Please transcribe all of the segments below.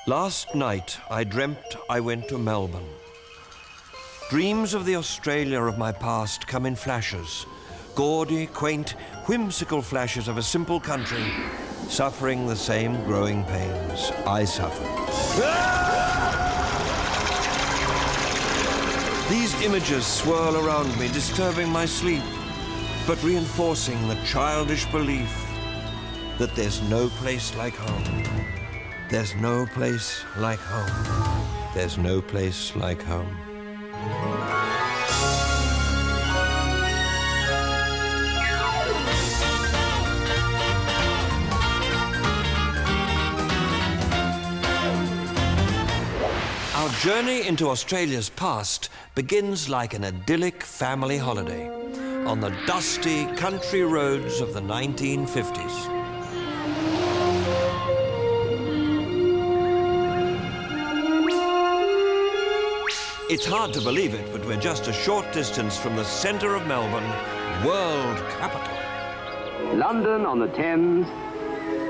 Last night, I dreamt I went to Melbourne. Dreams of the Australia of my past come in flashes. Gaudy, quaint, whimsical flashes of a simple country suffering the same growing pains I suffered. These images swirl around me, disturbing my sleep, but reinforcing the childish belief that there's no place like home. There's no place like home. There's no place like home. Our journey into Australia's past begins like an idyllic family holiday on the dusty country roads of the 1950s. It's hard to believe it, but we're just a short distance from the centre of Melbourne, world capital. London on the Thames,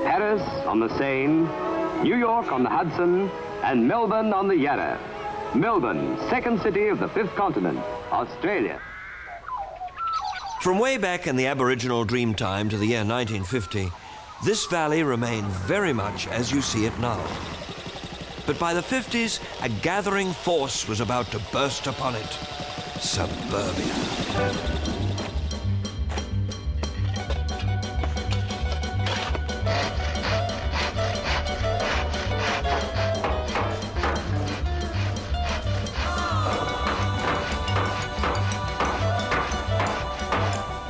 Paris on the Seine, New York on the Hudson, and Melbourne on the Yarra. Melbourne, second city of the fifth continent, Australia. From way back in the Aboriginal dream time to the year 1950, this valley remained very much as you see it now. But by the 50s, a gathering force was about to burst upon it. Suburbia.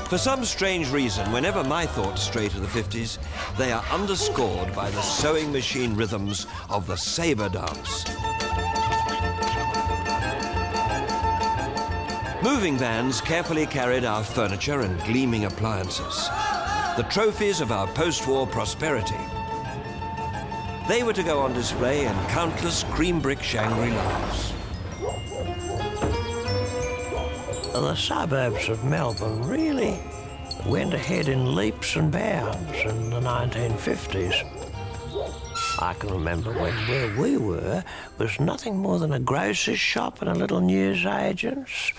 For some strange reason, whenever my thoughts stray to the 50s, they are underscored by the sewing machine rhythms of the sabre dance. Moving vans carefully carried our furniture and gleaming appliances, the trophies of our post-war prosperity. They were to go on display in countless cream brick Shangri-Las. The suburbs of Melbourne really went ahead in leaps and bounds in the 1950s. I can remember when where we were was nothing more than a grocer's shop and a little newsagent's.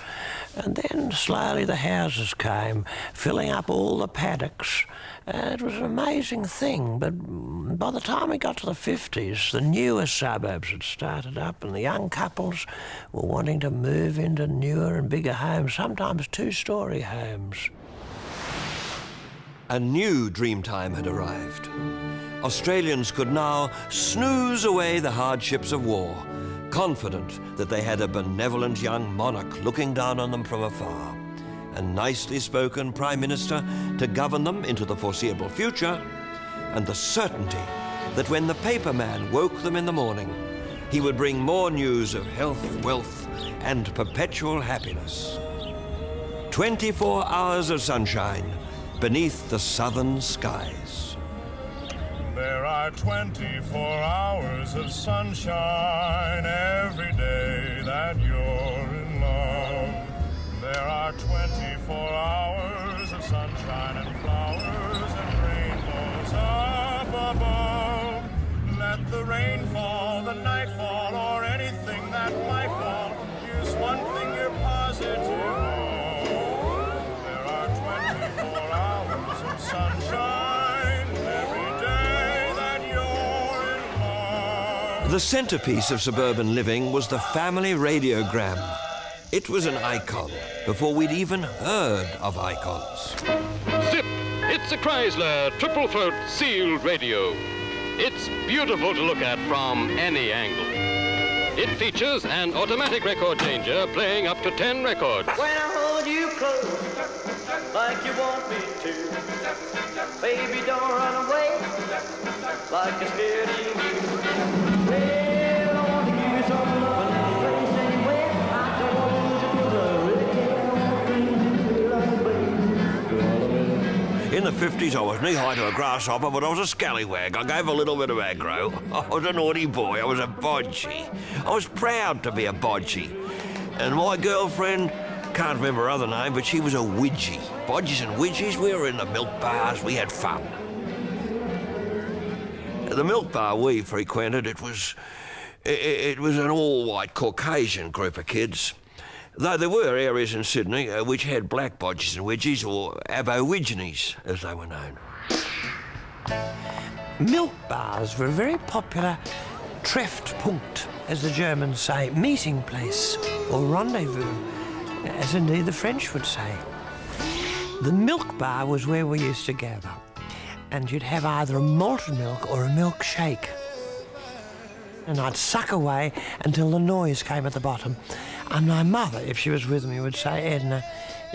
And then slowly the houses came, filling up all the paddocks. It was an amazing thing, but by the time we got to the 50s, the newer suburbs had started up and the young couples were wanting to move into newer and bigger homes, sometimes two-storey homes. A new dreamtime had arrived. Australians could now snooze away the hardships of war, confident that they had a benevolent young monarch looking down on them from afar, a nicely spoken Prime Minister to govern them into the foreseeable future, and the certainty that when the paperman woke them in the morning, he would bring more news of health, wealth, and perpetual happiness. 24 hours of sunshine beneath the southern skies. There are 24 hours of sunshine every day that you're in love. There are 24 hours of sunshine and flowers and rainbows up above. Let the rain fall, the night fall, or anything that might fall. Here's one thing you're positive of. There are 24 hours of sunshine every day that you're in love. The centerpiece of suburban living was the family radiogram. It was an icon before we'd even heard of icons. Zip! It's a Chrysler triple throat sealed radio. It's beautiful to look at from any angle. It features an automatic record changer playing up to 10 records. When I hold you close, like you want me to, baby, don't run away, like you're scared of you. Well, I want to give you some love and any place, anywhere. I don't want you to In the 50s, I was knee-high to a grasshopper, but I was a scallywag. I gave a little bit of aggro. I was a naughty boy. I was a bodgy. I was proud to be a bodgy. And my girlfriend, can't remember her other name, but she was a widgie. Bodgies and widgies, we were in the milk bars. We had fun. The milk bar we frequented, it was an all-white Caucasian group of kids. Though there were areas in Sydney which had black bodges and wedgies, or aborigines, as they were known. Milk bars were a very popular Treffpunkt, as the Germans say, meeting place, or rendezvous, as indeed the French would say. The milk bar was where we used to gather, and you'd have either a malted milk or a milkshake. And I'd suck away until the noise came at the bottom. And my mother, if she was with me, would say, Edna,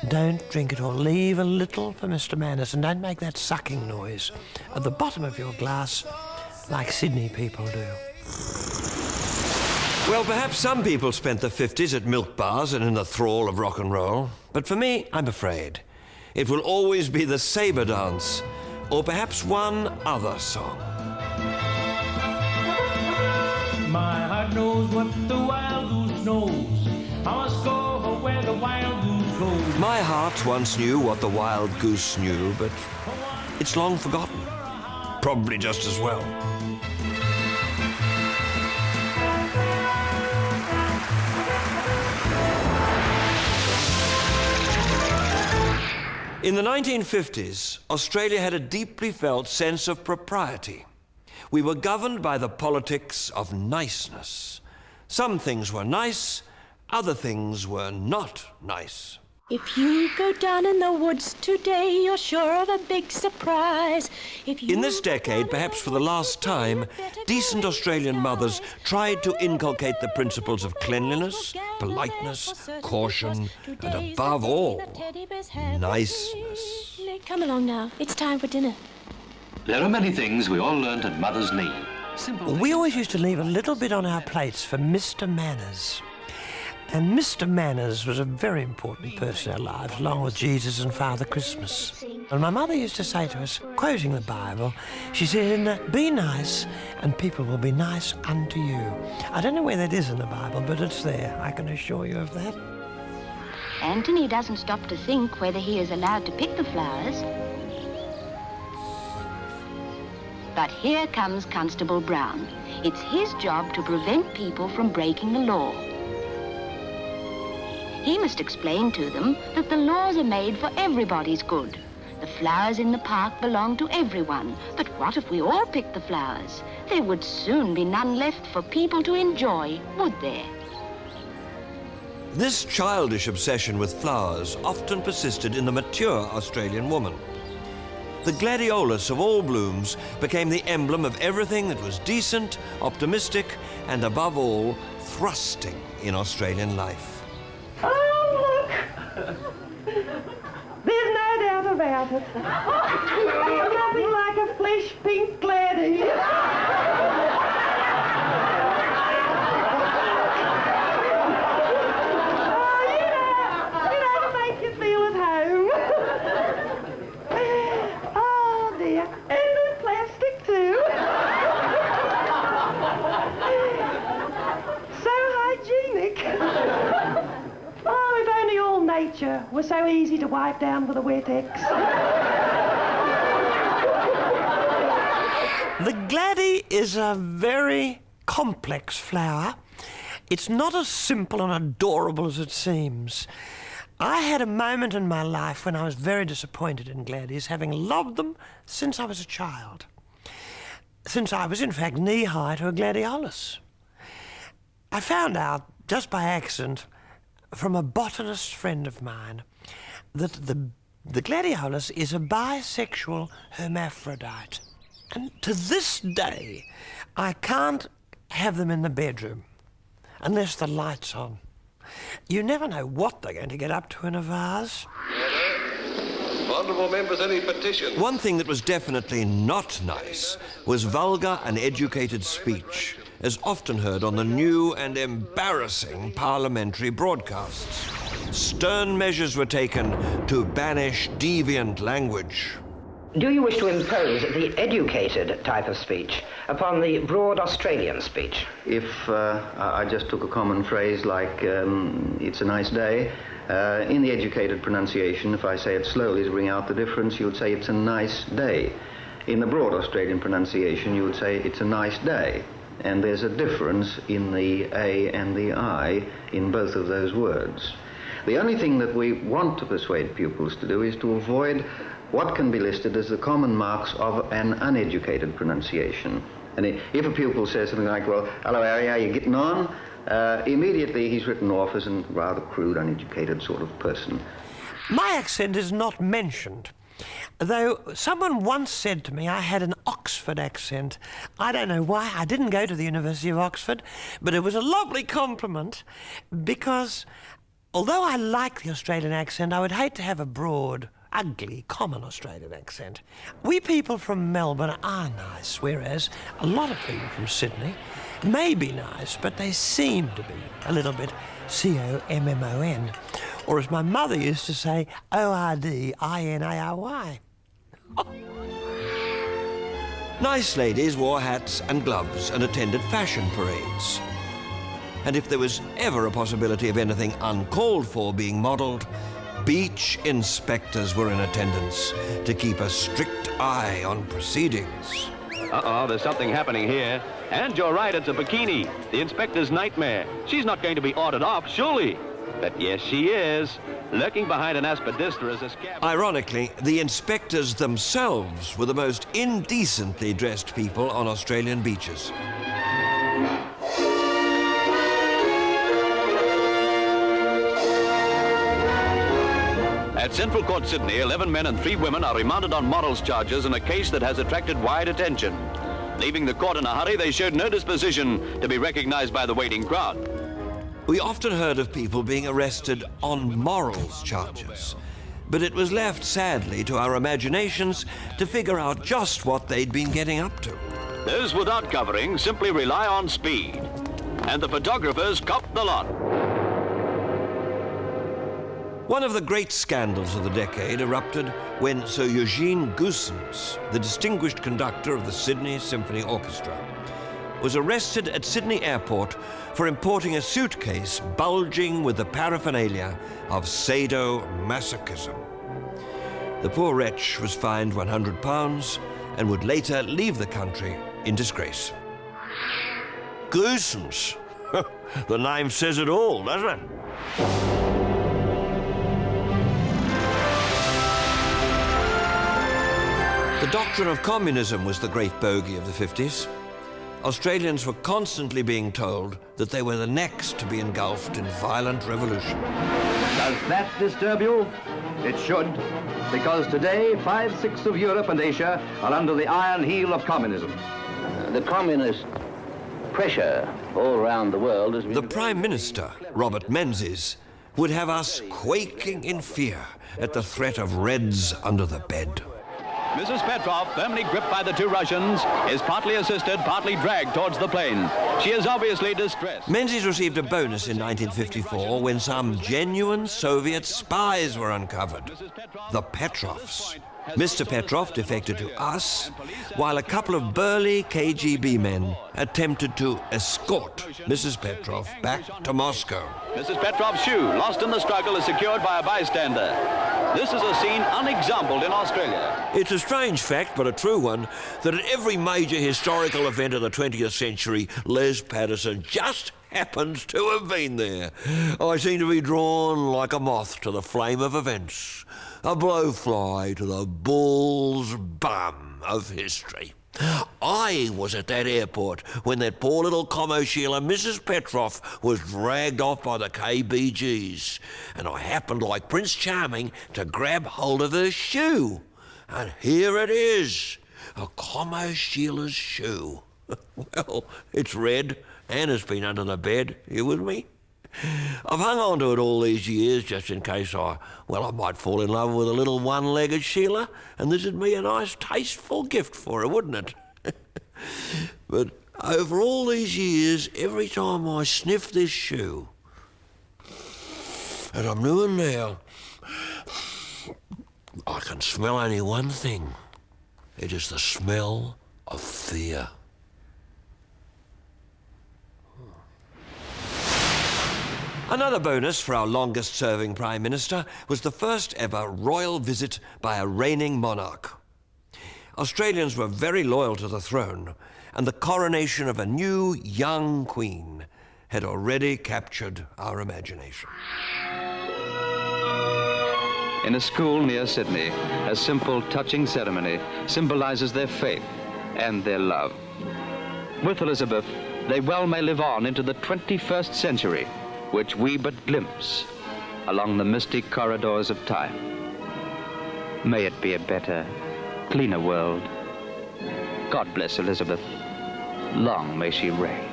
don't drink it all. Leave a little for Mr. Manners and don't make that sucking noise at the bottom of your glass like Sydney people do. Well, perhaps some people spent the 50s at milk bars and in the thrall of rock and roll. But for me, I'm afraid, it will always be the sabre dance, or perhaps one other song. My heart knows what the wild goose knows. I must go where the wild goose goes. My heart once knew what the wild goose knew, but it's long forgotten. Probably just as well. In the 1950s, Australia had a deeply felt sense of propriety. We were governed by the politics of niceness. Some things were nice, other things were not nice. If you go down in the woods today, you're sure of a big surprise. In this decade, perhaps for the last time, decent Australian mothers tried to inculcate the principles of cleanliness, politeness, caution, and above all, niceness. Come along now, it's time for dinner. There are many things we all learnt at Mother's knee. We always used to leave a little bit on our plates for Mr. Manners. And Mr. Manners was a very important person in our lives, along with Jesus and Father Christmas. And my mother used to say to us, quoting the Bible, she said, be nice and people will be nice unto you. I don't know where that is in the Bible, but it's there, I can assure you of that. Anthony doesn't stop to think whether he is allowed to pick the flowers. But here comes Constable Brown. It's his job to prevent people from breaking the law. He must explain to them that the laws are made for everybody's good. The flowers in the park belong to everyone. But what if we all picked the flowers? There would soon be none left for people to enjoy, would there? This childish obsession with flowers often persisted in the mature Australian woman. The gladiolus of all blooms became the emblem of everything that was decent, optimistic, and above all, thrusting in Australian life. Oh, look! There's no doubt about it. Nothing like a flesh pink gladdy. Oh, you know, to make you feel at home. Oh, dear. And with plastic, too. So hygienic. Oh, if only all nature was so easy to wipe down with a wet X. The gladdy is a very complex flower. It's not as simple and adorable as it seems. I had a moment in my life when I was very disappointed in gladdies, having loved them since I was a child. Since I was, in fact, knee-high to a gladiolus. I found out, just by accident, from a botanist friend of mine, that the gladiolus is a bisexual hermaphrodite. And to this day, I can't have them in the bedroom unless the light's on. You never know what they're going to get up to in a vase. Honourable members, any petition? One thing that was definitely not nice was vulgar and educated speech, as often heard on the new and embarrassing parliamentary broadcasts. Stern measures were taken to banish deviant language. Do you wish to impose the educated type of speech upon the broad Australian speech? If I just took a common phrase like, it's a nice day, in the educated pronunciation, if I say it slowly to bring out the difference, you would say it's a nice day. In the broad Australian pronunciation, you would say it's a nice day. And there's a difference in the A and the I in both of those words. The only thing that we want to persuade pupils to do is to avoid what can be listed as the common marks of an uneducated pronunciation. And if a pupil says something like, well, hello Harry, how you getting on? Immediately he's written off as a rather crude, uneducated sort of person. My accent is not mentioned, though someone once said to me I had an Oxford accent. I don't know why. I didn't go to the University of Oxford, but it was a lovely compliment because although I like the Australian accent, I would hate to have a broad, ugly, common Australian accent. We people from Melbourne are nice, whereas a lot of people from Sydney may be nice, but they seem to be a little bit C-O-M-M-O-N. Or as my mother used to say, O-R-D-I-N-A-R-Y. Nice ladies wore hats and gloves and attended fashion parades. And if there was ever a possibility of anything uncalled for being modelled, beach inspectors were in attendance to keep a strict eye on proceedings. Uh-oh, there's something happening here. And you're right, it's a bikini. The inspector's nightmare. She's not going to be ordered off, surely. But yes, she is. Lurking behind an aspidistra is a scab. Ironically, the inspectors themselves were the most indecently dressed people on Australian beaches. At Central Court, Sydney, 11 men and 3 women are remanded on morals charges in a case that has attracted wide attention. Leaving the court in a hurry, they showed no disposition to be recognized by the waiting crowd. We often heard of people being arrested on morals charges, but it was left, sadly, to our imaginations to figure out just what they'd been getting up to. Those without covering simply rely on speed. And the photographers cop the lot. One of the great scandals of the decade erupted when Sir Eugene Goossens, the distinguished conductor of the Sydney Symphony Orchestra, was arrested at Sydney Airport for importing a suitcase bulging with the paraphernalia of sadomasochism. The poor wretch was fined £100 and would later leave the country in disgrace. Goossens. The name says it all, doesn't it? The doctrine of communism was the great bogey of the 50s. Australians were constantly being told that they were the next to be engulfed in violent revolution. Does that disturb you? It should, because today 5/6 of Europe and Asia are under the iron heel of communism. The communist pressure all around the world has been... The Prime Minister, Robert Menzies, would have us quaking in fear at the threat of Reds under the bed. Mrs. Petrov, firmly gripped by the 2 Russians, is partly assisted, partly dragged towards the plane. She is obviously distressed. Menzies received a bonus in 1954 when some genuine Soviet spies were uncovered. The Petrovs. Mr. Petrov defected to us, while a couple of burly KGB men attempted to escort Mrs. Petrov back to Moscow. Mrs. Petrov's shoe, lost in the struggle, is secured by a bystander. This is a scene unexampled in Australia. It's a strange fact, but a true one, that at every major historical event of the 20th century, Les Patterson just happens to have been there. I seem to be drawn like a moth to the flame of events, a blowfly to the bull's bum of history. I was at that airport when that poor little commo Sheila, Mrs. Petrov, was dragged off by the KBGs, and I happened, like Prince Charming, to grab hold of her shoe. And here it is, a commo Sheila's shoe. Well, it's red and it's been under the bed. You with me? I've hung on to it all these years just in case I might fall in love with a little one-legged Sheila, and this would be a nice, tasteful gift for her, wouldn't it? But over all these years, every time I sniff this shoe, as I'm doing now, I can smell only one thing. It is the smell of fear. Another bonus for our longest-serving Prime Minister was the first ever royal visit by a reigning monarch. Australians were very loyal to the throne, and the coronation of a new, young queen had already captured our imagination. In a school near Sydney, a simple, touching ceremony symbolizes their faith and their love. With Elizabeth, they well may live on into the 21st century, which we but glimpse along the misty corridors of time. May it be a better, cleaner world. God bless Elizabeth. Long may she reign.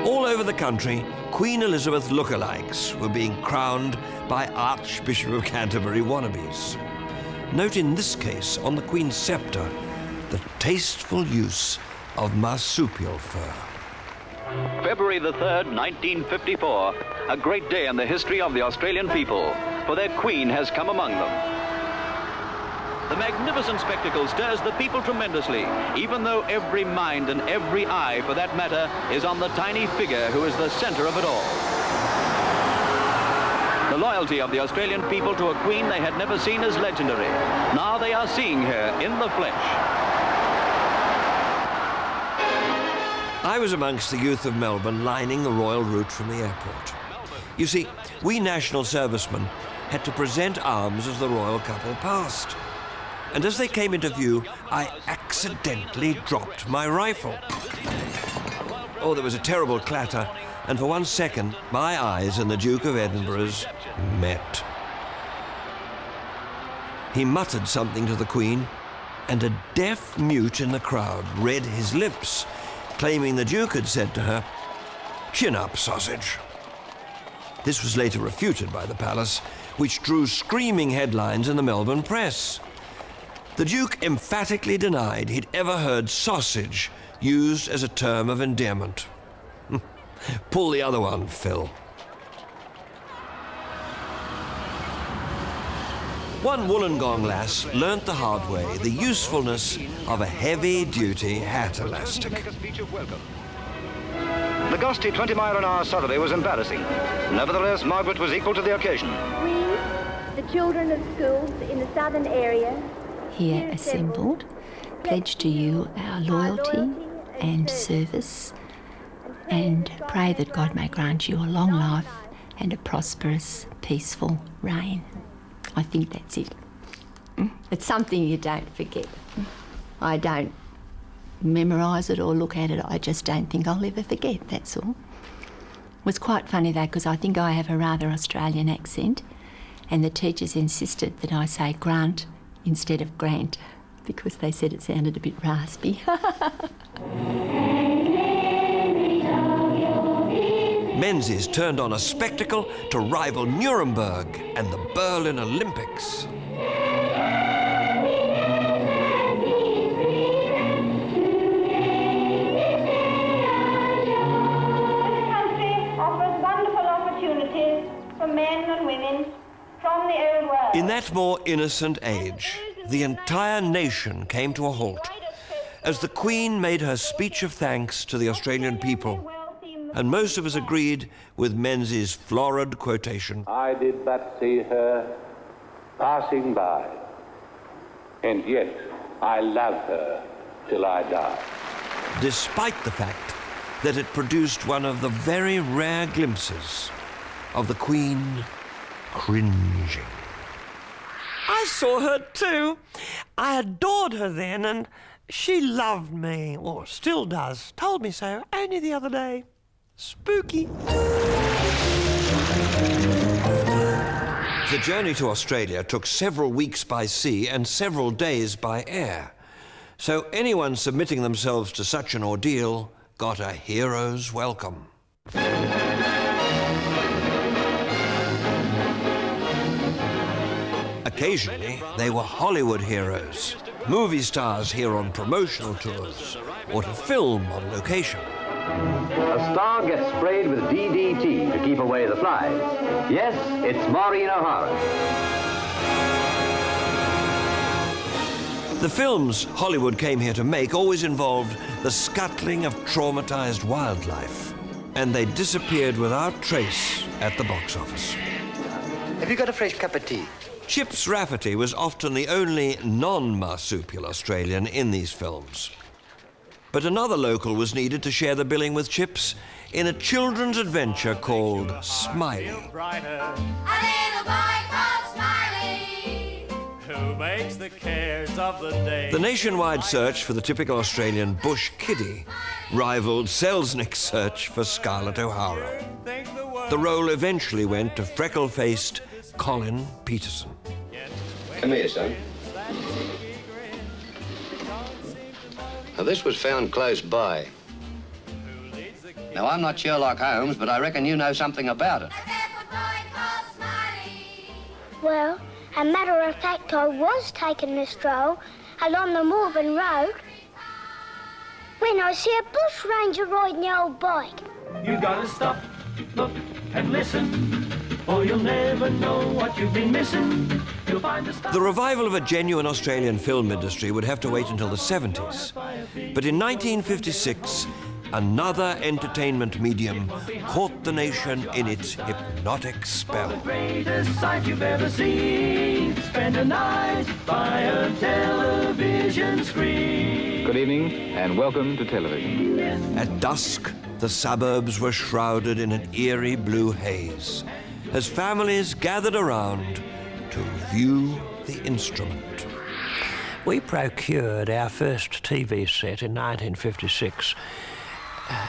All over the country, Queen Elizabeth lookalikes were being crowned by Archbishop of Canterbury wannabes. Note in this case, on the Queen's sceptre, the tasteful use of marsupial fur. February the 3rd, 1954, a great day in the history of the Australian people, for their Queen has come among them. The magnificent spectacle stirs the people tremendously, even though every mind and every eye, for that matter, is on the tiny figure who is the center of it all. The loyalty of the Australian people to a queen they had never seen is legendary. Now they are seeing her in the flesh. I was amongst the youth of Melbourne lining the royal route from the airport. You see, we national servicemen had to present arms as the royal couple passed. And as they came into view, I accidentally dropped my rifle. Oh, there was a terrible clatter, and for 1 second, my eyes and the Duke of Edinburgh's met. He muttered something to the Queen, and a deaf mute in the crowd read his lips, claiming the Duke had said to her, "Chin up, sausage." This was later refuted by the palace, which drew screaming headlines in the Melbourne press. The Duke emphatically denied he'd ever heard sausage used as a term of endearment. Pull the other one, Phil. One Wollongong lass learnt the hard way the usefulness of a heavy-duty hat elastic. The gusty 20-mile-an-hour southerly was embarrassing. Nevertheless, Margaret was equal to the occasion. We, the children of schools in the southern area, here assembled, pledge to you our loyalty and service, and pray that God may grant you a long life and a prosperous, peaceful reign. I think that's it. It's something you don't forget. I don't memorise it or look at it. I just don't think I'll ever forget, that's all. It was quite funny though, because I think I have a rather Australian accent, and the teachers insisted that I say grant instead of grant, because they said it sounded a bit raspy. Menzies turned on a spectacle to rival Nuremberg and the Berlin Olympics. offers wonderful opportunities for men and women from the old world. In that more innocent age, the entire nation came to a halt as the Queen made her speech of thanks to the Australian people, and most of us agreed with Menzies' florid quotation. I did but see her passing by, and yet I love her till I die. Despite the fact that it produced one of the very rare glimpses of the Queen cringing. I saw her too. I adored her then, and she loved me, or still does. Told me so only the other day. Spooky. The journey to Australia took several weeks by sea and several days by air. So anyone submitting themselves to such an ordeal got a hero's welcome. Occasionally, they were Hollywood heroes, movie stars here on promotional tours, or to film on location. A star gets sprayed with DDT to keep away the flies. Yes, it's Maureen O'Hara. The films Hollywood came here to make always involved the scuttling of traumatized wildlife, and they disappeared without trace at the box office. Have you got a fresh cup of tea? Chips Rafferty was often the only non-marsupial Australian in these films. But another local was needed to share the billing with Chips in a children's adventure called Smiley. A little boy called Smiley, who makes the cares of the day. The nationwide search for the typical Australian bush kiddie rivaled Selznick's search for Scarlett O'Hara. The role eventually went to freckle-faced Colin Peterson. Come here, son. Now, this was found close by. Now, I'm not Sherlock Holmes, but I reckon you know something about it. Well, a matter of fact, I was taking a stroll along the Morven Road when I see a bush ranger riding the old bike. You gotta stop, look, and listen, or you'll never know what you've been missing. You'll find The revival of a genuine Australian film industry would have to wait until the 70s. But in 1956, another entertainment medium caught the nation in its hypnotic spell. the greatest sight you've ever seen. Spend a night by a television screen. Good evening and welcome to television. At dusk, the suburbs were shrouded in an eerie blue haze as families gathered around to view the instrument. We procured our first TV set in 1956,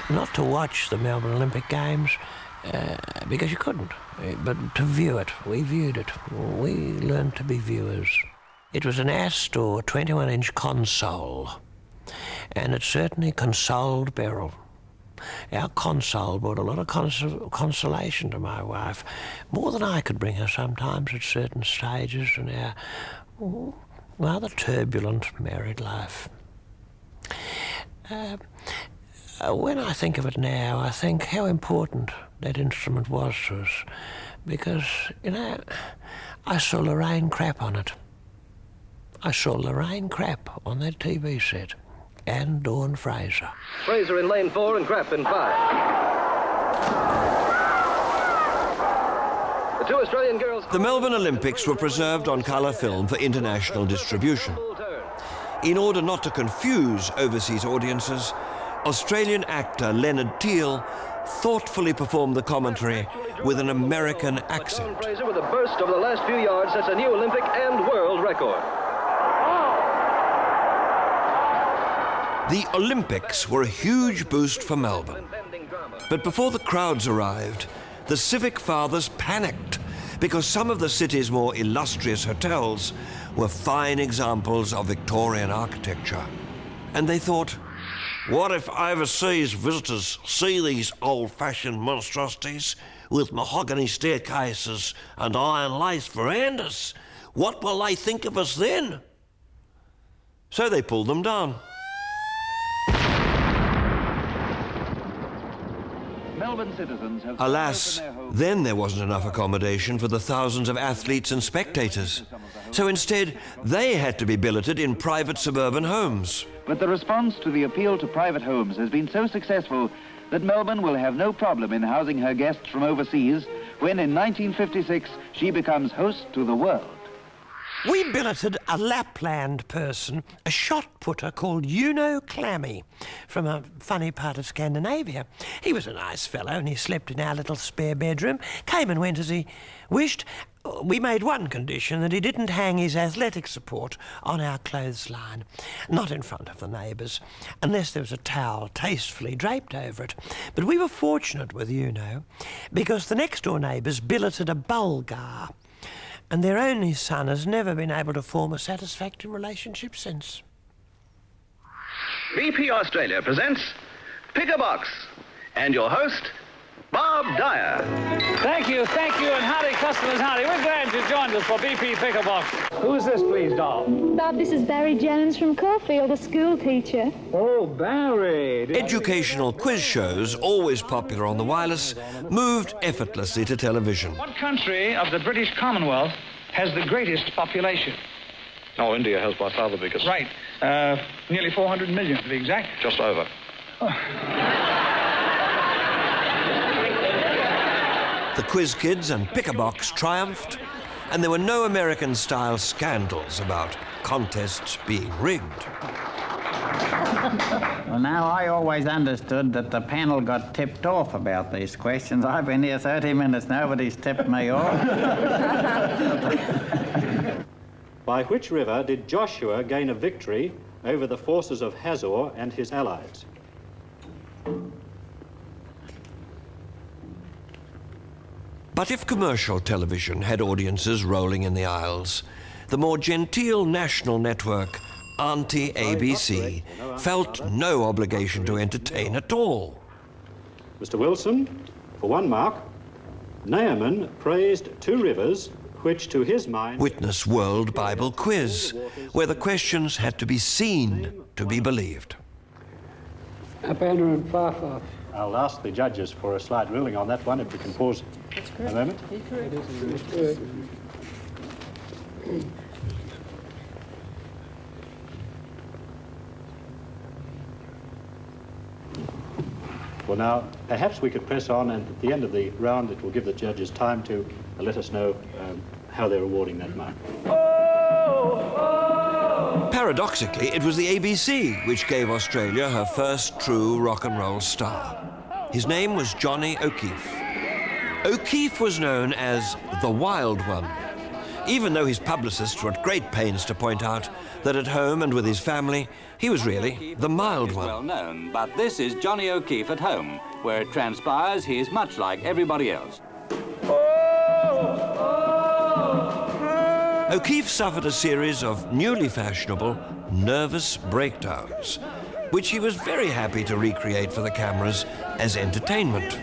not to watch the Melbourne Olympic Games, because you couldn't, but to view it. We viewed it. We learned to be viewers. It was an Astor 21-inch console, and it certainly consoled Beryl. Our console brought a lot of consolation to my wife, more than I could bring her sometimes at certain stages in our rather turbulent married life. When I think of it now, I think how important that instrument was to us, because, you know, I saw Lorraine Crapp on it. I saw Lorraine Crapp on that TV set, and Dawn Fraser. Fraser in lane 4 and Crapp in 5. The two Australian girls... The Melbourne Olympics were preserved on colour film for international distribution. In order not to confuse overseas audiences, Australian actor Leonard Teale thoughtfully performed the commentary with an American accent. Fraser with a burst over the last few yards sets a new Olympic and world record. The Olympics were a huge boost for Melbourne. But before the crowds arrived, the civic fathers panicked because some of the city's more illustrious hotels were fine examples of Victorian architecture. And they thought, what if overseas visitors see these old-fashioned monstrosities with mahogany staircases and iron lace verandas? What will they think of us then? So they pulled them down. Melbourne citizens have... Alas, then there wasn't enough accommodation for the thousands of athletes and spectators. So instead, they had to be billeted in private suburban homes. But the response to the appeal to private homes has been so successful that Melbourne will have no problem in housing her guests from overseas when in 1956 she becomes host to the world. We billeted a Lapland person, a shot putter called Uno Clammy, from a funny part of Scandinavia. He was a nice fellow and he slept in our little spare bedroom, came and went as he wished. We made one condition, that he didn't hang his athletic support on our clothesline, not in front of the neighbours, unless there was a towel tastefully draped over it. But we were fortunate with Uno, because the next-door neighbours billeted a Bulgar, and their only son has never been able to form a satisfactory relationship since. BP Australia presents Pick a Box, and your host, Bob Dyer. Thank you, and howdy, customers, howdy. We're glad you joined us for BP Pick a Box. Who is this, please, doll? Bob, this is Barry Jones from Caulfield, a school teacher. Oh, Barry. Educational quiz shows, always popular on the wireless, moved effortlessly to television. What country of the British Commonwealth has the greatest population? Oh, India has by far the biggest. Right. Nearly 400 million, to be exact. Just over. The Quiz Kids and Pick a Box triumphed, and there were no American-style scandals about contests being rigged. Well, now, I always understood that the panel got tipped off about these questions. I've been here 30 minutes, nobody's tipped me off. By which river did Joshua gain a victory over the forces of Hazor and his allies? But if commercial television had audiences rolling in the aisles, the more genteel national network, Auntie ABC, felt no obligation to entertain at all. Mr. Wilson, for 1 mark, Naaman praised 2 rivers which, to his mind... Witness World Bible Quiz, where the questions had to be seen to be believed. Abana and Farfar. I'll ask the judges for a slight ruling on that one, if we can pause a moment. Well, now, perhaps we could press on, and at the end of the round, it will give the judges time to let us know how they're awarding that mark. Paradoxically, it was the ABC which gave Australia her first true rock and roll star. His name was Johnny O'Keefe. O'Keefe was known as the Wild One, even though his publicists were at great pains to point out that at home and with his family, he was really the mild one. Well known, but this is Johnny O'Keefe at home, where it transpires he is much like everybody else. O'Keefe suffered a series of newly fashionable, nervous breakdowns, which he was very happy to recreate for the cameras as entertainment.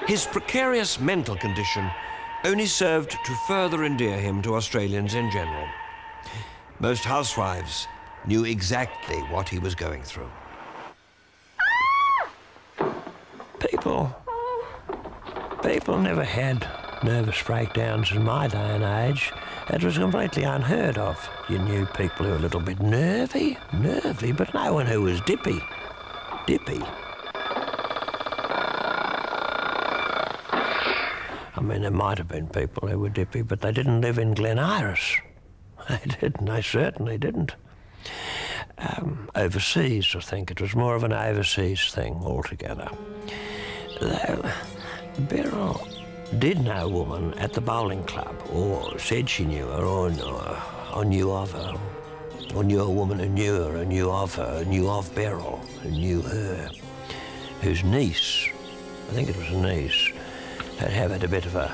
His precarious mental condition only served to further endear him to Australians in general. Most housewives knew exactly what he was going through. People never had nervous breakdowns in my day and age. It was completely unheard of. You knew people who were a little bit nervy, but no one who was dippy. I mean, there might have been people who were dippy, but they didn't live in Glen Iris. They certainly didn't. Overseas, I think. It was more of an overseas thing altogether. Though Beryl did know a woman at the bowling club, or said she knew her, or knew of her, or knew a woman who knew her, and knew of her, and knew of Beryl, and knew her, whose niece, I think it was a niece, had a bit of a...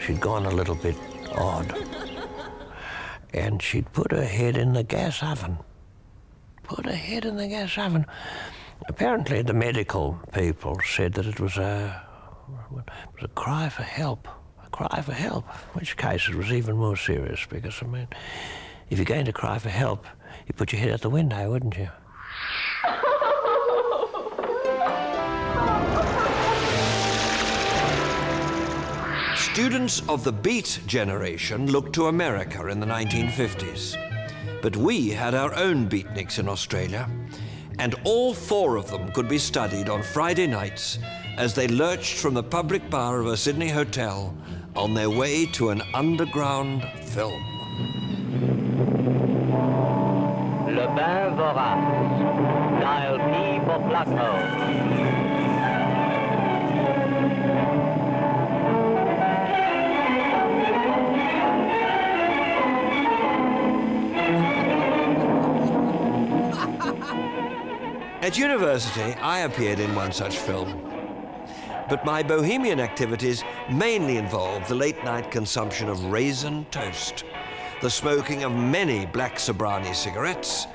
she'd gone a little bit odd. And she'd put her head in the gas oven. Apparently the medical people said that it was a cry for help. In which case it was even more serious, because, I mean, if you're going to cry for help, you put your head out the window, wouldn't you? Students of the Beat generation looked to America in the 1950s. But we had our own beatniks in Australia, and all 4 of them could be studied on Friday nights as they lurched from the public bar of a Sydney hotel on their way to an underground film. Le bain vorace. Dial P for Black Hole. At university, I appeared in one such film. But my bohemian activities mainly involved the late-night consumption of raisin toast, the smoking of many black Sobrani cigarettes,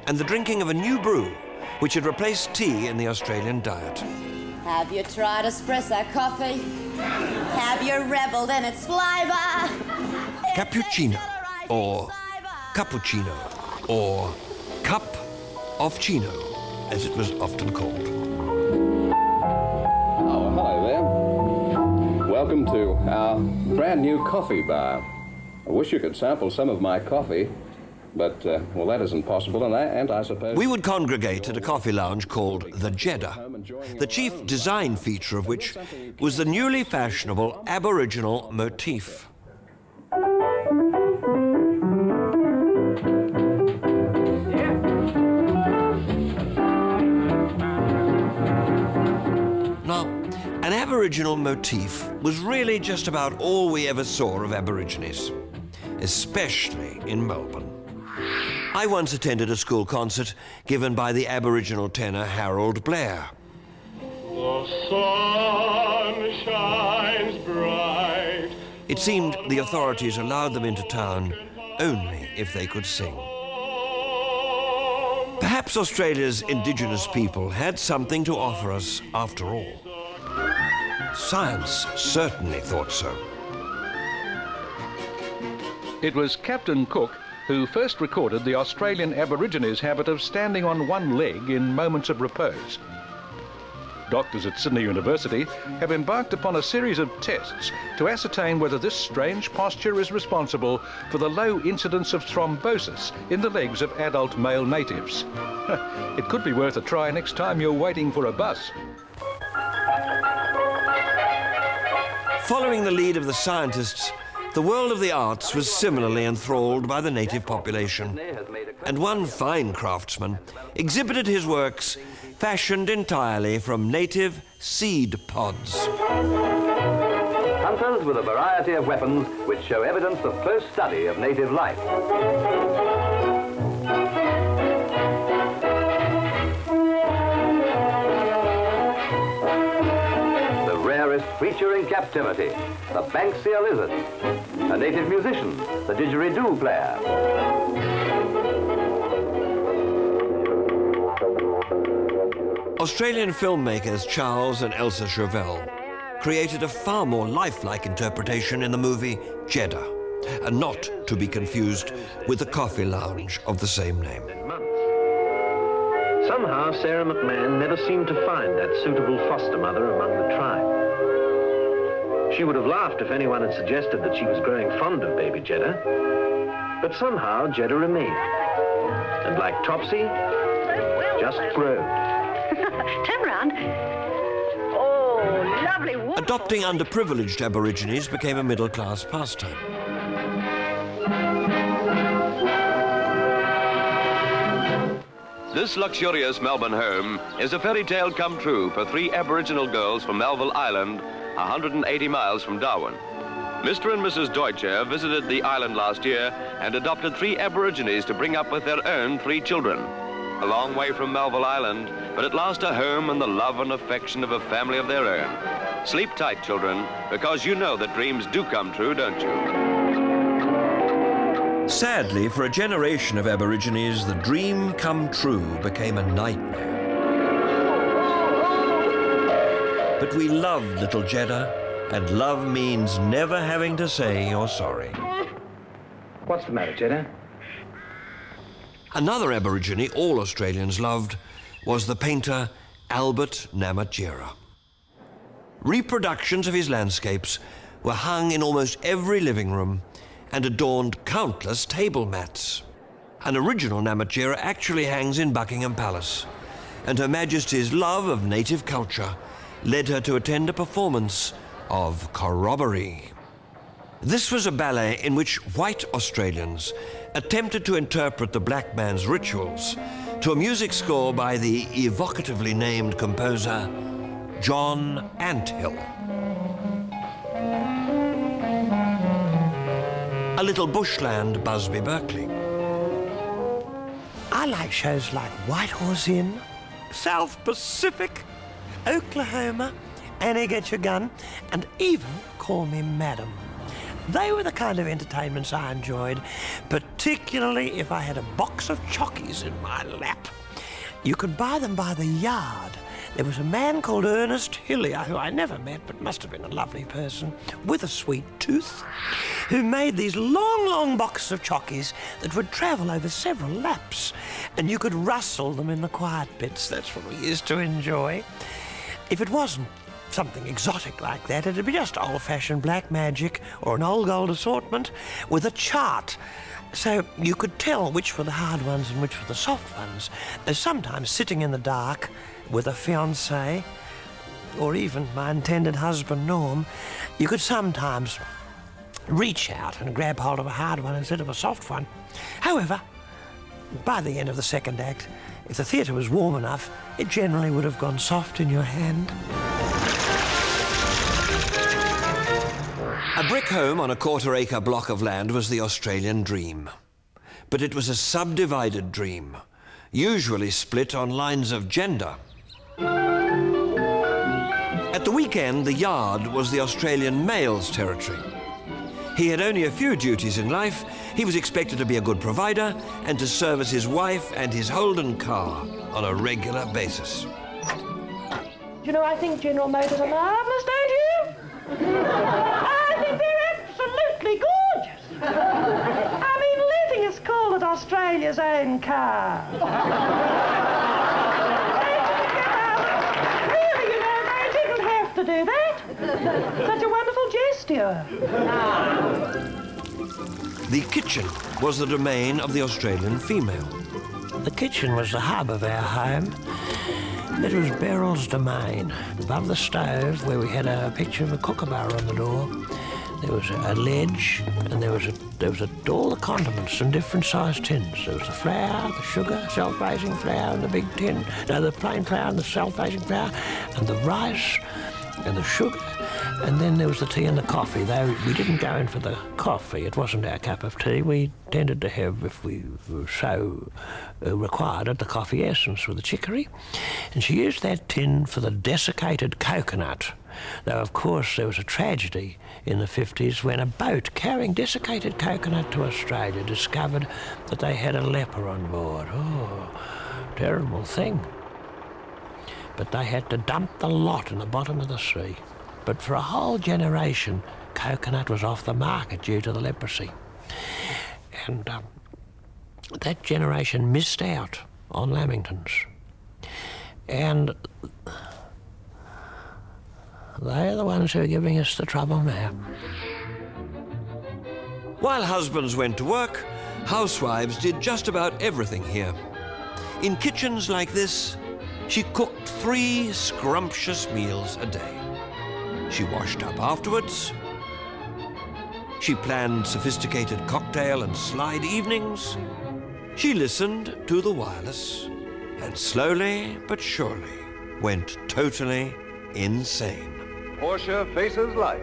and the drinking of a new brew, which had replaced tea in the Australian diet. Have you tried espresso coffee? Have you reveled in its flavour? Cappuccino, or cappuccino, or cup of chino, as it was often called. Oh, hello there. Welcome to our brand new coffee bar. I wish you could sample some of my coffee. But, well, that isn't possible, and I suppose... We would congregate at a coffee lounge called the Jeddah, the chief design feature of which was the newly fashionable Aboriginal motif. Now, an Aboriginal motif was really just about all we ever saw of Aborigines, especially in Melbourne. I once attended a school concert given by the Aboriginal tenor Harold Blair. The sun shines bright. It seemed the authorities allowed them into town only if they could sing. Perhaps Australia's Indigenous people had something to offer us after all. Science certainly thought so. It was Captain Cook who first recorded the Australian Aborigines' habit of standing on one leg in moments of repose. Doctors at Sydney University have embarked upon a series of tests to ascertain whether this strange posture is responsible for the low incidence of thrombosis in the legs of adult male natives. It could be worth a try next time you're waiting for a bus. Following the lead of the scientists, the world of the arts was similarly enthralled by the native population, and one fine craftsman exhibited his works fashioned entirely from native seed pods. Hunters with a variety of weapons which show evidence of close study of native life. The rarest creature in captivity, the Banksia lizard. A native musician, the didgeridoo player. Australian filmmakers Charles and Elsa Chauvel created a far more lifelike interpretation in the movie Jeddah, and not to be confused with the coffee lounge of the same name. Somehow Sarah McMahon never seemed to find that suitable foster mother among the tribe. She would have laughed if anyone had suggested that she was growing fond of baby Jeddah, but somehow Jeddah remained, and like Topsy, just growed. Turn around. Oh, lovely woman. Adopting underprivileged Aborigines became a middle-class pastime. This luxurious Melbourne home is a fairy tale come true for 3 Aboriginal girls from Melville Island, 180 miles from Darwin. Mr. and Mrs. Deutscher visited the island last year and adopted 3 Aborigines to bring up with their own 3 children. A long way from Melville Island, but at last a home and the love and affection of a family of their own. Sleep tight, children, because you know that dreams do come true, don't you? Sadly, for a generation of Aborigines, the dream come true became a nightmare. But we loved little Jeddah, and love means never having to say you're sorry. What's the matter, Jeddah? Another Aborigine all Australians loved was the painter Albert Namatjira. Reproductions of his landscapes were hung in almost every living room and adorned countless table mats. An original Namatjira actually hangs in Buckingham Palace, and Her Majesty's love of native culture led her to attend a performance of Corroboree. This was a ballet in which white Australians attempted to interpret the black man's rituals to a music score by the evocatively named composer John Anthill. A little bushland Busby Berkeley. I like shows like White Horse Inn, South Pacific, Oklahoma, Annie Get Your Gun, and even Call Me Madam. They were the kind of entertainments I enjoyed, particularly if I had a box of chockies in my lap. You could buy them by the yard. There was a man called Ernest Hillier, who I never met, but must have been a lovely person, with a sweet tooth, who made these long, long boxes of chockies that would travel over several laps, and you could rustle them in the quiet bits. That's what we used to enjoy. If it wasn't something exotic like that, it'd be just old-fashioned black magic or an old gold assortment with a chart So you could tell which were the hard ones and which were the soft ones. Sometimes sitting in the dark with a fiancée, or even my intended husband Norm, you could sometimes reach out and grab hold of a hard one instead of a soft one. However, by the end of the second act, if the theatre was warm enough, it generally would have gone soft in your hand. A brick home on a quarter-acre block of land was the Australian dream. But it was a subdivided dream, usually split on lines of gender. At the weekend, the yard was the Australian male's territory. He had only a few duties in life. He was expected to be a good provider and to service his wife and his Holden car on a regular basis. You know, I think General Motors are marvellous, don't you? I think they're absolutely gorgeous. I mean, letting us call it Australia's own car. Really, you know, they didn't have to do that. Such a wonderful gesture. The kitchen was the domain of the Australian female. The kitchen was the hub of our home. It was Beryl's domain. Above the stove, where we had a picture of a kookaburra on the door, there was a ledge, and there was all the condiments in different sized tins. There was the flour, the sugar, self-raising flour in the big tin, the plain flour and the self-raising flour, and the rice, and the sugar, and then there was the tea and the coffee. Though we didn't go in for the coffee, it wasn't our cup of tea. We tended to have, if we were so required it, the coffee essence with the chicory. And she used that tin for the desiccated coconut. Though, of course, there was a tragedy in the 50s when a boat carrying desiccated coconut to Australia discovered that they had a leper on board. Oh, terrible thing. But they had to dump the lot in the bottom of the sea. But for a whole generation, coconut was off the market due to the leprosy. And that generation missed out on lamingtons. And they're the ones who are giving us the trouble now. While husbands went to work, housewives did just about everything here. In kitchens like this, she cooked 3 scrumptious meals a day. She washed up afterwards. She planned sophisticated cocktail and slide evenings. She listened to the wireless and slowly but surely went totally insane. Portia faces life.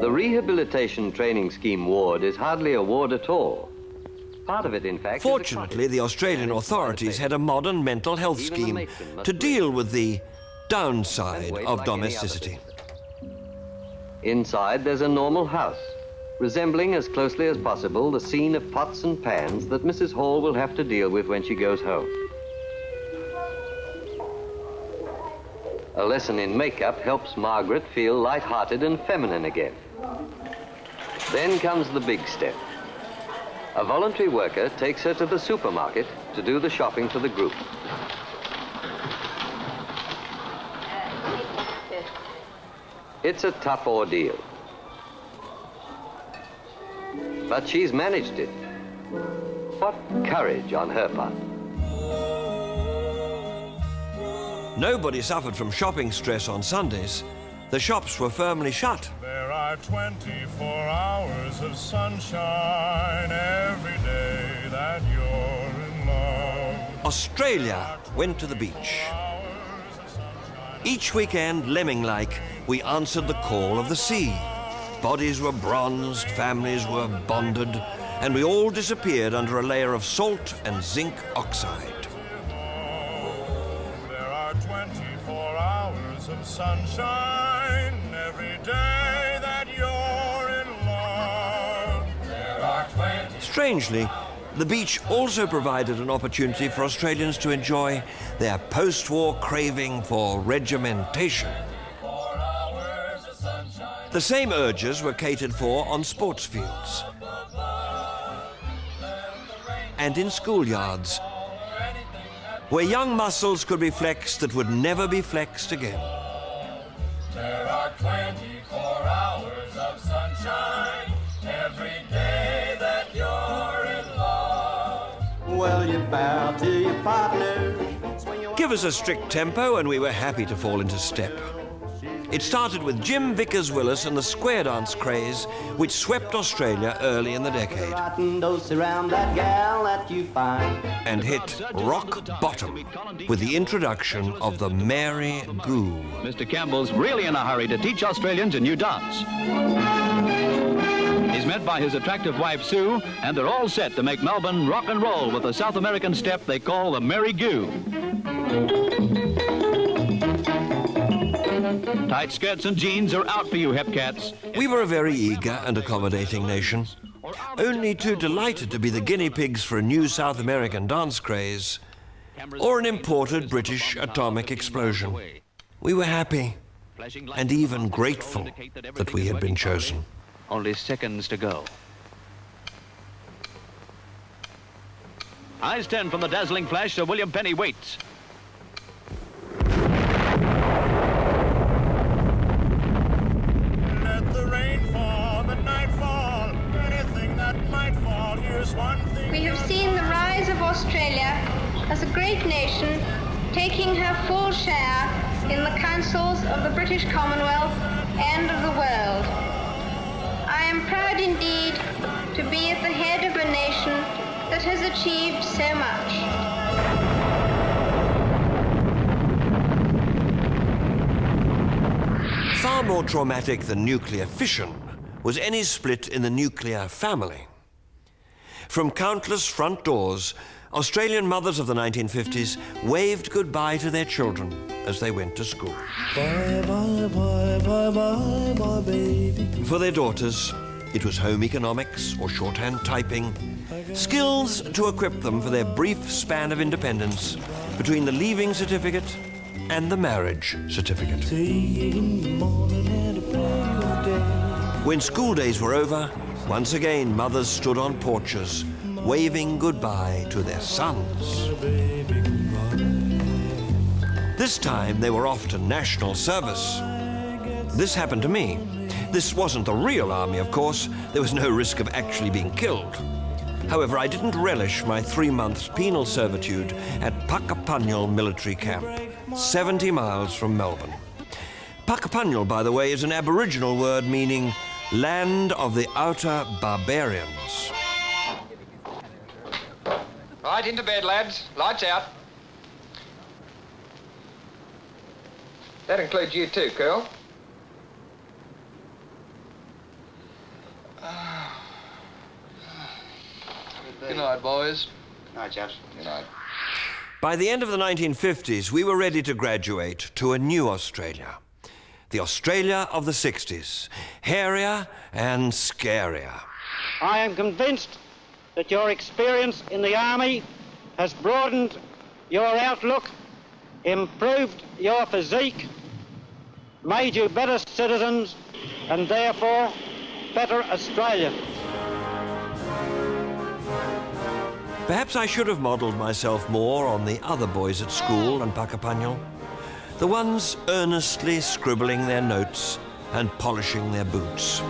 The Rehabilitation Training Scheme ward is hardly a ward at all. Part of it, in fact, Fortunately, the Australian authorities had a modern mental health scheme to deal with the downside of domesticity. Inside, there's a normal house, resembling as closely as possible the scene of pots and pans that Mrs. Hall will have to deal with when she goes home. A lesson in makeup helps Margaret feel light-hearted and feminine again. Then comes the big step. A voluntary worker takes her to the supermarket to do the shopping for the group. It's a tough ordeal. But she's managed it. What courage on her part. Nobody suffered from shopping stress on Sundays. The shops were firmly shut. There are 24 hours of sunshine every day that you're in love. Australia went to the beach. Each weekend, lemming-like, we answered the call of the sea. Bodies were bronzed, families were bonded, and we all disappeared under a layer of salt and zinc oxide. There are 24 hours of sunshine every day that you're in love. There are 20. Strangely, the beach also provided an opportunity for Australians to enjoy their post-war craving for regimentation. The same urges were catered for on sports fields and in schoolyards, where young muscles could be flexed that would never be flexed again. There are 24 hours of sunshine every day that you're bow to your partner. Give us a strict tempo and we were happy to fall into step. It started with Jim Vickers-Willis and the square dance craze, which swept Australia early in the decade. And hit rock bottom with the introduction of the Mary Goo. Mr. Campbell's really in a hurry to teach Australians a new dance. He's met by his attractive wife, Sue, and they're all set to make Melbourne rock and roll with a South American step they call the Mary Goo. Tight skirts and jeans are out for you hep cats. We were a very eager and accommodating nation, only too delighted to be the guinea pigs for a new South American dance craze or an imported British atomic explosion. We were happy and even grateful that we had been chosen. Only seconds to go. Eyes 10 from the dazzling flash, Sir William Penny waits. Let the rain fall, the night fall, anything that might fall. Here's one thing. We have seen the rise of Australia as a great nation, taking her full share in the councils of the British Commonwealth and of the world. I am proud indeed to be at the head of a nation that has achieved so much. Far more traumatic than nuclear fission was any split in the nuclear family. From countless front doors, Australian mothers of the 1950s waved goodbye to their children as they went to school. Bye, bye, bye, bye, bye, bye, baby. For their daughters, it was home economics or shorthand typing, skills to equip them for their brief span of independence between the leaving certificate and the marriage certificate. When school days were over, once again mothers stood on porches, waving goodbye to their sons. This time they were off to national service. This happened to me. This wasn't the real army, of course. There was no risk of actually being killed. However, I didn't relish my 3 months penal servitude at Puckapunyal military camp, 70 miles from Melbourne. Puckapunyal, by the way, is an Aboriginal word meaning land of the outer barbarians. Right, into bed, lads. Lights out. That includes you too, Curl. Good night, boys. Good night, chaps. Good night. By the end of the 1950s, we were ready to graduate to a new Australia. The Australia of the 60s, hairier and scarier. I am convinced that your experience in the Army has broadened your outlook, improved your physique, made you better citizens, and therefore better Australians. Perhaps I should have modelled myself more on the other boys at school and Puckapunyal, the ones earnestly scribbling their notes and polishing their boots.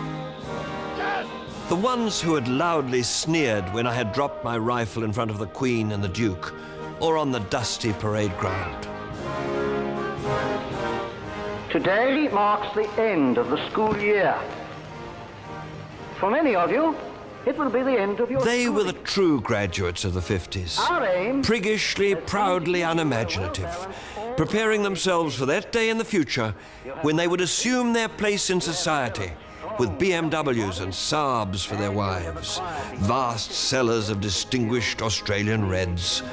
The ones who had loudly sneered when I had dropped my rifle in front of the Queen and the Duke, or on the dusty parade ground. Today marks the end of the school year. For many of you, it will be the end of your They were the true graduates of the 50s, priggishly, proudly unimaginative, preparing themselves for that day in the future when they would assume their place in society with BMWs and Saabs for their wives, vast cellars of distinguished Australian reds,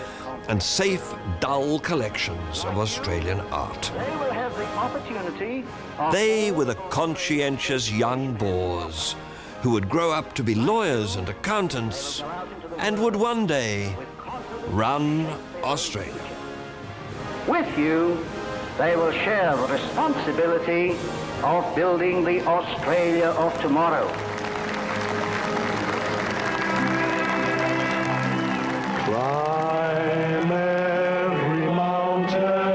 and safe, dull collections of Australian art. They will have the opportunity of... They were the conscientious young boors who would grow up to be lawyers and accountants and would one day run Australia. With you, they will share the responsibility of building the Australia of tomorrow. Climb every mountain,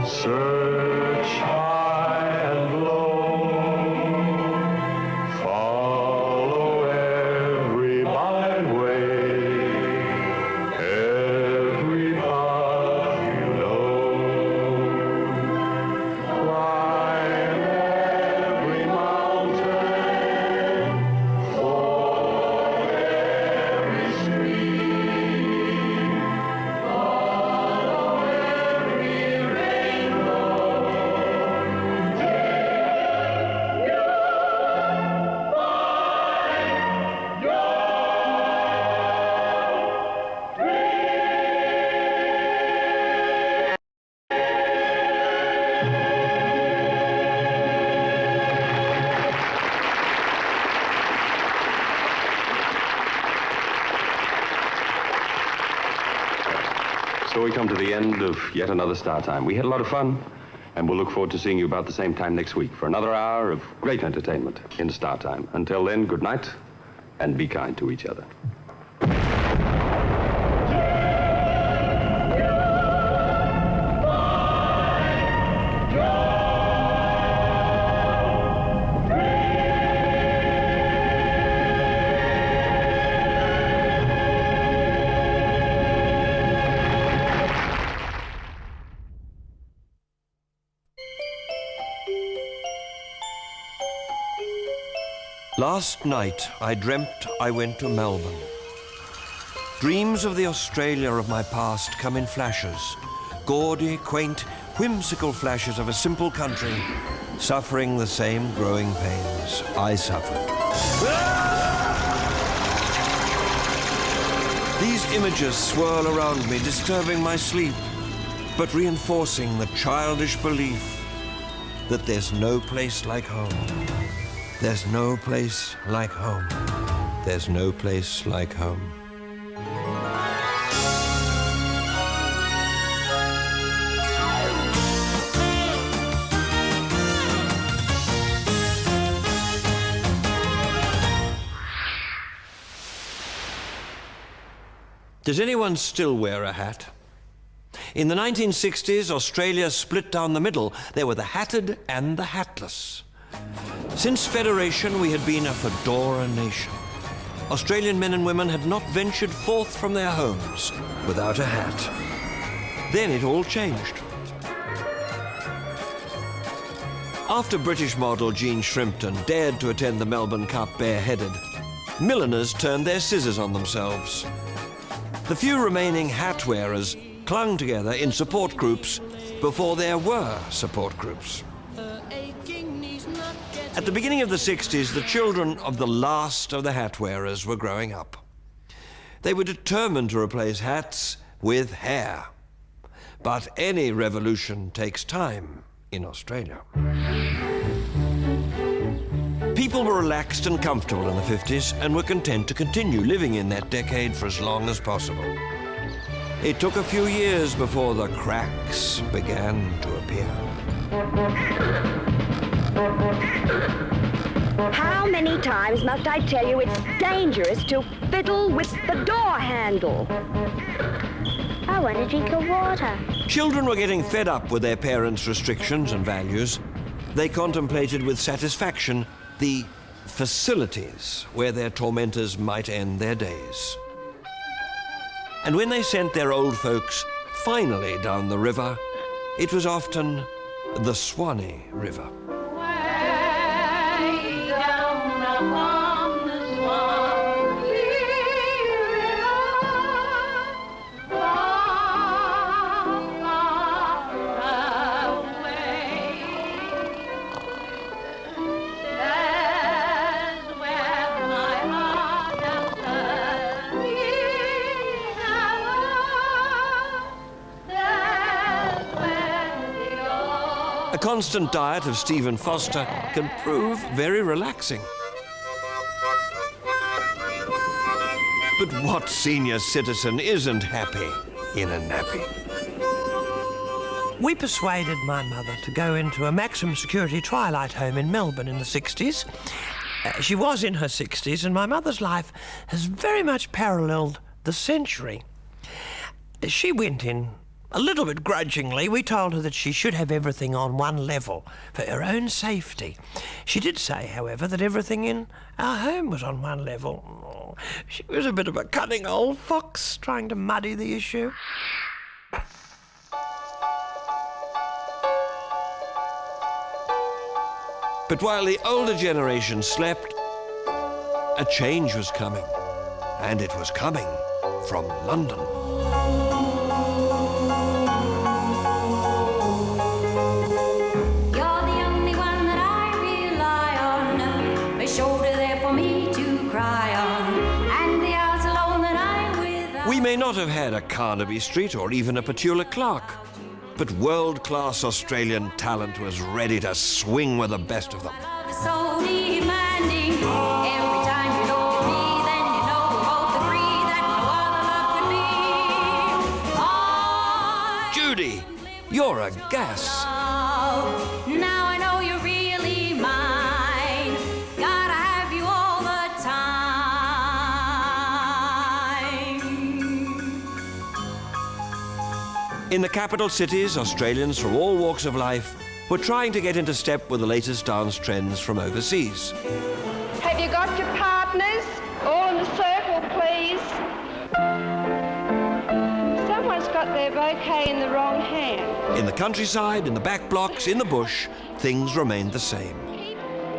search high and low, follow every byway, we come to the end of yet another Star Time. We had a lot of fun, and we'll look forward to seeing you about the same time next week for another hour of great entertainment in Star Time. Until then, good night, and be kind to each other. Last night, I dreamt I went to Melbourne. Dreams of the Australia of my past come in flashes, gaudy, quaint, whimsical flashes of a simple country suffering the same growing pains I suffered. These images swirl around me, disturbing my sleep, but reinforcing the childish belief that there's no place like home. There's no place like home. There's no place like home. Does anyone still wear a hat? In the 1960s, Australia split down the middle. There were the hatted and the hatless. Since Federation, we had been a fedora nation. Australian men and women had not ventured forth from their homes without a hat. Then it all changed. After British model Jean Shrimpton dared to attend the Melbourne Cup bareheaded, milliners turned their scissors on themselves. The few remaining hat wearers clung together in support groups before there were support groups. At the beginning of the 60s, the children of the last of the hat wearers were growing up. They were determined to replace hats with hair. But any revolution takes time in Australia. People were relaxed and comfortable in the 50s and were content to continue living in that decade for as long as possible. It took a few years before the cracks began to appear. How many times must I tell you it's dangerous to fiddle with the door handle? I want a drink of water. Children were getting fed up with their parents' restrictions and values. They contemplated with satisfaction the facilities where their tormentors might end their days. And when they sent their old folks finally down the river, it was often the Swanee River. A constant diet of Stephen Foster can prove very relaxing. But what senior citizen isn't happy in a nappy? We persuaded my mother to go into a maximum security twilight home in Melbourne in the 60s. She was in her 60s, and my mother's life has very much paralleled the century. She went in a little bit grudgingly. We told her that she should have everything on one level for her own safety. She did say, however, that everything in our home was on one level. She was a bit of a cunning old fox trying to muddy the issue. But while the older generation slept, a change was coming. And it was coming from London. We may not have had a Carnaby Street or even a Petula Clark, but world-class Australian talent was ready to swing with the best of them. So demanding. Every time you look at me, then you know we both agree that no other love could be. You're a gas. Now I know you're really mine. Gotta have you all the time. In the capital cities, Australians from all walks of life were trying to get into step with the latest dance trends from overseas. Have you got your partners? All in a circle, please. Someone's got their bouquet in the wrong hand. In the countryside, in the back blocks, in the bush, things remained the same.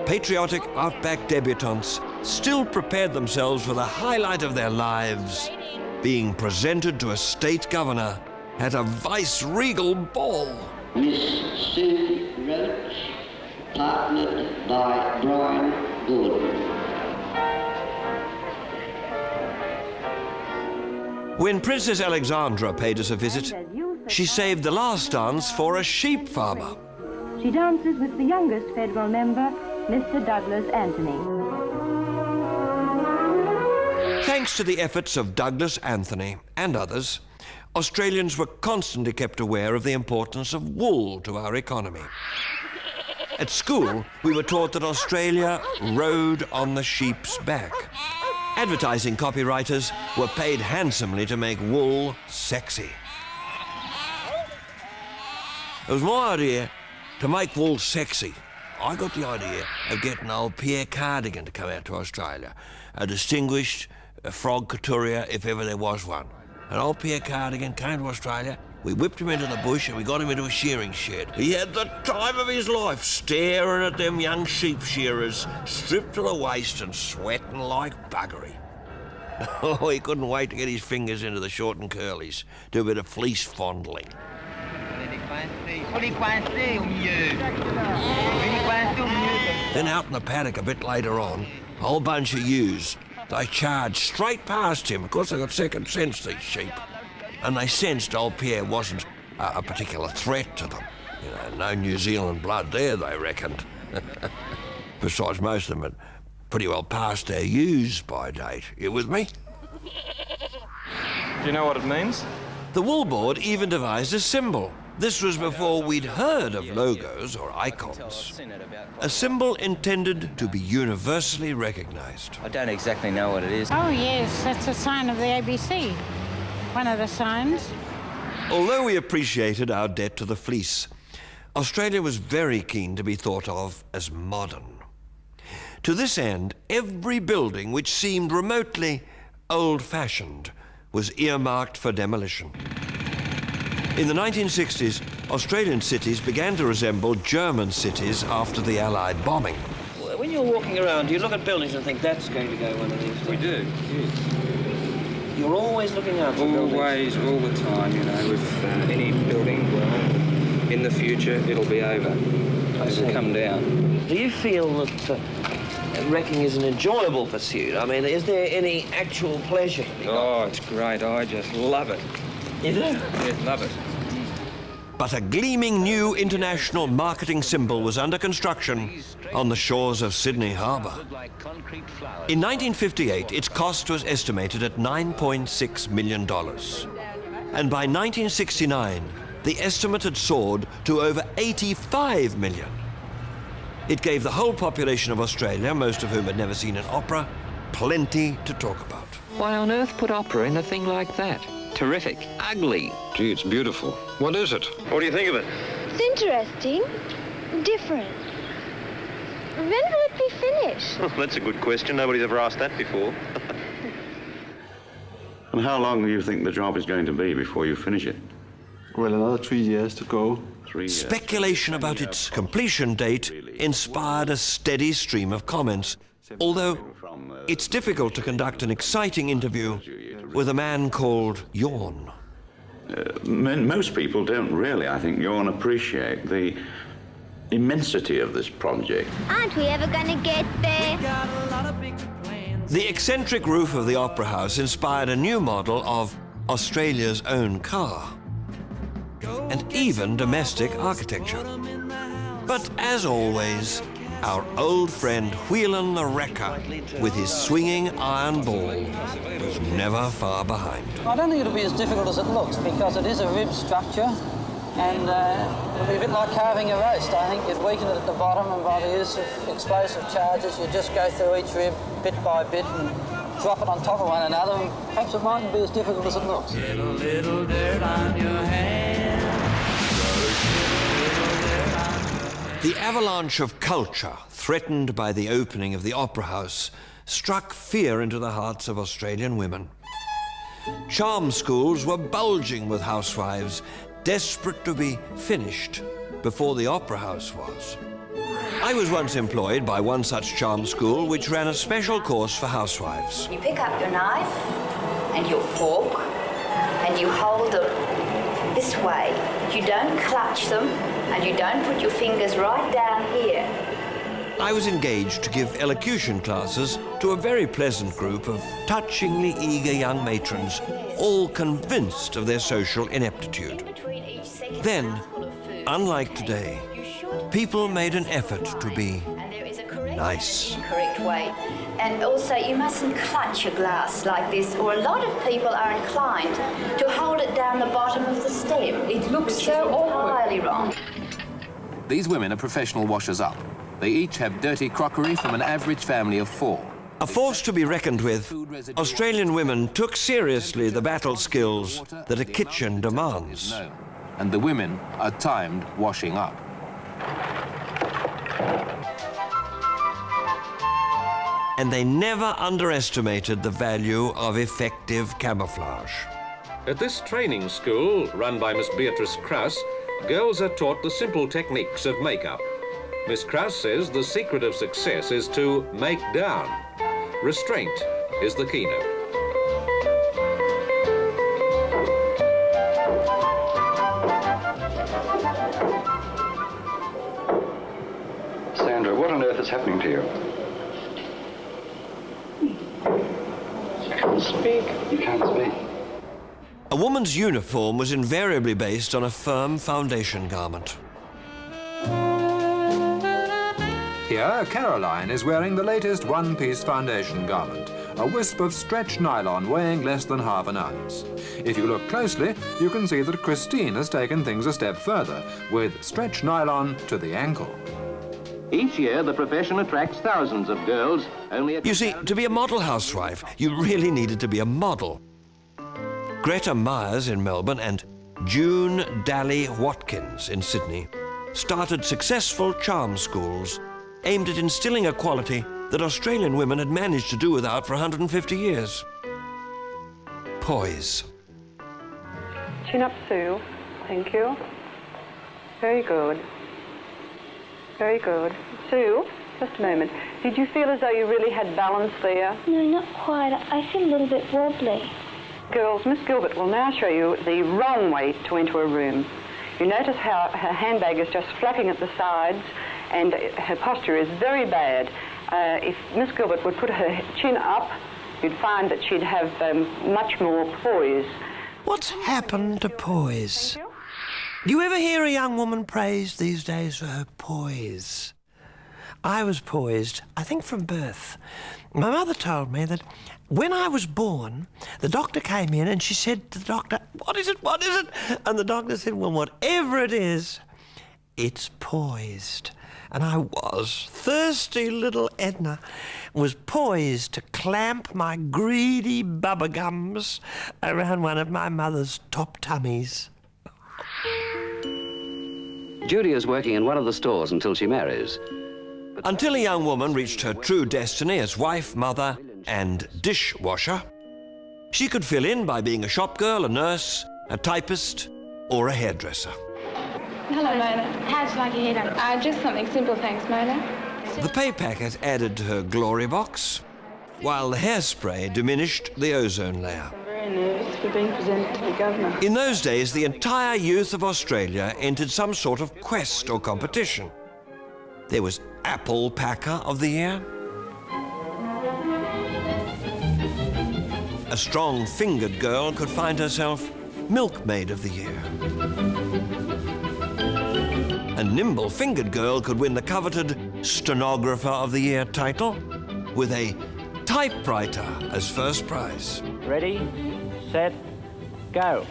Patriotic outback debutantes still prepared themselves for the highlight of their lives, being presented to a state governor at a vice-regal ball. Miss Sue Roach, partnered by Brian Gordon. When Princess Alexandra paid us a visit, she saved the last dance for a sheep farmer. She dances with the youngest federal member, Mr. Douglas Anthony. Thanks to the efforts of Douglas Anthony and others, Australians were constantly kept aware of the importance of wool to our economy. At school, we were taught that Australia rode on the sheep's back. Advertising copywriters were paid handsomely to make wool sexy. It was my idea to make wool sexy. I got the idea of getting old Pierre Cardigan to come out to Australia, a distinguished frog couturier if ever there was one. And old Pierre Cardigan came to Australia, we whipped him into the bush and we got him into a shearing shed. He had the time of his life staring at them young sheep shearers, stripped to the waist and sweating like buggery. Oh, he couldn't wait to get his fingers into the short and curlies, do a bit of fleece fondling. Then out in the paddock a bit later on, a whole bunch of ewes. They charged straight past him. Of course, they got second sense, these sheep. And they sensed old Pierre wasn't a particular threat to them. You know, no New Zealand blood there, they reckoned. Besides, most of them had pretty well past their use by date. You with me? Do you know what it means? The Wool Board even devised a symbol. This was before we'd heard of logos or icons. A symbol intended to be universally recognized. I don't exactly know what it is. Oh, yes, that's a sign of the ABC. One of the signs. Although we appreciated our debt to the fleece, Australia was very keen to be thought of as modern. To this end, every building which seemed remotely old-fashioned was earmarked for demolition. In the 1960s, Australian cities began to resemble German cities after the Allied bombing. When you're walking around, do you look at buildings and think that's going to go one of these days? We do, yes. You're always looking out for buildings? Always, all the time, you know, with any building, well, in the future, it'll be over. It'll come down. Do you feel that wrecking is an enjoyable pursuit? I mean, is there any actual pleasure to be got? Oh, it's great. I just love it. You do? Yes, love it. But a gleaming new international marketing symbol was under construction on the shores of Sydney Harbour. In 1958, its cost was estimated at $9.6 million. And by 1969, the estimate had soared to over 85 million. It gave the whole population of Australia, most of whom had never seen an opera, plenty to talk about. Why on earth put opera in a thing like that? Terrific. Ugly. Gee, it's beautiful. What is it? What do you think of it? It's interesting. Different. When will it be finished? That's a good question. Nobody's ever asked that before. And how long do you think the job is going to be before you finish it? Well, another 3 years to go. 3 years. Speculation about its completion date inspired a steady stream of comments, although it's difficult to conduct an exciting interview with a man called Yawn. Most people don't really, I think, Yawn, appreciate the immensity of this project. Aren't we ever going to get there? The eccentric roof of the Opera House inspired a new model of Australia's own car, and even domestic architecture. But as always, our old friend Whitlam the Wrecker, with his swinging iron ball, was never far behind. I don't think it'll be as difficult as it looks, because it is a rib structure, and it'll be a bit like carving a roast. I think you'd weaken it at the bottom, and by the use of explosive charges, you just go through each rib bit by bit and drop it on top of one another, and perhaps it mightn't be as difficult as it looks. Get a little dirt on your hands. The avalanche of culture threatened by the opening of the Opera House struck fear into the hearts of Australian women. Charm schools were bulging with housewives, desperate to be finished before the Opera House was. I was once employed by one such charm school which ran a special course for housewives. You pick up your knife and your fork and you hold them this way. You don't clutch them and you don't put your fingers right down here. I was engaged to give elocution classes to a very pleasant group of touchingly eager young matrons, all convinced of their social ineptitude. Then, unlike today, people made an effort to be nice. Correct way. And also, you mustn't clutch a glass like this, or a lot of people are inclined to hold it down the bottom of the stem. It looks so entirely wrong. These women are professional washers-up. They each have dirty crockery from an average family of 4. A force to be reckoned with, Australian women took seriously the battle skills that a kitchen demands. And the women are timed washing up. And they never underestimated the value of effective camouflage. At this training school, run by Miss Beatrice Krauss, girls are taught the simple techniques of makeup. Miss Krauss says the secret of success is to make down. Restraint is the keynote. Sandra, what on earth is happening to you? I can't speak. You can't speak. A woman's uniform was invariably based on a firm foundation garment. Here, Caroline is wearing the latest one-piece foundation garment, a wisp of stretch nylon weighing less than half an ounce. If you look closely, you can see that Christine has taken things a step further, with stretch nylon to the ankle. Each year, the profession attracts thousands of girls. You see, to be a model housewife, you really needed to be a model. Greta Myers in Melbourne and June Daly Watkins in Sydney started successful charm schools aimed at instilling a quality that Australian women had managed to do without for 150 years. Poise. Chin up, Sue. Thank you. Very good. Very good. Sue, just a moment. Did you feel as though you really had balance there? No, not quite. I feel a little bit wobbly. Girls, Miss Gilbert will now show you the wrong way to enter a room. You notice how her handbag is just flapping at the sides and her posture is very bad. If Miss Gilbert would put her chin up, you'd find that she'd have much more poise. What's happened to poise? Do you ever hear a young woman praised these days for her poise? I was poised, I think from birth. My mother told me that when I was born, the doctor came in and she said to the doctor, "What is it? What is it?" And the doctor said, "Well, whatever it is, it's poised." And I was. Thirsty little Edna was poised to clamp my greedy bubba gums around one of my mother's top tummies. Judy is working in one of the stores until she marries. Until a young woman reached her true destiny as wife, mother, and dishwasher, she could fill in by being a shop girl, a nurse, a typist, or a hairdresser. Hello, Mona. How'd you like your hair done? Just something simple, thanks, Mona. The pay packet added to her glory box, while the hairspray diminished the ozone layer. I'm very nervous for being presented to the governor. In those days, the entire youth of Australia entered some sort of quest or competition. There was Apple Packer of the Year, a strong-fingered girl could find herself Milkmaid of the Year. A nimble-fingered girl could win the coveted Stenographer of the Year title with a typewriter as first prize. Ready, set, go.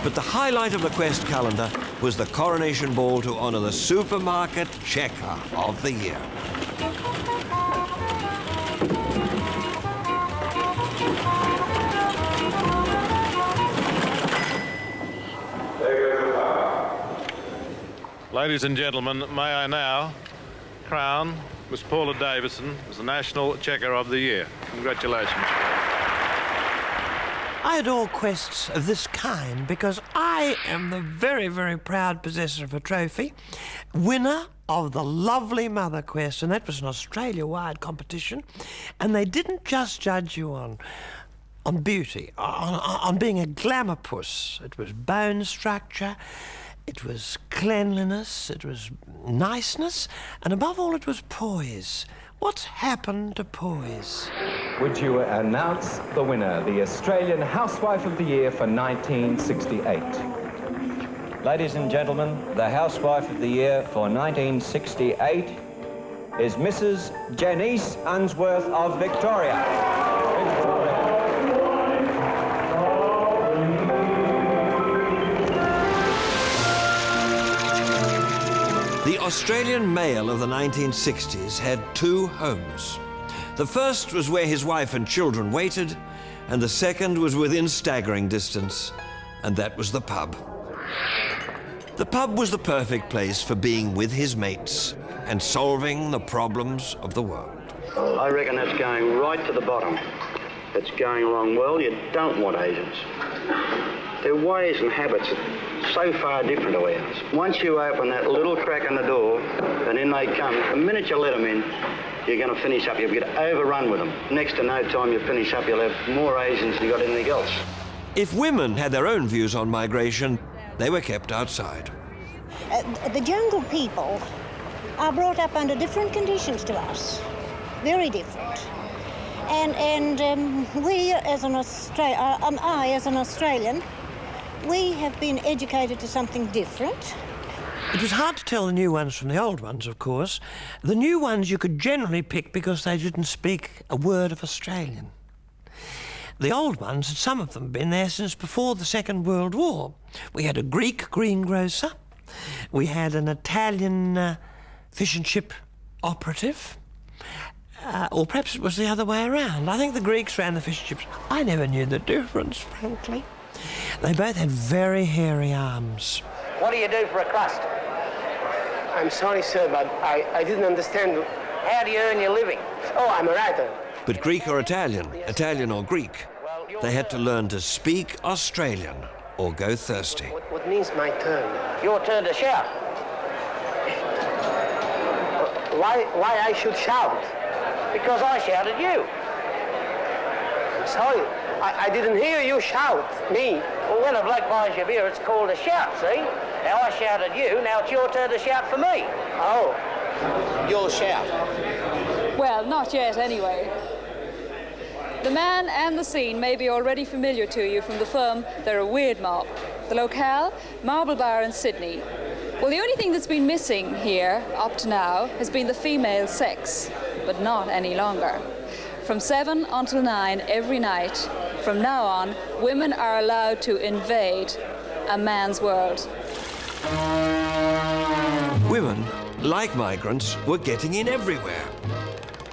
But the highlight of the Quest calendar was the coronation ball to honour the supermarket checker of the year. Ladies and gentlemen, may I now crown Miss Paula Davison as the National Checker of the Year. Congratulations. I adore quests of this kind because I am the very, very proud possessor of a trophy, winner of the Lovely Mother Quest, and that was an Australia-wide competition, and they didn't just judge you on beauty, on being a glamour puss. It was bone structure, it was cleanliness, it was niceness, and above all it was poise. What's happened to poise? Would you announce the winner, the Australian Housewife of the Year for 1968? Ladies and gentlemen, the Housewife of the Year for 1968 is Mrs. Janice Unsworth of Victoria. The Australian male of the 1960s had two homes. The first was where his wife and children waited, and the second was within staggering distance, and that was the pub. The pub was the perfect place for being with his mates and solving the problems of the world. I reckon that's going right to the bottom. It's going along well. You don't want Asians. Their ways and habits are so far different to ours. Once you open that little crack in the door, and in they come, the minute you let them in, you're going to finish up. You'll get overrun with them. Next to no time you finish up, you'll have more Asians than you got anything else. If women had their own views on migration, they were kept outside. The jungle people are brought up under different conditions to us, very different. And we, as an I, as an Australian, we have been educated to something different. It was hard to tell the new ones from the old ones, of course. The new ones you could generally pick because they didn't speak a word of Australian. The old ones, had some of them been there since before the Second World War. We had a Greek greengrocer. We had an Italian fish and chip operative. Or perhaps it was the other way around. I think the Greeks ran the fish and chips. I never knew the difference, frankly. They both had very hairy arms. What do you do for a crust? I'm sorry, sir, but I didn't understand. How do you earn your living? Oh, I'm a writer. But Greek or Italian, Italian or Greek, they had to learn to speak Australian or go thirsty. What means my turn? Your turn to shout. Why I should shout? Because I shouted you. I'm sorry. I didn't hear you shout, me. Well, when a bloke buys your beer, it's called a shout, see? Now I shouted you, now it's your turn to shout for me. Oh, you'll shout. Well, not yet, anyway. The man and the scene may be already familiar to you from the film They're a Weird Mob. The locale, Marble Bar in Sydney. Well, the only thing that's been missing here, up to now, has been the female sex, but not any longer. From 7 until 9 every night, from now on, women are allowed to invade a man's world. Women, like migrants, were getting in everywhere.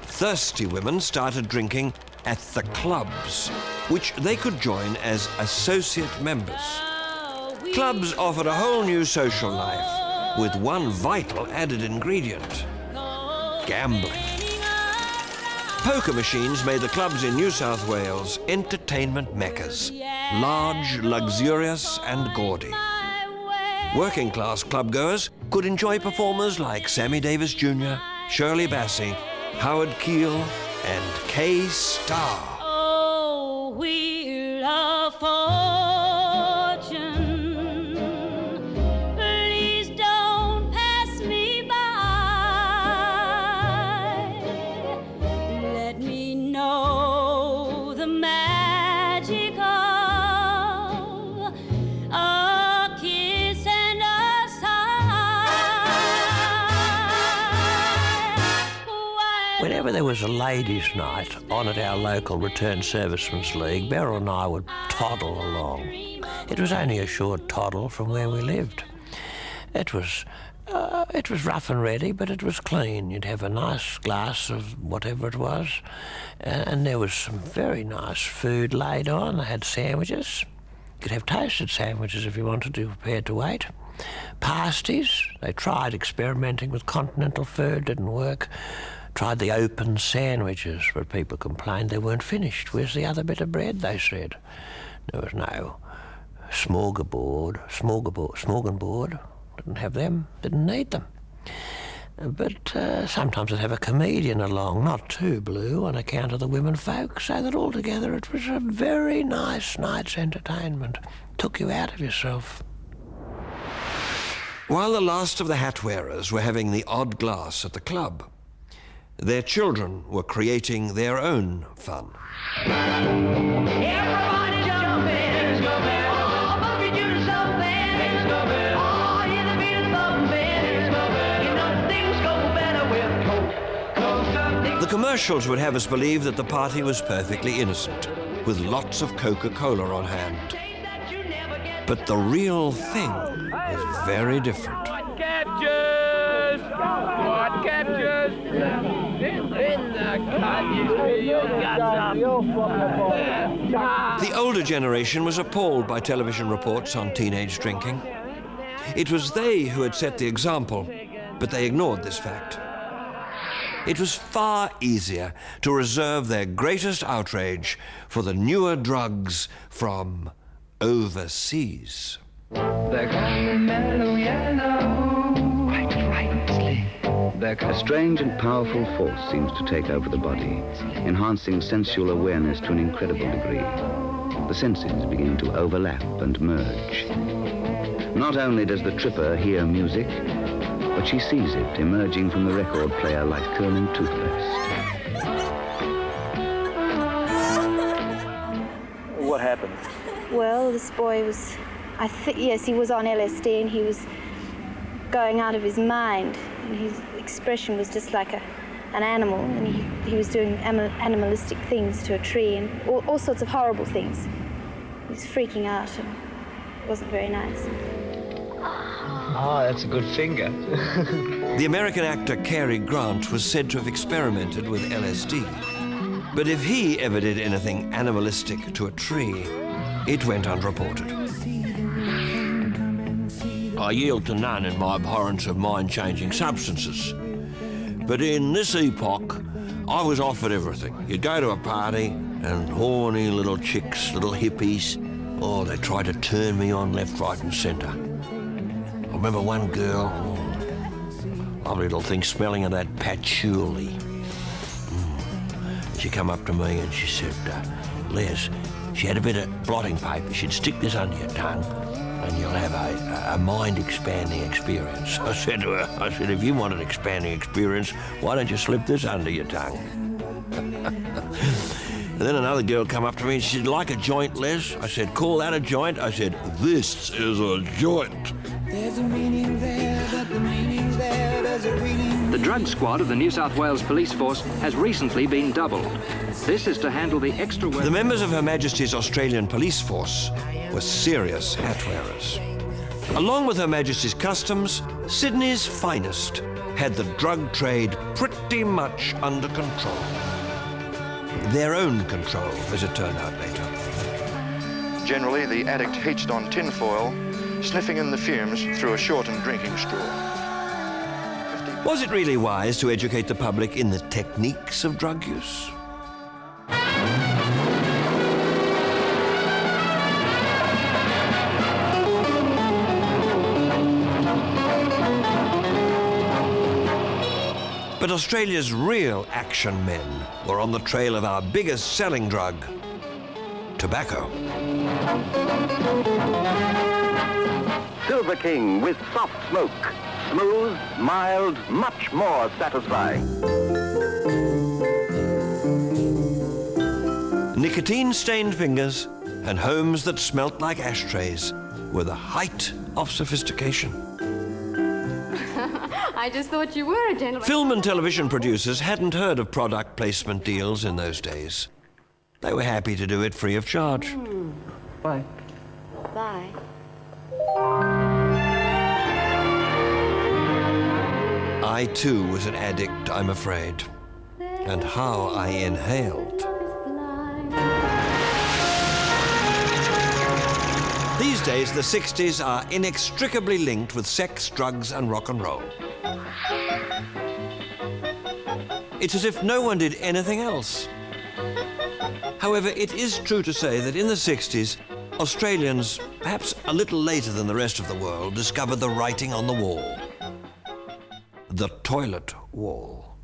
Thirsty women started drinking at the clubs, which they could join as associate members. Clubs offered a whole new social life, with one vital added ingredient: gambling. Poker machines made the clubs in New South Wales entertainment meccas, large, luxurious and gaudy. Working-class clubgoers could enjoy performers like Sammy Davis Jr., Shirley Bassey, Howard Keel and Kay Starr. Oh, wheel of fortune, please don't pass me by. Let me know the magic of a kiss and a sigh. Whenever there was a ladies' night on at our local Returned Servicemen's League, Beryl and I would toddle along. It was only a short toddle from where we lived. It was rough and ready, but it was clean. You'd have a nice glass of whatever it was, and there was some very nice food laid on. They had sandwiches. You could have toasted sandwiches if you wanted to, prepared to wait. Pasties. They tried experimenting with continental food, didn't work. Tried the open sandwiches, but people complained they weren't finished. Where's the other bit of bread, they said. There was no smorgasbord. Didn't have them, didn't need them. But sometimes I'd have a comedian along, not too blue on account of the women folk, so that altogether it was a very nice night's entertainment. Took you out of yourself. While the last of the hat wearers were having the odd glass at the club, their children were creating their own fun. Everybody jump in, oh, must be doing something. Oh, hear the beat of thumping. You know things go better with The commercials would have us believe that the party was perfectly innocent, with lots of Coca-Cola on hand. But the real thing was very different. What captures? What captures? In the country, you got some. The older generation was appalled by television reports on teenage drinking. It was they who had set the example, but they ignored this fact. It was far easier to reserve their greatest outrage for the newer drugs from overseas. They're going mellow yellow, quite rightly. A strange and powerful force seems to take over the body, enhancing sensual awareness to an incredible degree. The senses begin to overlap and merge. Not only does the tripper hear music, but she sees it emerging from the record player like curling toothpaste. What happened? Well, this boy was, yes, he was on LSD and he was going out of his mind. And his expression was just like an animal, and he was doing animalistic things to a tree and all sorts of horrible things. He was freaking out and it wasn't very nice. Oh, that's a good finger. The American actor Cary Grant was said to have experimented with LSD. But if he ever did anything animalistic to a tree, it went unreported. I yield to none in my abhorrence of mind-changing substances. But in this epoch, I was offered everything. You'd go to a party, and horny little chicks, little hippies, oh, they tried to turn me on left, right, and centre. I remember one girl, lovely little thing, smelling of that patchouli. She come up to me and she said, Les, she had a bit of blotting paper. She'd stick this under your tongue and you'll have a mind-expanding experience. I said to her, if you want an expanding experience, why don't you slip this under your tongue? And then another girl come up to me and she said, like a joint, Les? I said, call that a joint? I said, this is a joint. There's a meaning there, but the meaning there, there's a reading. The drug squad of the New South Wales Police Force has recently been doubled. This is to handle the extra work. The members of Her Majesty's Australian Police Force were serious hat wearers. Along with Her Majesty's Customs, Sydney's finest had the drug trade pretty much under control. Their own control, as it turned out later. Generally, the addict hitched on tinfoil, sniffing in the fumes through a shortened drinking straw. Was it really wise to educate the public in the techniques of drug use? But Australia's real action men were on the trail of our biggest selling drug, tobacco. Silver King with soft smoke. Smooth, mild, much more satisfying. Nicotine-stained fingers and homes that smelt like ashtrays were the height of sophistication. I just thought you were a gentleman. Film and television producers hadn't heard of product placement deals in those days. They were happy to do it free of charge. Bye. Bye. I too was an addict, I'm afraid. And how I inhaled. These days, the 60s are inextricably linked with sex, drugs, and rock and roll. It's as if no one did anything else. However, it is true to say that in the 60s, Australians, perhaps a little later than the rest of the world, discovered the writing on the wall. The toilet wall.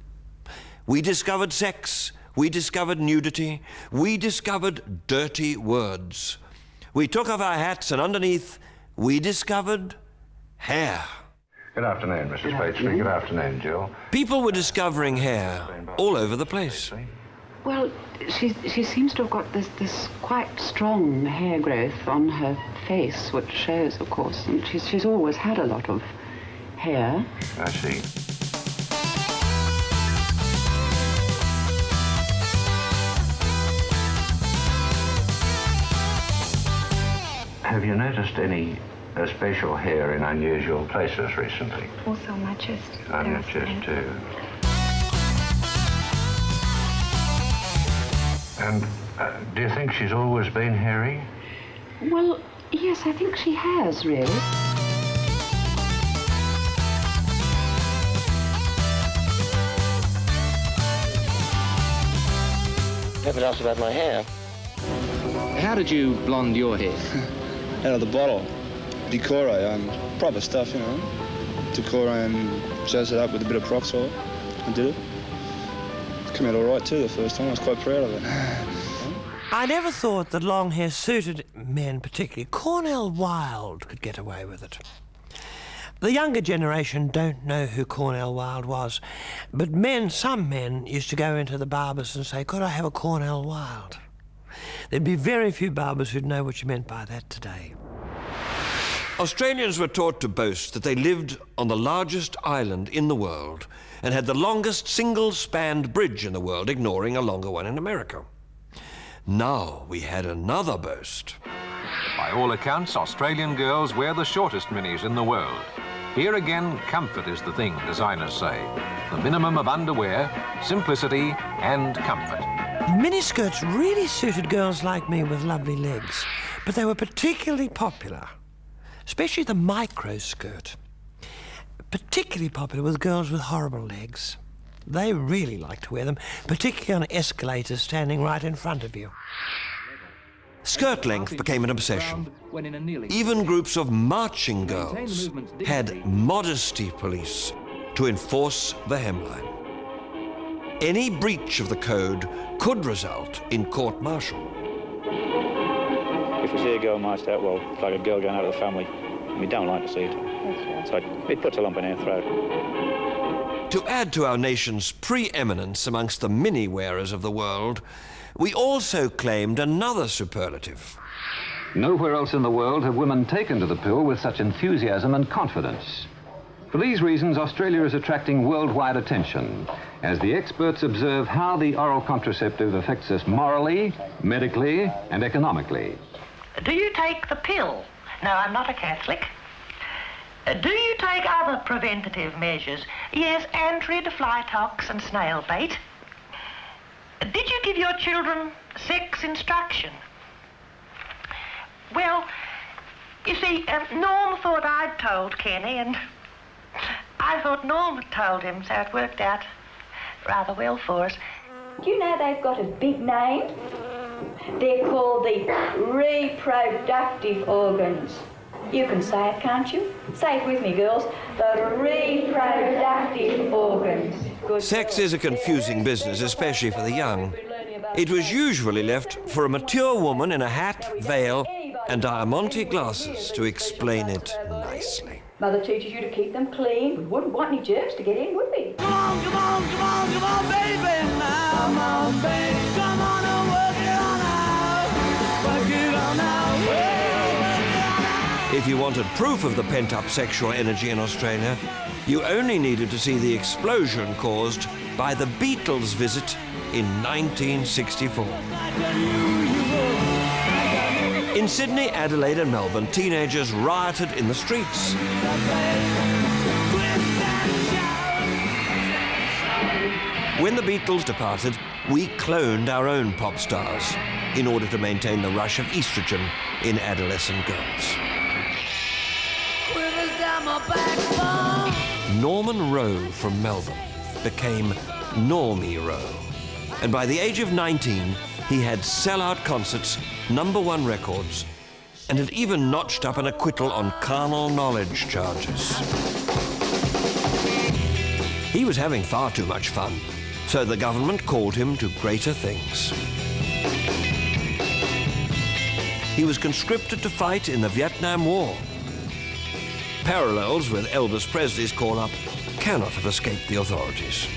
We discovered sex, we discovered nudity, we discovered dirty words. We took off our hats and underneath, we discovered hair. Good afternoon, Mrs. Patron. Good afternoon, Jill. People were discovering hair all over the place. Well, she seems to have got this quite strong hair growth on her face, which shows, of course, and she's always had a lot of hair. I see. Have you noticed any special hair in unusual places recently? Also on my chest. On your chest, too. And do you think she's always been hairy? Well, yes, I think she has, really. Never asked about my hair. How did you blonde your hair? Out of the bottle. Decorum, proper stuff, you know. Decorum, zazz it up with a bit of peroxide. I did it. It came out all right too the first time. I was quite proud of it. I never thought that long hair suited men particularly. Cornel Wilde could get away with it. The younger generation don't know who Cornel Wilde was, but some men used to go into the barbers and say, could I have a Cornel Wilde? There'd be very few barbers who'd know what you meant by that today. Australians were taught to boast that they lived on the largest island in the world and had the longest single-spanned bridge in the world, ignoring a longer one in America. Now we had another boast. By all accounts, Australian girls wear the shortest minis in the world. Here again, comfort is the thing, designers say. The minimum of underwear, simplicity and comfort. Miniskirts really suited girls like me with lovely legs, but they were particularly popular, especially the micro skirt. Particularly popular with girls with horrible legs. They really liked to wear them, particularly on escalators standing right in front of you. Skirt length became an obsession. Even groups of marching girls had modesty police to enforce the hemline. Any breach of the code could result in court-martial. If we see a girl marched out, well, it's like a girl going out of the family. We don't like to see it. So it puts a lump in our throat. To add to our nation's preeminence amongst the mini-wearers of the world, we also claimed another superlative. Nowhere else in the world have women taken to the pill with such enthusiasm and confidence. For these reasons, Australia is attracting worldwide attention as the experts observe how the oral contraceptive affects us morally, medically, and economically. Do you take the pill? No, I'm not a Catholic. Do you take other preventative measures? Yes, Antrid, fly tox, and snail bait. Did you give your children sex instruction? Well, you see, Norm thought I'd told Kenny, and I thought Norm had told him, so it worked out rather well for us. Do you know they've got a big name? They're called the reproductive organs. You can say it, can't you? Say it with me, girls. The reproductive organs. Sex is a confusing business, especially for the young. It was usually left for a mature woman in a hat, veil, and diamante glasses to explain it nicely. Mother teaches you to keep them clean. We wouldn't want any germs to get in, would we? Come on, come on, come on, come on, baby, now. Come on, baby. Come on and work it on out. Work it on out. Work it on out. If you wanted proof of the pent-up sexual energy in Australia, you only needed to see the explosion caused by the Beatles' visit in 1964. In Sydney, Adelaide and Melbourne, teenagers rioted in the streets. When the Beatles departed, we cloned our own pop stars in order to maintain the rush of estrogen in adolescent girls. Norman Rowe from Melbourne became Normie Rowe. And by the age of 19, he had sell-out concerts, #1 records, and had even notched up an acquittal on carnal knowledge charges. He was having far too much fun, so the government called him to greater things. He was conscripted to fight in the Vietnam War. Parallels with Elvis Presley's call-up cannot have escaped the authorities.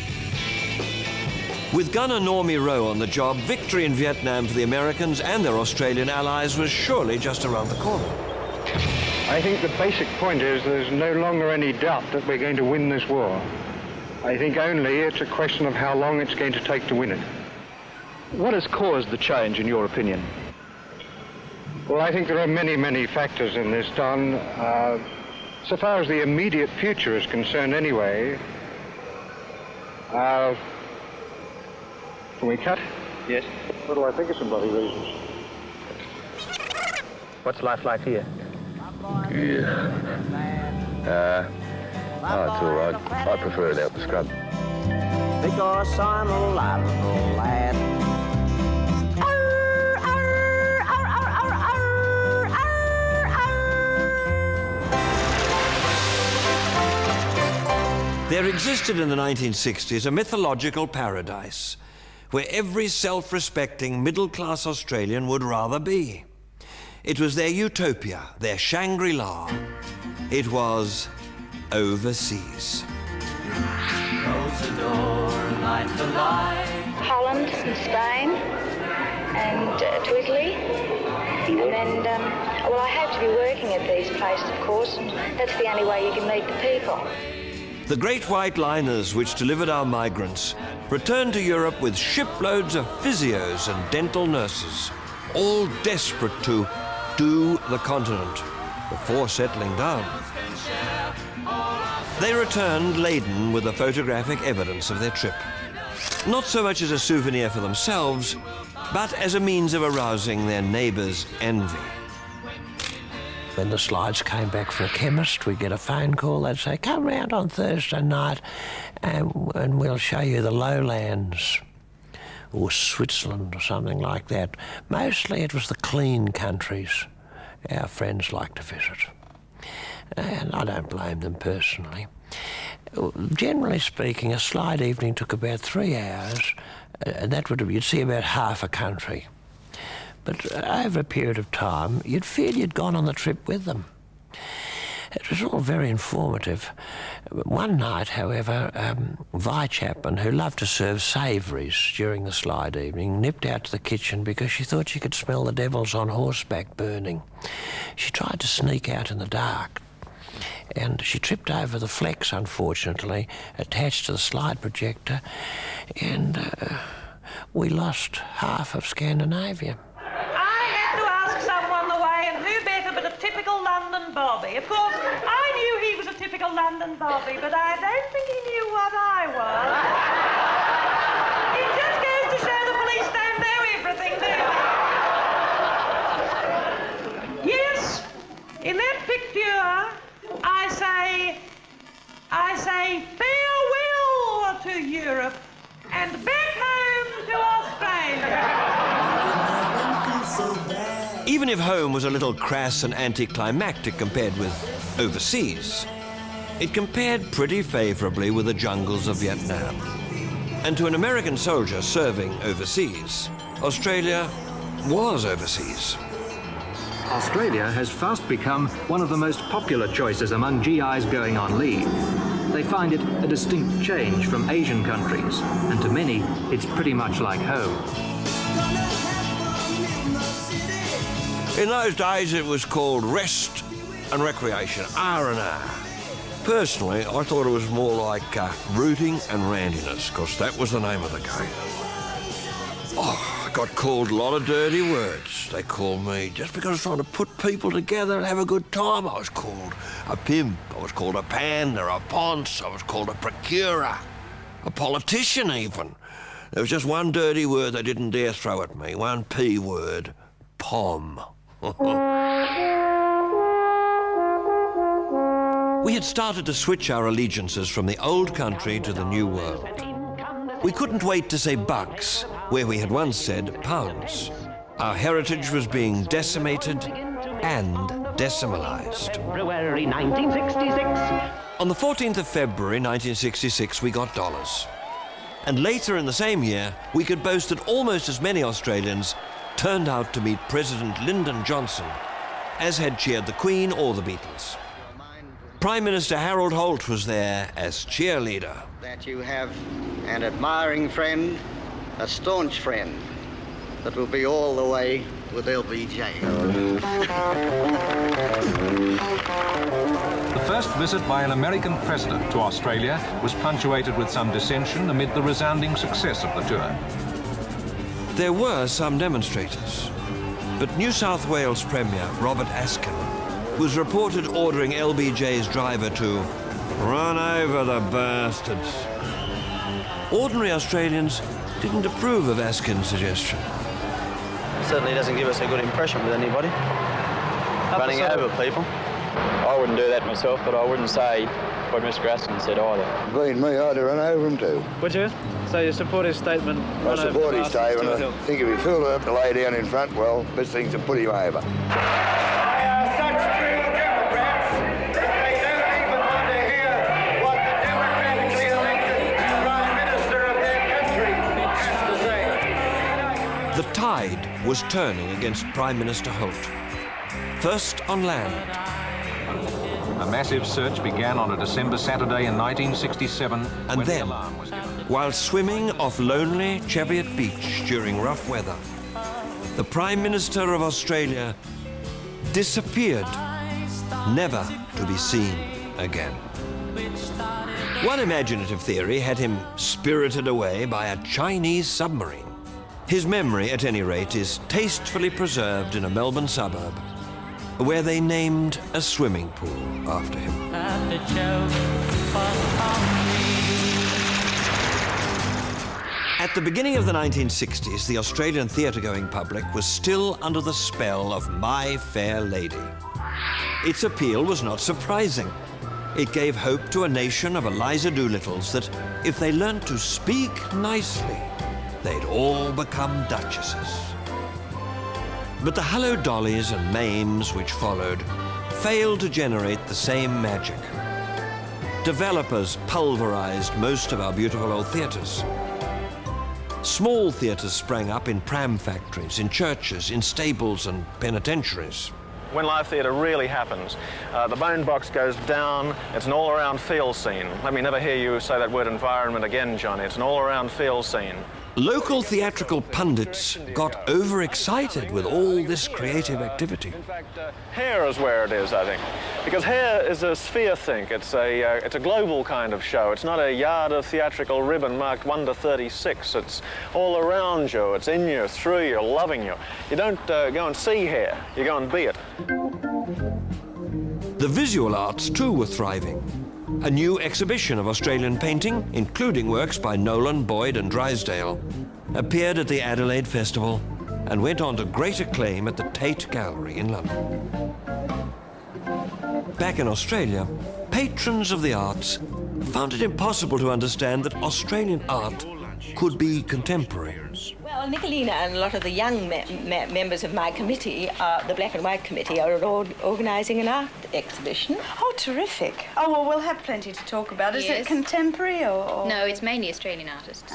With gunner Normie Rowe on the job, victory in Vietnam for the Americans and their Australian allies was surely just around the corner. I think the basic point is there's no longer any doubt that we're going to win this war. I think only it's a question of how long it's going to take to win it. What has caused the change, in your opinion? Well, I think there are many, many factors in this, Don. So far as the immediate future is concerned anyway, can we cut? Yes. What do I think of some bloody reasons? What's life like here? Yeah. It's all right. I prefer it out the scrub. Because I'm a lovable lad. There existed in the 1960s a mythological paradise where every self-respecting middle-class Australian would rather be. It was their utopia, their Shangri-La. It was overseas. Close the door, light the light. Holland and Spain and to Italy. And then, well, I hope to be working at these places, of course, and that's the only way you can meet the people. The great white liners which delivered our migrants returned to Europe with shiploads of physios and dental nurses, all desperate to do the continent before settling down. They returned laden with the photographic evidence of their trip, not so much as a souvenir for themselves, but as a means of arousing their neighbours' envy. When the slides came back from a chemist, we'd get a phone call. They'd say, come round on Thursday night and we'll show you the lowlands or Switzerland or something like that. Mostly it was the clean countries our friends liked to visit. And I don't blame them personally. Generally speaking, a slide evening took about 3 hours, and that would have, you'd see about half a country. But over a period of time, you'd feel you'd gone on the trip with them. It was all very informative. One night, however, Vi Chapman, who loved to serve savouries during the slide evening, nipped out to the kitchen because she thought she could smell the devils on horseback burning. She tried to sneak out in the dark, and she tripped over the flex, unfortunately, attached to the slide projector, and we lost half of Scandinavia. Typical London Bobby. Of course, I knew he was a typical London Bobby, but I don't think he knew what I was. It just goes to show the police don't know everything, do they? Yes, in that picture, I say farewell to Europe and back home to Australia. Even if home was a little crass and anticlimactic compared with overseas, it compared pretty favourably with the jungles of Vietnam. And to an American soldier serving overseas, Australia was overseas. Australia has fast become one of the most popular choices among GIs going on leave. They find it a distinct change from Asian countries, and to many, it's pretty much like home. In those days, it was called rest and recreation, R&R. Personally, I thought it was more like rooting and randiness, because that was the name of the game. Oh, I got called a lot of dirty words. They called me, just because I was trying to put people together and have a good time, I was called a pimp, I was called a panda, a ponce, I was called a procurer, a politician even. There was just one dirty word they didn't dare throw at me, one P word, POM. We had started to switch our allegiances from the old country to the new world. We couldn't wait to say bucks, where we had once said pounds. Our heritage was being decimated and decimalised. February 1966. On the 14th of February 1966, we got dollars. And later in the same year, we could boast that almost as many Australians turned out to meet President Lyndon Johnson as had cheered the Queen or the Beatles. Prime Minister Harold Holt was there as cheerleader. That you have an admiring friend, a staunch friend, that will be all the way with LBJ. The first visit by an American president to Australia was punctuated with some dissension amid the resounding success of the tour. There were some demonstrators, but New South Wales Premier Robert Askin was reported ordering LBJ's driver to run over the bastards. Ordinary Australians didn't approve of Askin's suggestion. Certainly doesn't give us a good impression with anybody, running over people. I wouldn't do that myself, but I wouldn't say what Mr. Askin said either. Being me, I'd have run over him too. Would you? So you support his statement? I support his statement. I think if he filled up to lay down in front, well, best thing to put him over. The tide was turning against Prime Minister Holt. First on land. A massive search began on a December Saturday in 1967. And then, while swimming off lonely Cheviot Beach during rough weather, the Prime Minister of Australia disappeared, never to be seen again. One imaginative theory had him spirited away by a Chinese submarine. His memory, at any rate, is tastefully preserved in a Melbourne suburb, where they named a swimming pool after him. At the beginning of the 1960s, the Australian theatre-going public was still under the spell of My Fair Lady. Its appeal was not surprising. It gave hope to a nation of Eliza Doolittles that if they learnt to speak nicely, they'd all become duchesses. But the Hello Dollies and Mames which followed failed to generate the same magic. Developers pulverized most of our beautiful old theatres. Small theatres sprang up in pram factories, in churches, in stables and penitentiaries. When live theatre really happens, the bone box goes down, it's an all-around feel scene. Let me never hear you say that word environment again, Johnny. It's an all-around feel scene. Local theatrical pundits got overexcited with all this creative activity. In fact, here is where it is, I think. Because here is a sphere think. It's a global kind of show. It's not a yard of theatrical ribbon marked 1 to 36. It's all around you. It's in you, through you, loving you. You don't go and see here. You go and be it. The visual arts, too, were thriving. A new exhibition of Australian painting, including works by Nolan, Boyd and Drysdale, appeared at the Adelaide Festival and went on to great acclaim at the Tate Gallery in London. Back in Australia, patrons of the arts found it impossible to understand that Australian art could be contemporary. Well, Nicolina and a lot of the young members of my committee, the Black and White Committee, are organising an art exhibition. Oh, terrific. Oh, well, we'll have plenty to talk about. Is it contemporary or...? No, it's mainly Australian artists.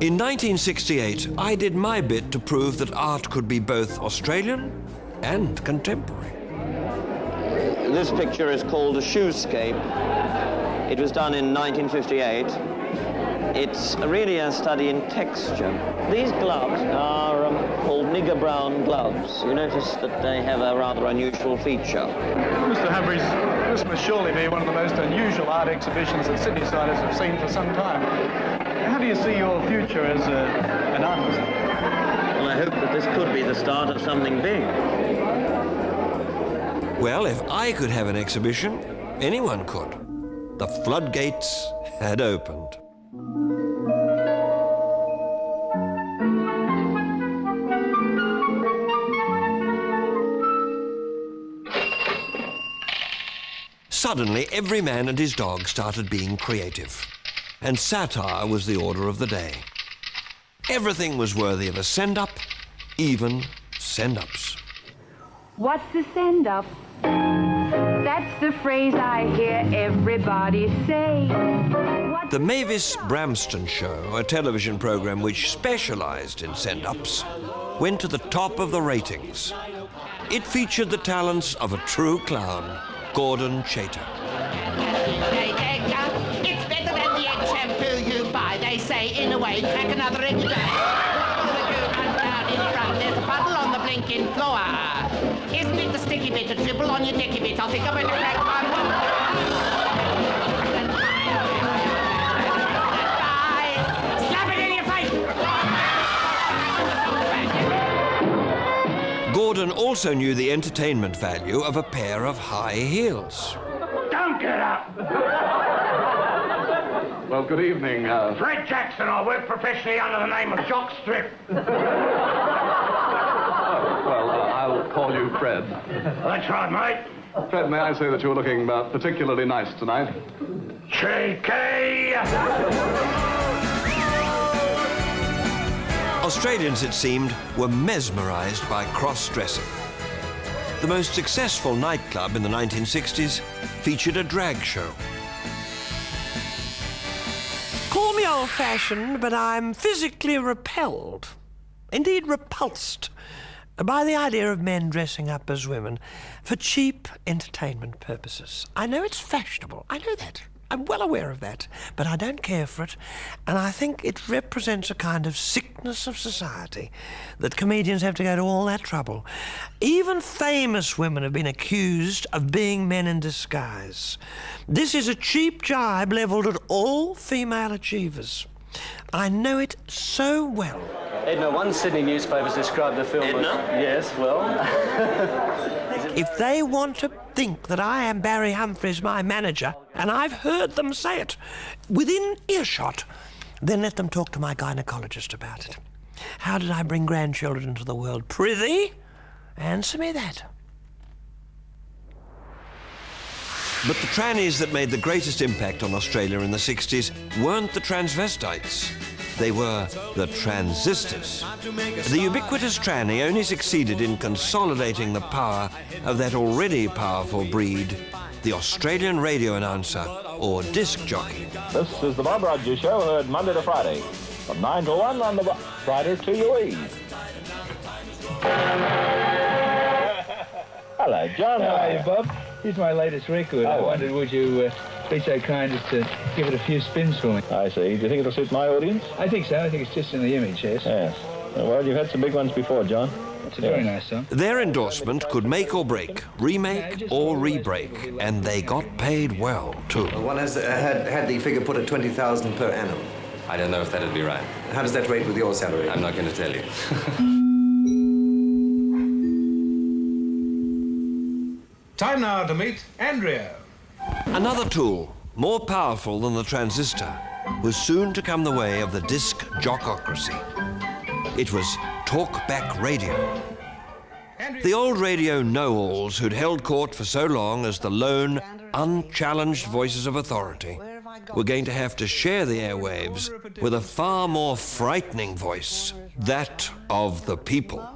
In 1968, I did my bit to prove that art could be both Australian and contemporary. This picture is called A Shoescape. It was done in 1958. It's really a study in texture. These gloves are called nigger brown gloves. You notice that they have a rather unusual feature. Mr. Humphries, this must surely be one of the most unusual art exhibitions that Sydney-siders have seen for some time. How do you see your future as an artist? Well, I hope that this could be the start of something big. Well, if I could have an exhibition, anyone could. The floodgates had opened. Suddenly, every man and his dog started being creative, and satire was the order of the day. Everything was worthy of a send-up, even send-ups. What's the send-up? That's the phrase I hear everybody say. The Mavis Bramston Show, a television program which specialized in send-ups, went to the top of the ratings. It featured the talents of a true clown, Gordon Chater. It's better than the egg shampoo you buy. They say, in a way, pack another every day. Runs down in front. There's a puddle on the blinking floor. Isn't it the sticky bit to dribble on your dicky bit? I'll think I'm going to crack one. Slap it in your face! Gordon also knew the entertainment value of a pair of high heels. Don't get up! Well, good evening. Fred Jackson, I work professionally under the name of Jock Strip. I'll call you Fred. That's right, mate. Fred, may I say that you're looking particularly nice tonight? Cheeky! Australians, it seemed, were mesmerized by cross-dressing. The most successful nightclub in the 1960s featured a drag show. Call me old-fashioned, but I'm physically repelled, indeed repulsed, by the idea of men dressing up as women for cheap entertainment purposes. I know it's fashionable, I know that. I'm well aware of that, but I don't care for it, and I think it represents a kind of sickness of society that comedians have to go to all that trouble. Even famous women have been accused of being men in disguise. This is a cheap jibe levelled at all female achievers. I know it so well. Edna, one Sydney newspaper's described the film Edna? as... Yes, well... If they want to think that I am Barry Humphries, my manager, and I've heard them say it within earshot, then let them talk to my gynecologist about it. How did I bring grandchildren into the world? Prithee, answer me that. But the trannies that made the greatest impact on Australia in the 60s weren't the transvestites. They were the transistors. The ubiquitous tranny only succeeded in consolidating the power of that already powerful breed, the Australian radio announcer or disc jockey. This is the Bob Rogers Show, heard Monday to Friday, from 9 to 1 on the Friday to your Eve. Hello, John. How are you, Bob? Here's my latest record. I wondered, would you be so kind as to give it a few spins for me? I see. Do you think it'll suit my audience? I think so. I think it's just in the image, yes. Yes. Well, you've had some big ones before, John. It's a very nice song. Their endorsement could make or break, remake or re-break, and they got paid well, too. One has had the figure put at 20,000 per annum. I don't know if that'd be right. How does that rate with your salary? I'm not going to tell you. Time now to meet Andrea. Another tool, more powerful than the transistor, was soon to come the way of the disc jockocracy. It was talk-back radio. The old radio know-alls who'd held court for so long as the lone, unchallenged voices of authority were going to have to share the airwaves with a far more frightening voice, that of the people.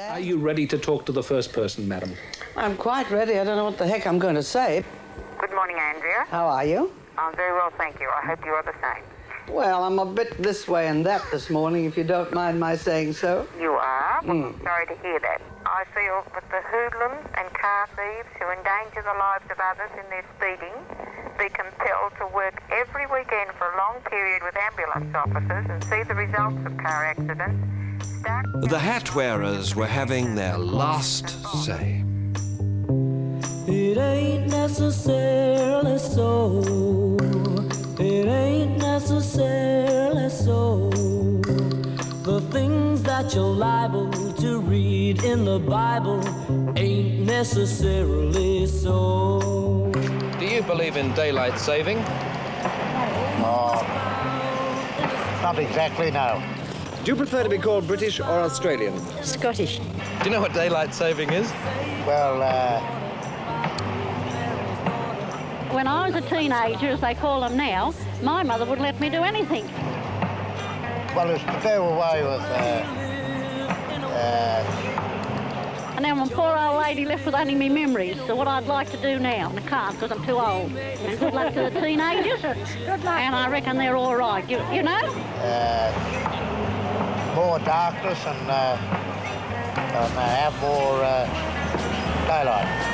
Are you ready to talk to the first person, madam? I'm quite ready. I don't know what the heck I'm going to say. Good morning, Andrea. How are you? I'm very well, thank you. I hope you are the same. Well, I'm a bit this way and that this morning, if you don't mind my saying so. You are? Well, sorry to hear that. I feel that the hoodlums and car thieves who endanger the lives of others in their speeding be compelled to work every weekend for a long period with ambulance officers and see the results of car accidents. The hat wearers were having their last say. It ain't necessarily so. It ain't necessarily that you're liable to read in the Bible ain't necessarily so. Do you believe in daylight saving? Oh, not exactly, no. Do you prefer to be called British or Australian? Scottish. Do you know what daylight saving is? Well, when I was a teenager, as they call them now, my mother would let me do anything. well, it's to do away with, And then one poor old lady left with only me memories. So what I'd like to do now, and I can't because I'm too old. And good luck to the teenagers. Good luck. And I reckon they're all right, you know? more darkness and have more daylight.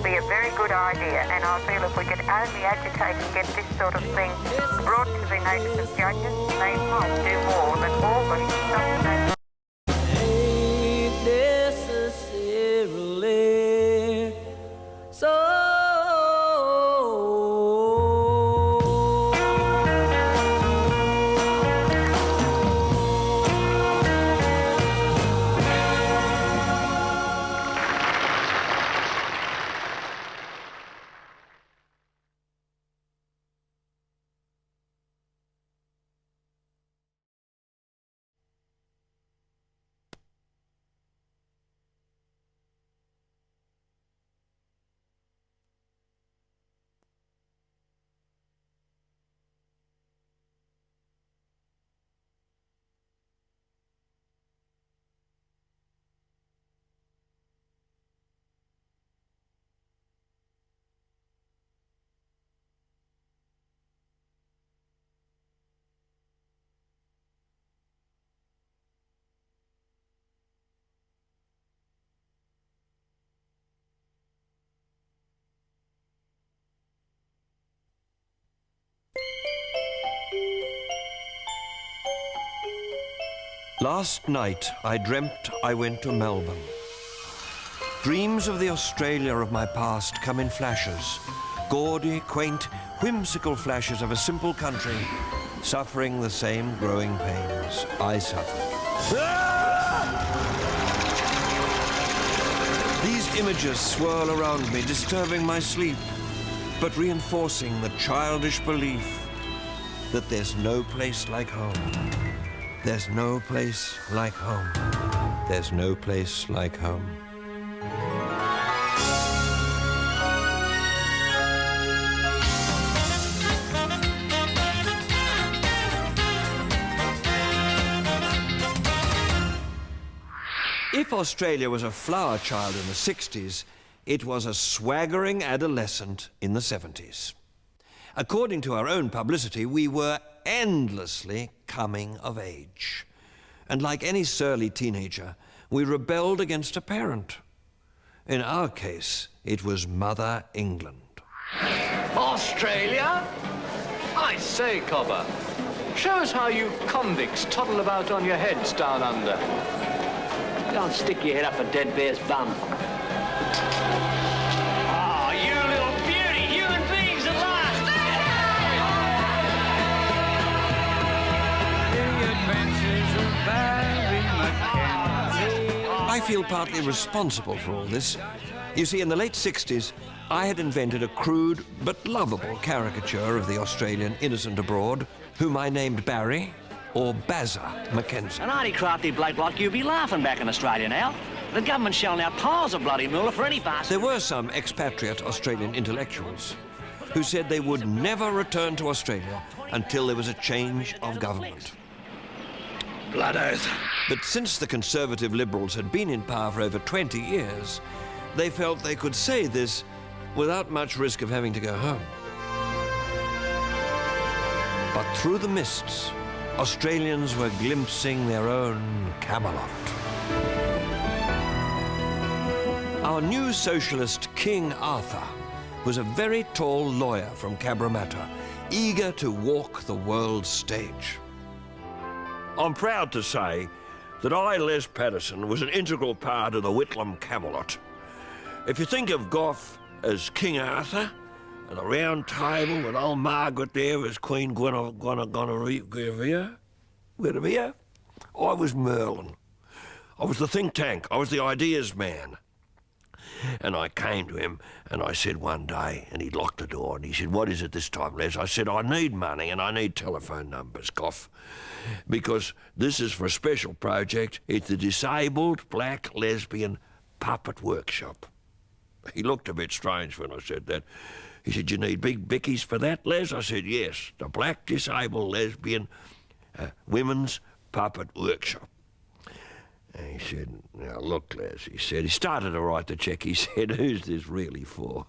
Be a very good idea, and I feel if we could only agitate and get this sort of thing brought to the notice of judges, they might do more than all but something. Ain't necessarily so. Last night, I dreamt I went to Melbourne. Dreams of the Australia of my past come in flashes. Gaudy, quaint, whimsical flashes of a simple country suffering the same growing pains I suffered. These images swirl around me, disturbing my sleep, but reinforcing the childish belief that there's no place like home. There's no place like home. There's no place like home. If Australia was a flower child in the 60s, it was a swaggering adolescent in the 70s. According to our own publicity, we were endlessly coming of age. And like any surly teenager, we rebelled against a parent. In our case, it was Mother England. Australia? I say, Cobber, show us how you convicts toddle about on your heads down under. Don't stick your head up a dead bear's bum. Ah, you little beauty, human beings at last! I feel partly responsible for all this. You see, in the late 60s, I had invented a crude but lovable caricature of the Australian innocent abroad, whom I named Barry, or Bazza Mackenzie. An hardy, crafty bloke like you be laughing back in Australia now. The government's shelling out piles of bloody moolah for any bastard. There were some expatriate Australian intellectuals who said they would never return to Australia until there was a change of government. Blood oath. But since the Conservative Liberals had been in power for over 20 years, they felt they could say this without much risk of having to go home. But through the mists, Australians were glimpsing their own Camelot. Our new socialist, King Arthur, was a very tall lawyer from Cabramatta, eager to walk the world's stage. I'm proud to say that I, Les Patterson, was an integral part of the Whitlam and Camelot. If you think of Gough as King Arthur, and the round table with old Margaret there as Queen Guinevere, I was Merlin. I was the think tank. I was the ideas man. And I came to him and I said one day, and he locked the door, and he said, "What is it this time, Les?" I said, "I need money and I need telephone numbers, Gough, because this is for a special project. It's the Disabled Black Lesbian Puppet Workshop." He looked a bit strange when I said that. He said, "You need big bickies for that, Les?" I said, "Yes, the Black Disabled Lesbian Women's Puppet Workshop." And he said, "Now look, Les," he said, he started to write the cheque. He said, "Who's this really for?"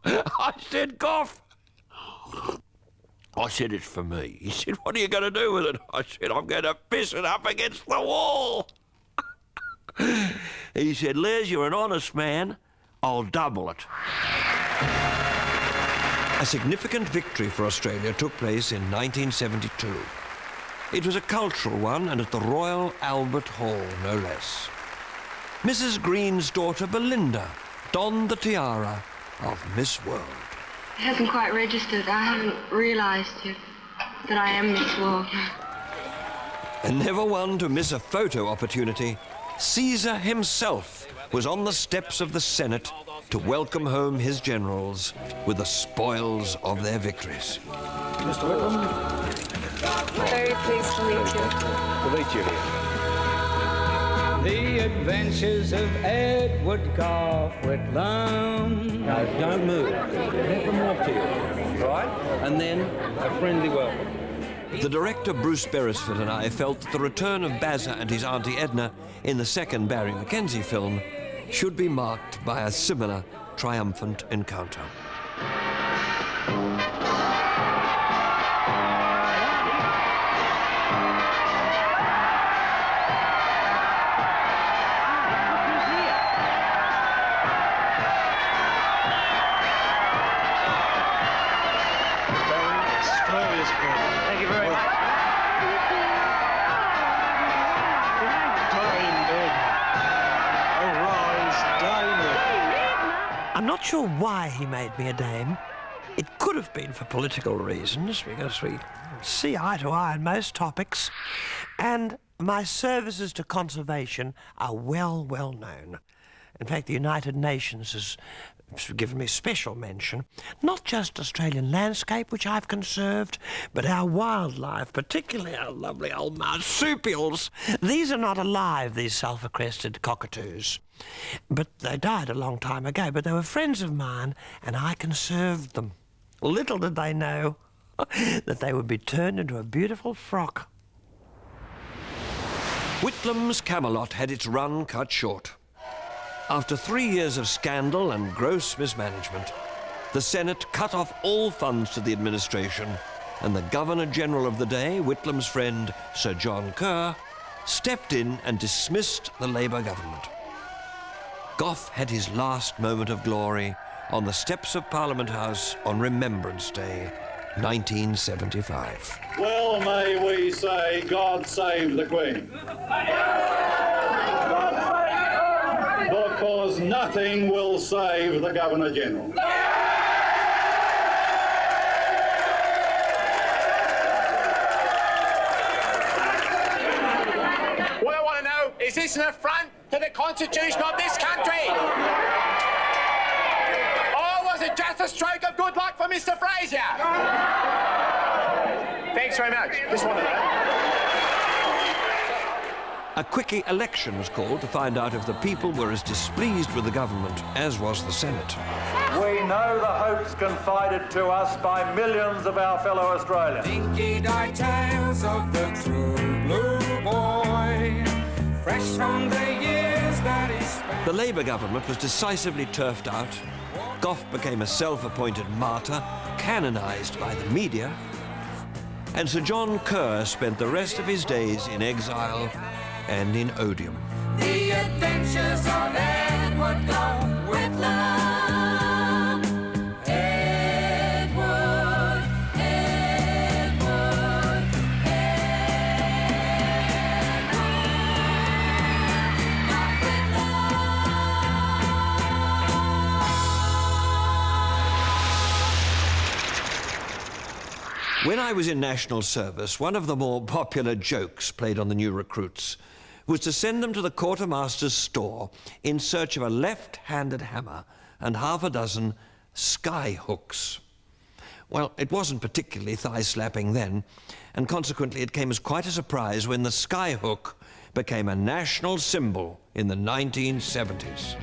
I said, "Gough." I said, "It's for me." He said, "What are you going to do with it?" I said, "I'm going to piss it up against the wall." He said, "Les, you're an honest man. I'll double it." A significant victory for Australia took place in 1972. It was a cultural one, and at the Royal Albert Hall, no less. Mrs. Green's daughter, Belinda, donned the tiara of Miss World. It hasn't quite registered. I haven't realised yet that I am Miss World. And never one to miss a photo opportunity, Caesar himself was on the steps of the Senate to welcome home his generals with the spoils of their victories. Mr. Whitlam? Very pleased to meet you. To meet you. The Adventures of Edward Gough Whitlam. No, don't move. Let them walk to you, right? And then a friendly welcome. The director Bruce Beresford and I felt that the return of Bazza and his Auntie Edna in the second Barry Mackenzie film should be marked by a similar triumphant encounter. Thank you very much. I'm not sure why he made me a dame. It could have been for political reasons, because we see eye to eye on most topics, and my services to conservation are well known. In fact, the United Nations has given me special mention. Not just Australian landscape, which I've conserved, but our wildlife, particularly our lovely old marsupials. These are not alive, these sulphur-crested cockatoos. But they died a long time ago, but they were friends of mine, and I conserved them. Little did they know that they would be turned into a beautiful frock. Whitlam's Camelot had its run cut short. After 3 years of scandal and gross mismanagement, the Senate cut off all funds to the administration, and the Governor-General of the day, Whitlam's friend Sir John Kerr, stepped in and dismissed the Labour government. Gough had his last moment of glory on the steps of Parliament House on Remembrance Day, 1975. Well, may we say, God save the Queen. Because nothing will save the Governor-General. What I want to know, is this an affront to the Constitution of this country? Or was it just a stroke of good luck for Mr. Fraser? Thanks very much. Just want to know. A quickie election was called to find out if the people were as displeased with the government as was the Senate. We know the hopes confided to us by millions of our fellow Australians. Dinky-dyed tales of the true blue boy, fresh from the years that he spent. The Labour government was decisively turfed out. Gough became a self-appointed martyr, canonised by the media. And Sir John Kerr spent the rest of his days in exile and in odium. The Adventures of Edward Gough Whitlam. Edward, Edward, Edward. When I was in national service, one of the more popular jokes played on the new recruits was to send them to the quartermaster's store in search of a left-handed hammer and half a dozen sky hooks. Well, it wasn't particularly thigh-slapping then, and consequently it came as quite a surprise when the sky hook became a national symbol in the 1970s.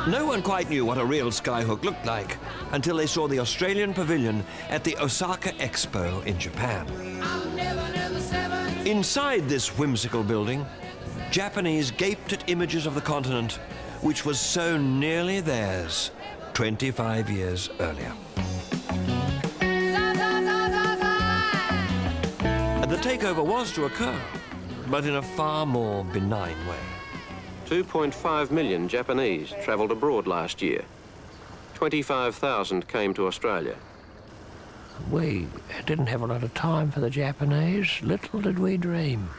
No one quite knew what a real skyhook looked like until they saw the Australian pavilion at the Osaka Expo in Japan. Inside this whimsical building, Japanese gaped at images of the continent which was so nearly theirs 25 years earlier. And the takeover was to occur, but in a far more benign way. 2.5 million Japanese travelled abroad last year. 25,000 came to Australia. We didn't have a lot of time for the Japanese. Little did we dream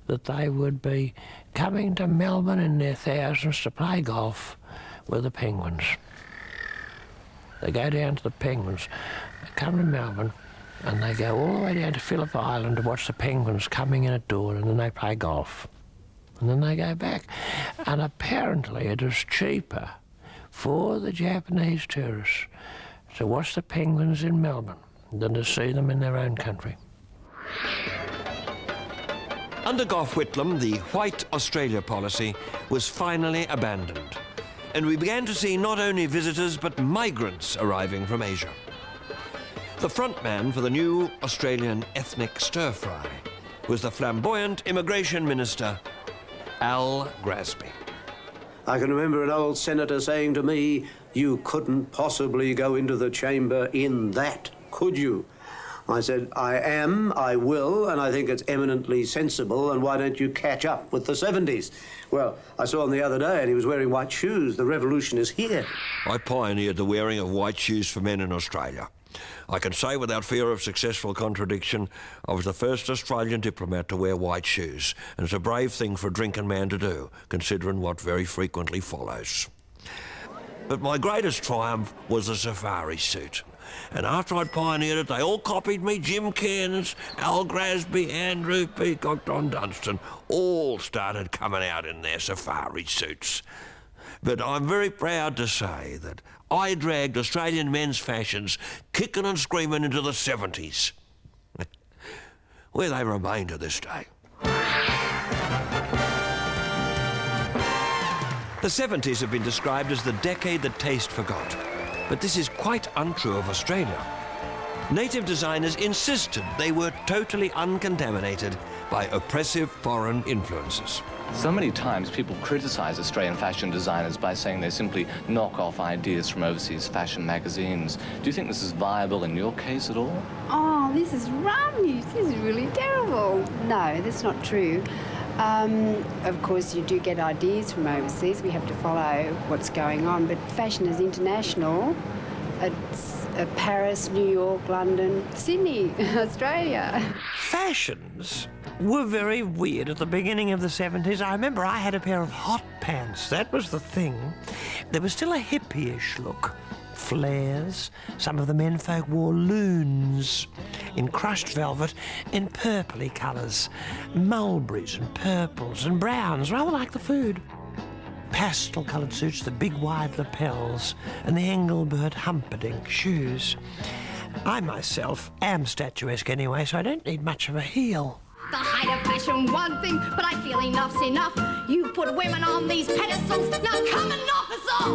that they would be coming to Melbourne in their thousands to play golf with the Penguins. They go down to the Penguins, they come to Melbourne, and they go all the way down to Phillip Island to watch the Penguins coming in at dawn, and then they play golf. And then they go back. And apparently it is cheaper for the Japanese tourists to watch the Penguins in Melbourne than to see them in their own country. Under Gough Whitlam, the White Australia policy was finally abandoned, and we began to see not only visitors but migrants arriving from Asia. The frontman for the new Australian ethnic stir-fry was the flamboyant immigration minister, Al Grasby. I can remember an old senator saying to me, "You couldn't possibly go into the chamber in that, could you?" I said, I will, and I think it's eminently sensible, and why don't you catch up with the 70s? Well, I saw him the other day, and he was wearing white shoes. The revolution is here. I pioneered the wearing of white shoes for men in Australia. I can say without fear of successful contradiction, I was the first Australian diplomat to wear white shoes, and it's a brave thing for a drinking man to do, considering what very frequently follows. But my greatest triumph was the safari suit. And after I'd pioneered it, they all copied me. Jim Cairns, Al Grasby, Andrew Peacock, Don Dunstan, all started coming out in their safari suits. But I'm very proud to say that I dragged Australian men's fashions kicking and screaming into the 70s, where they remain to this day. The 70s have been described as the decade that taste forgot, but this is quite untrue of Australia. Native designers insisted they were totally uncontaminated by oppressive foreign influences. So many times people criticize Australian fashion designers by saying they simply knock off ideas from overseas fashion magazines. Do you think this is viable in your case at all? Oh, this is rubbish. This is really terrible. No, that's not true. Of course, you do get ideas from overseas. We have to follow what's going on, but fashion is international. It's Paris, New York, London, Sydney, Australia. Fashions were very weird at the beginning of the 70s. I remember I had a pair of hot pants. That was the thing. There was still a hippie-ish look. Flares. Some of the menfolk wore loons in crushed velvet in purpley colours. Mulberries and purples and browns, rather like the food. Pastel-coloured suits, the big wide lapels, and the Engelbert Humperdinck shoes. I myself am statuesque anyway, so I don't need much of a heel. The height of fashion, one thing, but I feel enough's enough. You put women on these pedestals, now come and knock us off.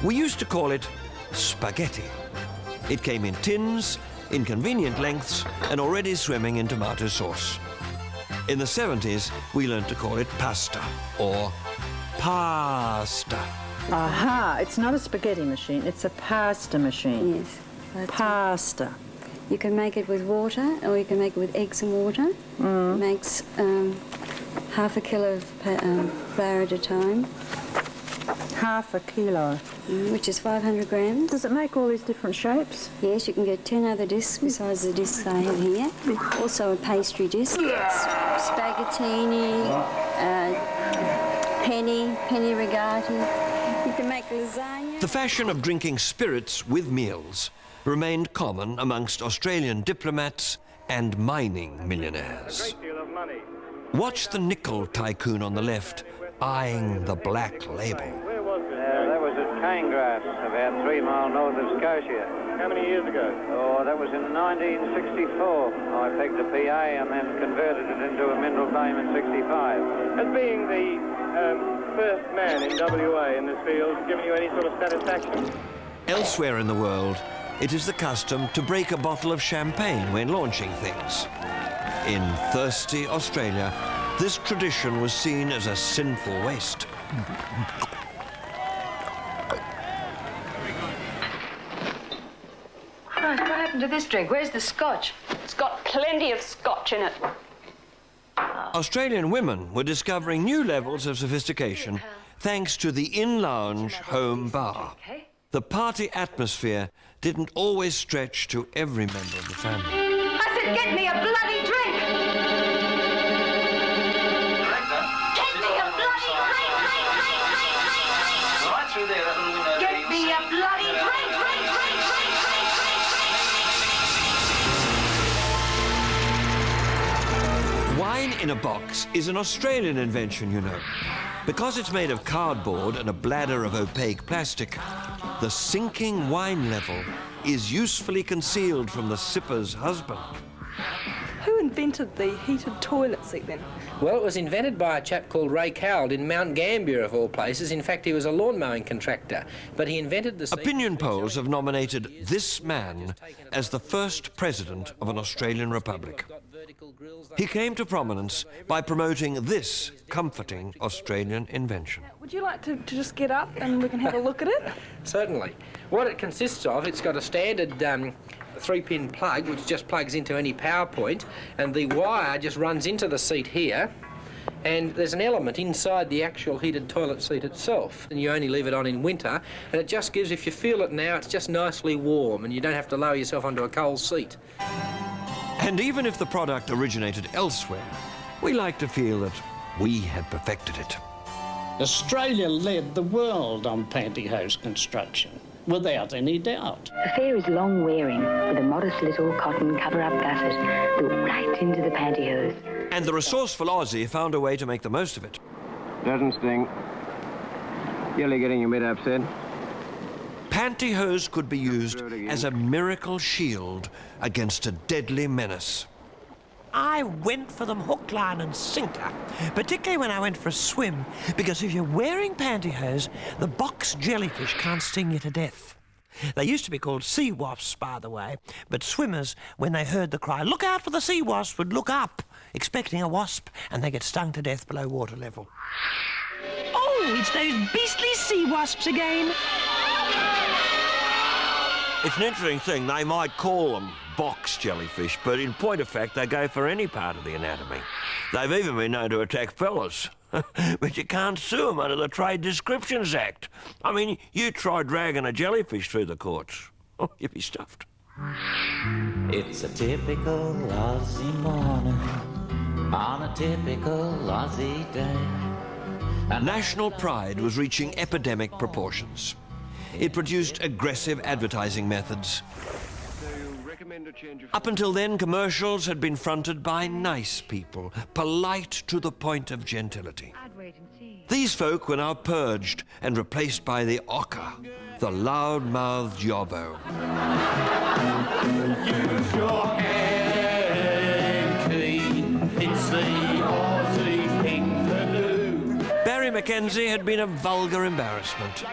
We used to call it spaghetti. It came in tins, in convenient lengths, and already swimming in tomato sauce. In the 70s, we learned to call it pasta or pasta. Aha, it's not a spaghetti machine, it's a pasta machine. Yes. Pasta. You can make it with water, or you can make it with eggs and water. It makes half a kilo of flour at a time. half a kilo. Which is 500 grams. Does it make all these different shapes? Yes, you can get 10 other discs besides the discs I have here. Also a pastry disc, spaghettini, penny rigati. You can make lasagna. The fashion of drinking spirits with meals remained common amongst Australian diplomats and mining millionaires. Watch the nickel tycoon on the left, eyeing the black label. That was at Canegrass, about 3 miles north of Scotia. How many years ago? Oh, that was in 1964. I pegged a PA and then converted it into a mineral dame in 65. As being the first man in WA in this field, giving you any sort of satisfaction? Elsewhere in the world, it is the custom to break a bottle of champagne when launching things. In thirsty Australia, this tradition was seen as a sinful waste. Christ, what happened to this drink? Where's the scotch? It's got plenty of scotch in it. Australian women were discovering new levels of sophistication thanks to the in-lounge home bar. The party atmosphere didn't always stretch to every member of the family. I said, get me a bloody drink! Get me a bloody drink! Right through there, that little window. Get me a bloody drink! Wine in a box is an Australian invention, you know. Because it's made of cardboard and a bladder of opaque plastic, the sinking wine level is usefully concealed from the sipper's husband. Who invented the heated toilet seat then? Well, it was invented by a chap called Ray Cowld in Mount Gambier, of all places. In fact, he was a lawn mowing contractor, but he invented the seat. Opinion polls have nominated this man as the first president of an Australian republic. He came to prominence by promoting this comforting Australian invention. Would you like to just get up and we can have a look at it? Certainly. What it consists of, it's got a standard 3-pin plug, which just plugs into any power point, and the wire just runs into the seat here, and there's an element inside the actual heated toilet seat itself, and you only leave it on in winter, and it just gives, if you feel it now, it's just nicely warm, and you don't have to lower yourself onto a cold seat. And even if the product originated elsewhere, we like to feel that we had perfected it. Australia led the world on pantyhose construction, without any doubt. The fair is long-wearing, with a modest little cotton cover-up gusset built right into the pantyhose. And the resourceful Aussie found a way to make the most of it. Doesn't sting. You're only getting your mid upset. Pantyhose could be used as a miracle shield against a deadly menace. I went for them hook, line and sinker, particularly when I went for a swim, because if you're wearing pantyhose, the box jellyfish can't sting you to death. They used to be called sea wasps, by the way, but swimmers, when they heard the cry, "Look out for the sea wasp," would look up, expecting a wasp, and they get stung to death below water level. Oh, it's those beastly sea wasps again. It's an interesting thing. They might call them box jellyfish, but in point of fact, they go for any part of the anatomy. They've even been known to attack fellas. But you can't sue them under the Trade Descriptions Act. I mean, you try dragging a jellyfish through the courts, you'd be stuffed. It's a typical Aussie morning on a typical Aussie day. National pride was reaching epidemic proportions. It produced aggressive advertising methods. Up until then, commercials had been fronted by nice people, polite to the point of gentility. These folk were now purged and replaced by the Ocker, the loud-mouthed yobbo. Use your hand key, it's the Aussie thing to do. Barry Mackenzie had been a vulgar embarrassment.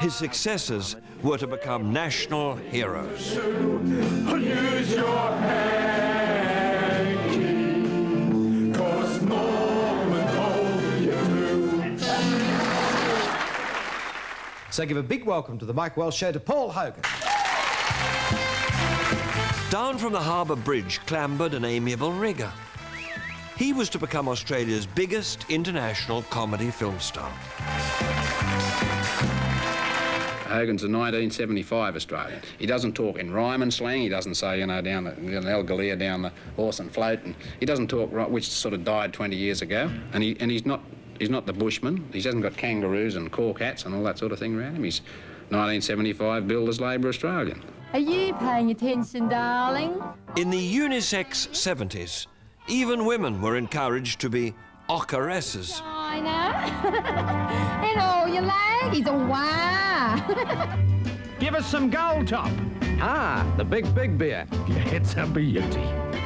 His successors were to become national heroes. Use your hand key, 'cause Norman told you to. So give a big welcome to the Mike Welsh Show to Paul Hogan. Down from the harbour bridge clambered an amiable rigger. He was to become Australia's biggest international comedy film star. Hogan's a 1975 Australian. He doesn't talk in rhyme and slang. He doesn't say, you know, down the Algolia, down the horse and float. And he doesn't talk, which sort of died 20 years ago. And he's not the bushman. He hasn't got kangaroos and cork hats and all that sort of thing around him. He's 1975 builder's labour Australian. Are you paying attention, darling? In the unisex 70s, even women were encouraged to be Ockeresses. I know. And all your ladies, oh wow. Give us some Gold Top. Ah, the big beer. It's a beauty.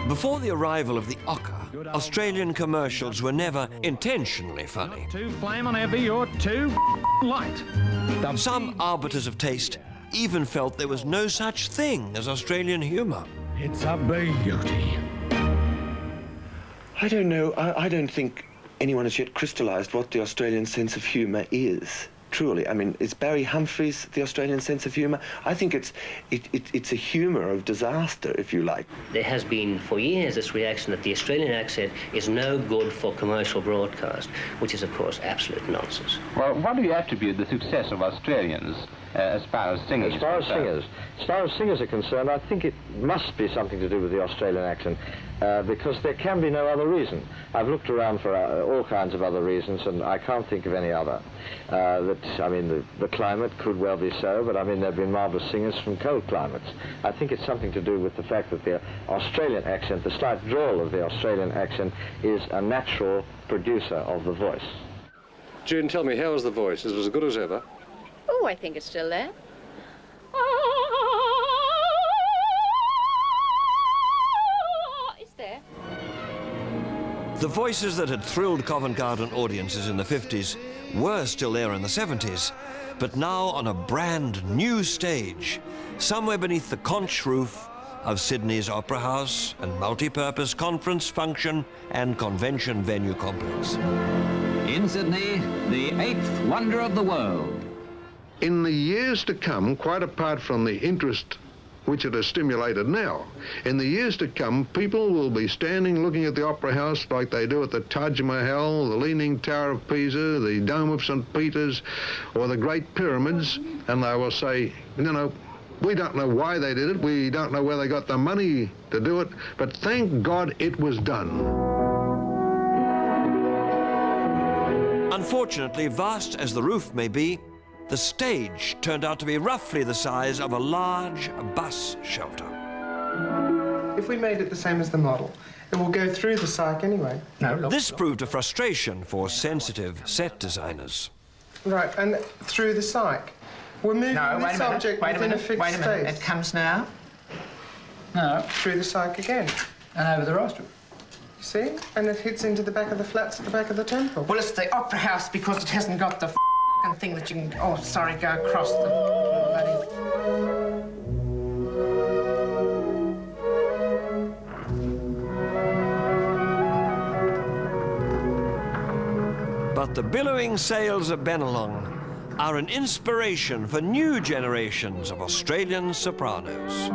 Before the arrival of the Ocker, Australian commercials were never intentionally funny. Not too flaming heavy or too light. Some arbiters of taste even felt there was no such thing as Australian humour. It's a beauty. I don't know. I don't think anyone has yet crystallised what the Australian sense of humour is. Truly, I mean, is Barry Humphries the Australian sense of humour? I think it's a humour of disaster, if you like. There has been for years this reaction that the Australian accent is no good for commercial broadcast, which is, of course, absolute nonsense. Well, what do you attribute the success of Australians as far as singers? As far as singers are concerned, I think it must be something to do with the Australian accent. Because there can be no other reason. I've looked around for all kinds of other reasons, and I can't think of any other. The climate could well be so, but I mean, there have been marvellous singers from cold climates. I think it's something to do with the fact that the Australian accent, the slight drawl of the Australian accent, is a natural producer of the voice. June, tell me, how is the voice? Is it as good as ever? Oh, I think it's still there. The voices that had thrilled Covent Garden audiences in the 50s were still there in the 70s, but now on a brand new stage, somewhere beneath the conch roof of Sydney's Opera House and multi-purpose conference, function and convention venue complex. In Sydney, the 8th wonder of the world. In the years to come, quite apart from the interest which it has stimulated now, in the years to come, people will be standing looking at the Opera House like they do at the Taj Mahal, the Leaning Tower of Pisa, the Dome of St. Peter's, or the Great Pyramids, and they will say, you know, we don't know why they did it, we don't know where they got the money to do it, but thank God it was done. Unfortunately, vast as the roof may be, the stage turned out to be roughly the size of a large bus shelter. If we made it the same as the model, it will go through the psych anyway. This proved a frustration for sensitive set designers. Right, and through the psych. We're moving this object within a fixed space. It comes now. No. Through the psych again. And over the rostrum. See? And it hits into the back of the flats at the back of the temple. Well, it's the Opera House because it hasn't got the thing that you can, go across the bloody... But the billowing sails of Bennelong are an inspiration for new generations of Australian sopranos.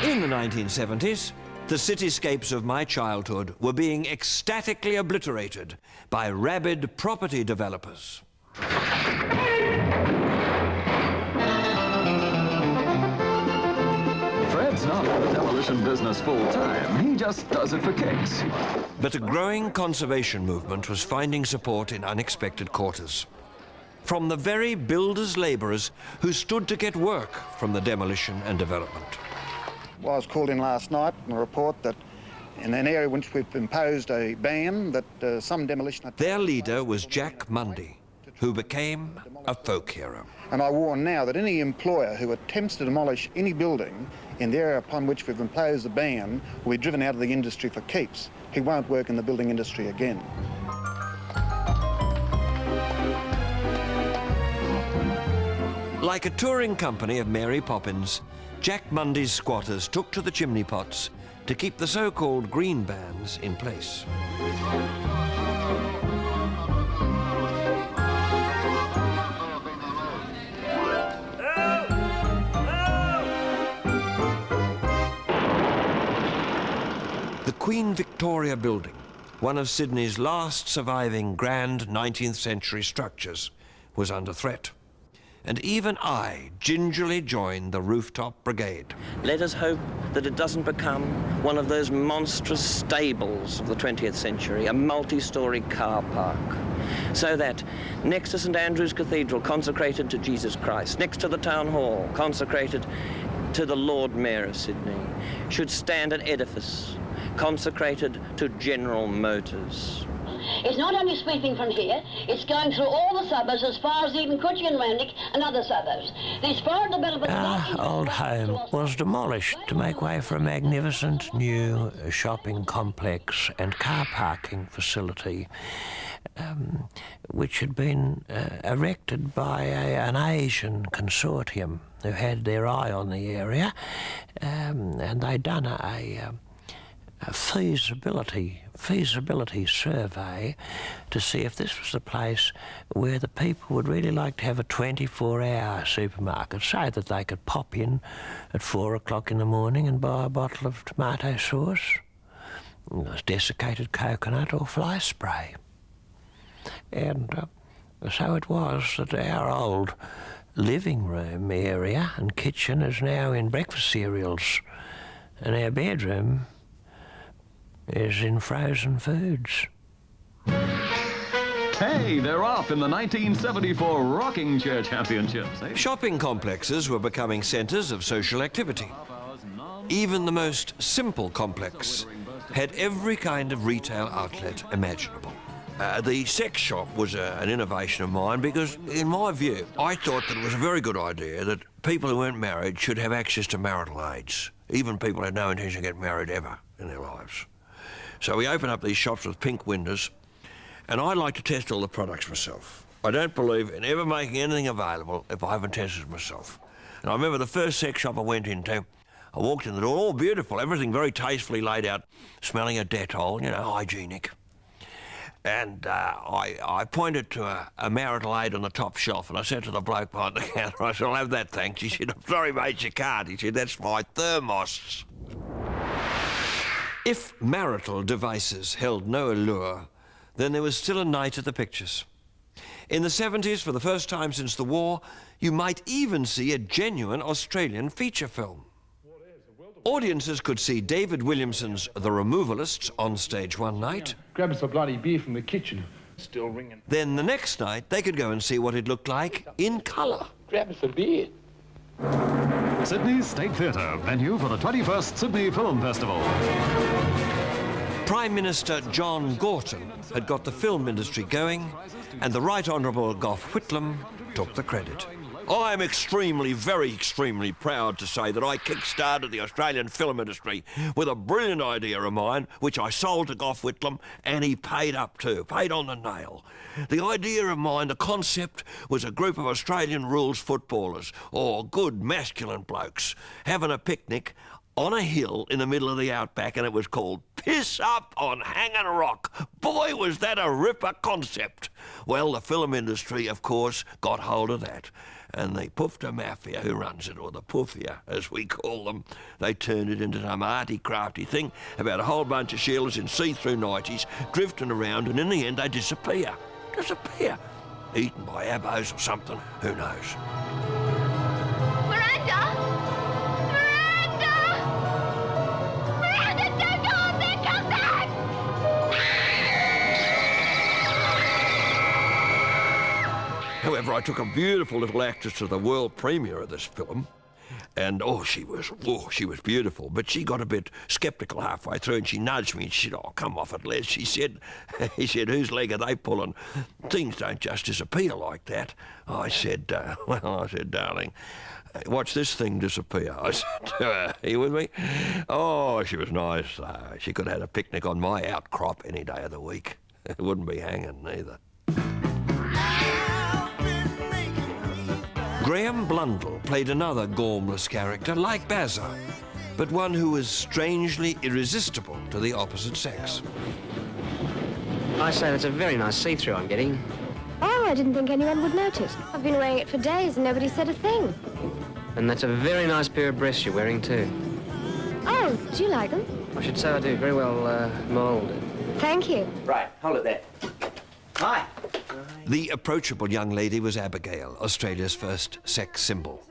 In the 1970s, the cityscapes of my childhood were being ecstatically obliterated by rabid property developers. Fred's not in the demolition business full-time. He just does it for kicks. But a growing conservation movement was finding support in unexpected quarters. From the very builders' labourers who stood to get work from the demolition and development. Well, I was called in last night and a report that in an area which we've imposed a ban that some demolition... Their leader was Jack Mundy, who became a folk hero. And I warn now that any employer who attempts to demolish any building in the area upon which we've imposed the ban will be driven out of the industry for keeps. He won't work in the building industry again. Like a touring company of Mary Poppins, Jack Mundy's squatters took to the chimney pots to keep the so-called green bands in place. The Queen Victoria Building, one of Sydney's last surviving grand 19th century structures, was under threat. And even I gingerly joined the rooftop brigade. Let us hope that it doesn't become one of those monstrous stables of the 20th century, a multi-storey car park, so that next to St Andrew's Cathedral, consecrated to Jesus Christ, next to the Town Hall, consecrated to the Lord Mayor of Sydney, should stand an edifice consecrated to General Motors. It's not only sweeping from here, it's going through all the suburbs as far as even Coogee and Randick and other suburbs. These foreign developments... Our old home was demolished to make way for a magnificent new shopping complex and car parking facility, which had been erected by an Asian consortium who had their eye on the area, and they'd done a feasibility survey to see if this was the place where the people would really like to have a 24-hour supermarket, so that they could pop in at 4 o'clock in the morning and buy a bottle of tomato sauce, desiccated coconut or fly spray. And so it was that our old living room area and kitchen is now in breakfast cereals, and our bedroom is in frozen foods. Hey, they're off in the 1974 Rocking Chair Championships. Eh? Shopping complexes were becoming centres of social activity. Even the most simple complex had every kind of retail outlet imaginable. The sex shop was an innovation of mine because, in my view, I thought that it was a very good idea that people who weren't married should have access to marital aids. Even people who had no intention of getting married ever in their lives. So we open up these shops with pink windows, and I like to test all the products myself. I don't believe in ever making anything available if I haven't tested it myself. And I remember the first sex shop I went into, I walked in the door, all beautiful, everything very tastefully laid out, smelling of Dettol, you know, hygienic. And I pointed to a marital aid on the top shelf, and I said to the bloke behind the counter, I said, "I'll have that, thanks." He said, "I'm sorry, mate, you can't." He said, "That's my thermos." If marital devices held no allure, then there was still a night at the pictures. In the 70s, for the first time since the war, you might even see a genuine Australian feature film. Audiences could see David Williamson's The Removalists on stage one night. Grab us a bloody beer from the kitchen. Still ringing. Then the next night, they could go and see what it looked like in colour. Grab us a beer. Sydney's State Theatre, venue for the 21st Sydney Film Festival. Prime Minister John Gorton had got the film industry going, and the Right Honourable Gough Whitlam took the credit. I'm very extremely proud to say that I kick-started the Australian film industry with a brilliant idea of mine, which I sold to Gough Whitlam, and he paid up too, paid on the nail. The idea of mine, the concept, was a group of Australian rules footballers, or good masculine blokes, having a picnic on a hill in the middle of the outback, and it was called Piss Up on Hanging Rock. Boy, was that a ripper concept. Well, the film industry, of course, got hold of that. And the Poofter Mafia, who runs it, or the Poofia, as we call them, they turned it into some arty-crafty thing about a whole bunch of Sheilas in see-through nighties drifting around, and in the end they disappear. Disappear. Eaten by abos or something, who knows. Miranda! Miranda! Miranda, don't go up there! Come back! However, I took a beautiful little actress to the world premiere of this film, and she was beautiful, but she got a bit sceptical halfway through, and she nudged me and she said, "Oh, come off it, Les." He said, "Whose leg are they pulling? Things don't just disappear like that." I said, "Darling, watch this thing disappear." I said to her, "Are you with me?" Oh, she was nice. She could have had a picnic on my outcrop any day of the week. It wouldn't be hanging either. Graham Blundell played another gormless character like Bazza, but one who was strangely irresistible to the opposite sex. I say, that's a very nice see-through I'm getting. Oh, I didn't think anyone would notice. I've been wearing it for days and nobody said a thing. And that's a very nice pair of breasts you're wearing, too. Oh, do you like them? I should say I do. Very well moulded. Thank you. Right, hold it there. Hi. The approachable young lady was Abigail, Australia's first sex symbol.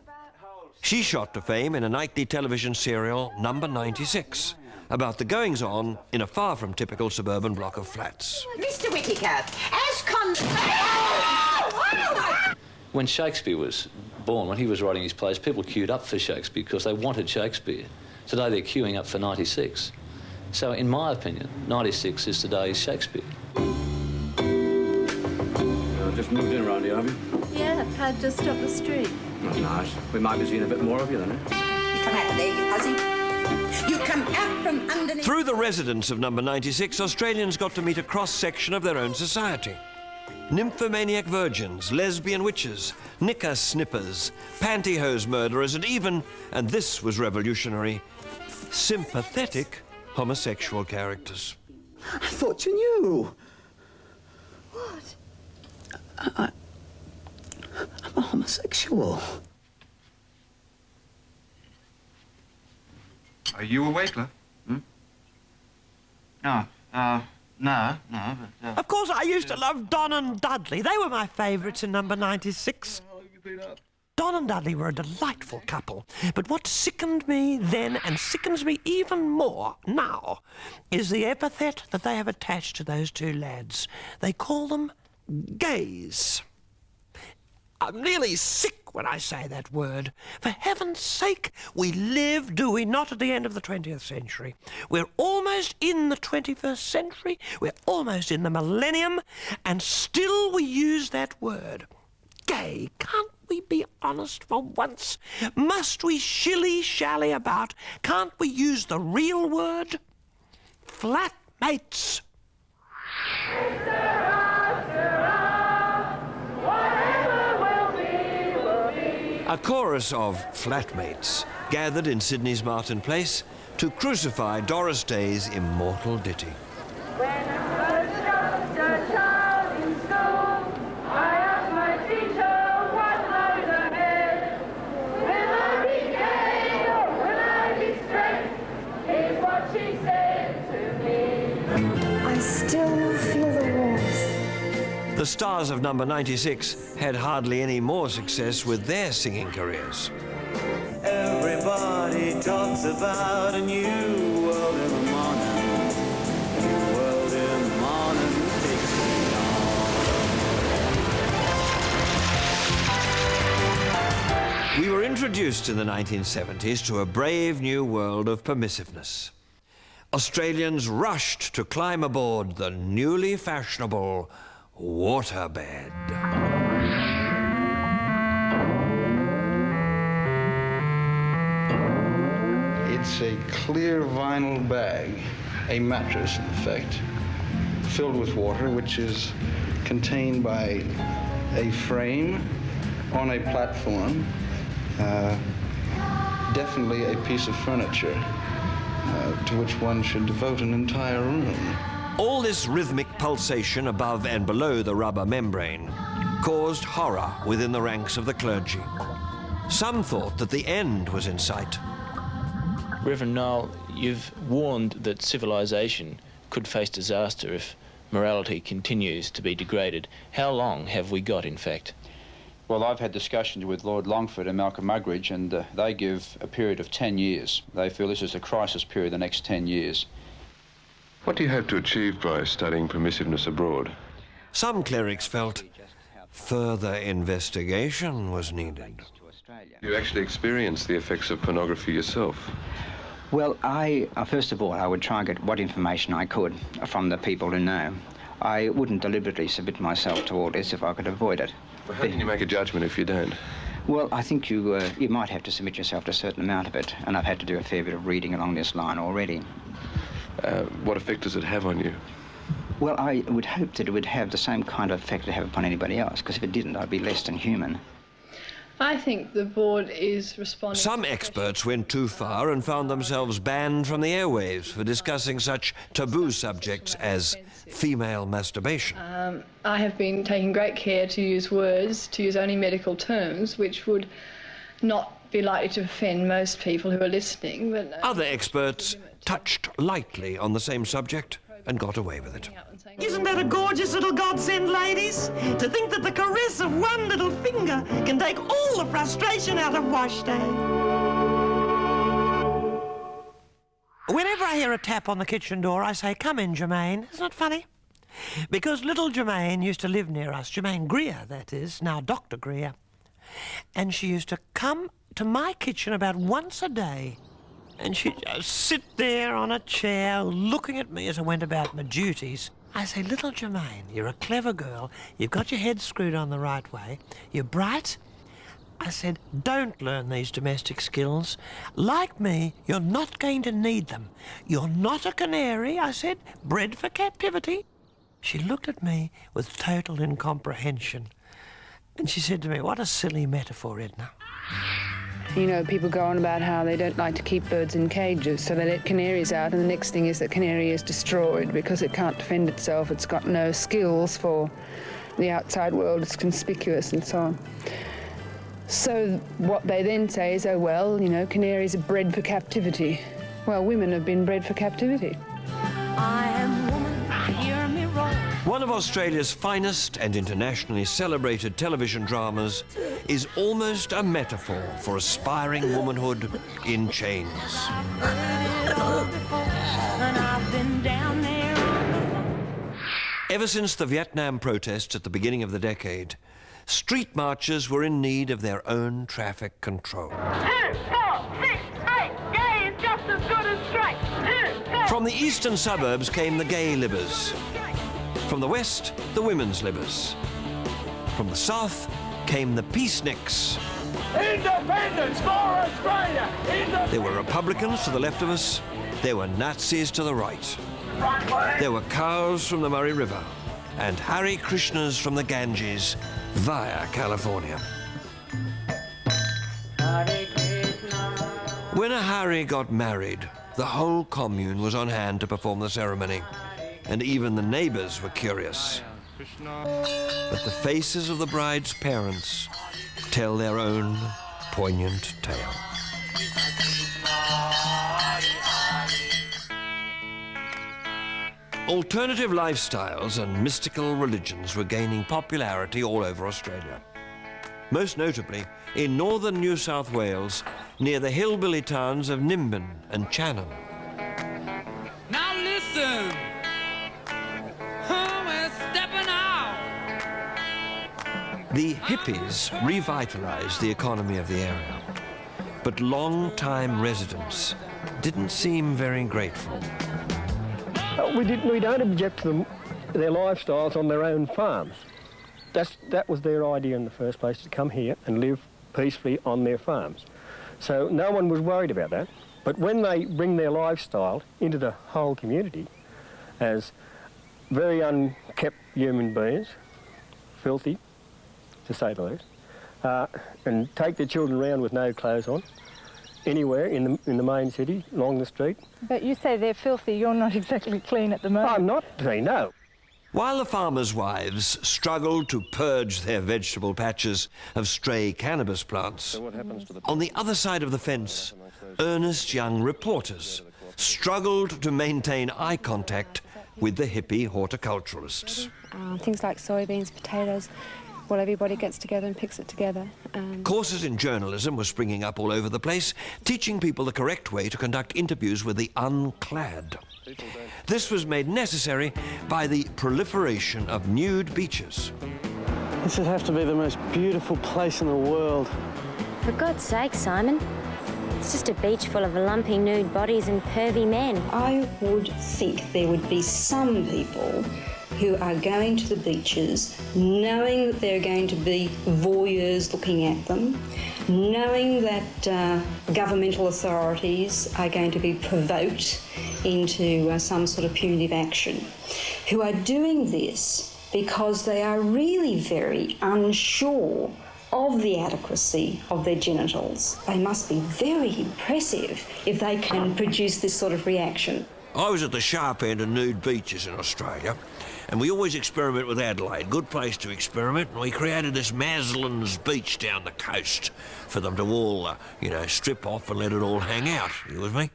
She shot to fame in a nightly television serial, Number 96, about the goings-on in a far-from-typical suburban block of flats. Mr. Whittaker, as When Shakespeare was born, when he was writing his plays, people queued up for Shakespeare because they wanted Shakespeare. Today they're queuing up for 96. So in my opinion, 96 is today's Shakespeare. Just moved in around here, have you? Yeah, Pad just up the street. Oh, nice. We might be seeing a bit more of you then, eh? You come out there, you hussy. You come out from underneath... Through the residents of Number 96, Australians got to meet a cross-section of their own society. Nymphomaniac virgins, lesbian witches, knicker snippers, pantyhose murderers, and even, and this was revolutionary, sympathetic homosexual characters. I thought you knew. What? I'm a homosexual. Are you a waitler? No, but... Of course, I used to love Don and Dudley. They were my favourites in Number 96. Don and Dudley were a delightful couple. But what sickened me then and sickens me even more now is the epithet that they have attached to those two lads. They call them gays. I'm nearly sick when I say that word. For heaven's sake, we live, do we not, at the end of the 20th century? We're almost in the 21st century, we're almost in the millennium, and still we use that word. Gay. Can't we be honest for once? Must we shilly-shally about? Can't we use the real word? Flatmates. A chorus of flatmates gathered in Sydney's Martin Place to crucify Doris Day's immortal ditty. When I was just a child in school, I asked my teacher what lies ahead. Will I be gay or will I be straight? Here's what she said to me. I still feel the warmth. The stars of Number 96 had hardly any more success with their singing careers. Everybody talks about a new world in the morning. New world in the morning takes me on. We were introduced in the 1970s to a brave new world of permissiveness. Australians rushed to climb aboard the newly fashionable waterbed. It's a clear vinyl bag, a mattress in effect, filled with water, which is contained by a frame on a platform, definitely a piece of furniture to which one should devote an entire room. All this rhythmic pulsation above and below the rubber membrane caused horror within the ranks of the clergy. Some thought that the end was in sight. Reverend Noel, you've warned that civilization could face disaster if morality continues to be degraded. How long have we got, in fact? Well, I've had discussions with Lord Longford and Malcolm Muggeridge, and they give a period of 10 years. They feel this is a crisis period, the next 10 years. What do you hope to achieve by studying permissiveness abroad? Some clerics felt further investigation was needed. You actually experienced the effects of pornography yourself? Well, first of all, I would try and get what information I could from the people who know. I wouldn't deliberately submit myself to all this if I could avoid it. Well, how can you make a judgment if you don't? Well, I think you might have to submit yourself to a certain amount of it, and I've had to do a fair bit of reading along this line already. What effect does it have on you? Well, I would hope that it would have the same kind of effect it have upon anybody else, because if it didn't, I'd be less than human. I think the board is responding... Some experts went too far and found themselves banned from the airwaves for discussing such taboo subjects as female masturbation. I have been taking great care to use only medical terms, which would not be likely to offend most people who are listening. But other experts touched lightly on the same subject and got away with it. Isn't that a gorgeous little godsend, ladies? To think that the caress of one little finger can take all the frustration out of wash day. Whenever I hear a tap on the kitchen door, I say, "Come in, Germaine." Isn't it funny? Because little Germaine used to live near us. Germaine Greer, that is, now Dr. Greer. And she used to come to my kitchen about once a day. And she'd just sit there on a chair looking at me as I went about my duties. I say, "Little Germaine, you're a clever girl. You've got your head screwed on the right way. You're bright." I said, "Don't learn these domestic skills. Like me, you're not going to need them. You're not a canary," I said, "bred for captivity." She looked at me with total incomprehension. And she said to me, "What a silly metaphor, Edna." You know, people go on about how they don't like to keep birds in cages, so they let canaries out, and the next thing is that canary is destroyed because it can't defend itself. It's got no skills for the outside world. It's conspicuous and so on. So what they then say is, "Oh, well, you know, canaries are bred for captivity." Well, women have been bred for captivity. I am woman, hear me roar. One of Australia's finest and internationally celebrated television dramas is almost a metaphor for aspiring womanhood in chains. Ever since the Vietnam protests at the beginning of the decade, street marchers were in need of their own traffic control. 2, 4, 6, 8, gay is just as good as straight. 2, 4. From the eastern suburbs came the gay libbers. From the west, the women's libbers. From the south came the peaceniks. Independence for Australia! There were Republicans to the left of us. There were Nazis to the right. There were cows from the Murray River and Hare Krishnas from the Ganges via California. When a Hare got married, the whole commune was on hand to perform the ceremony, and even the neighbors were curious. But the faces of the bride's parents tell their own poignant tale. Alternative lifestyles and mystical religions were gaining popularity all over Australia. Most notably in northern New South Wales, near the hillbilly towns of Nimbin and Channon. Now listen! We're stepping out! The hippies revitalized the economy of the area, but long-time residents didn't seem very grateful. We don't object to them, their lifestyles on their own farms. That was their idea in the first place, to come here and live peacefully on their farms. So no one was worried about that. But when they bring their lifestyle into the whole community as very unkept human beings, filthy, to say the least, and take their children around with no clothes on, anywhere in the main city, along the street. But you say they're filthy, you're not exactly clean at the moment. I'm not clean, no. While the farmers' wives struggled to purge their vegetable patches of stray cannabis plants, on the other side of the fence, earnest young reporters struggled to maintain eye contact with the hippie horticulturalists. Things like soybeans, potatoes, well, everybody gets together and picks it together. Courses in journalism were springing up all over the place, teaching people the correct way to conduct interviews with the unclad. This was made necessary by the proliferation of nude beaches. This would have to be the most beautiful place in the world. For God's sake, Simon. It's just a beach full of lumpy nude bodies and pervy men. I would think there would be some people who are going to the beaches knowing that there are going to be voyeurs looking at them, knowing that governmental authorities are going to be provoked into some sort of punitive action, who are doing this because they are really very unsure of the adequacy of their genitals. They must be very impressive if they can produce this sort of reaction. I was at the sharp end of nude beaches in Australia, and we always experiment with Adelaide. Good place to experiment, and we created this Maslin's beach down the coast for them to all, strip off and let it all hang out. You with me?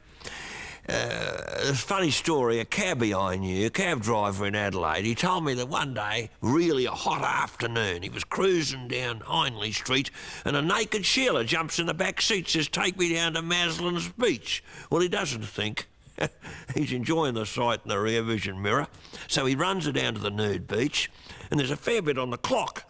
A funny story, a cabbie I knew, a cab driver in Adelaide, he told me that one day, really a hot afternoon, he was cruising down Hindley Street and a naked Sheila jumps in the back seat, says, "Take me down to Maslin's Beach." Well, he doesn't think. He's enjoying the sight in the rear vision mirror, so he runs her down to the nude beach, and there's a fair bit on the clock.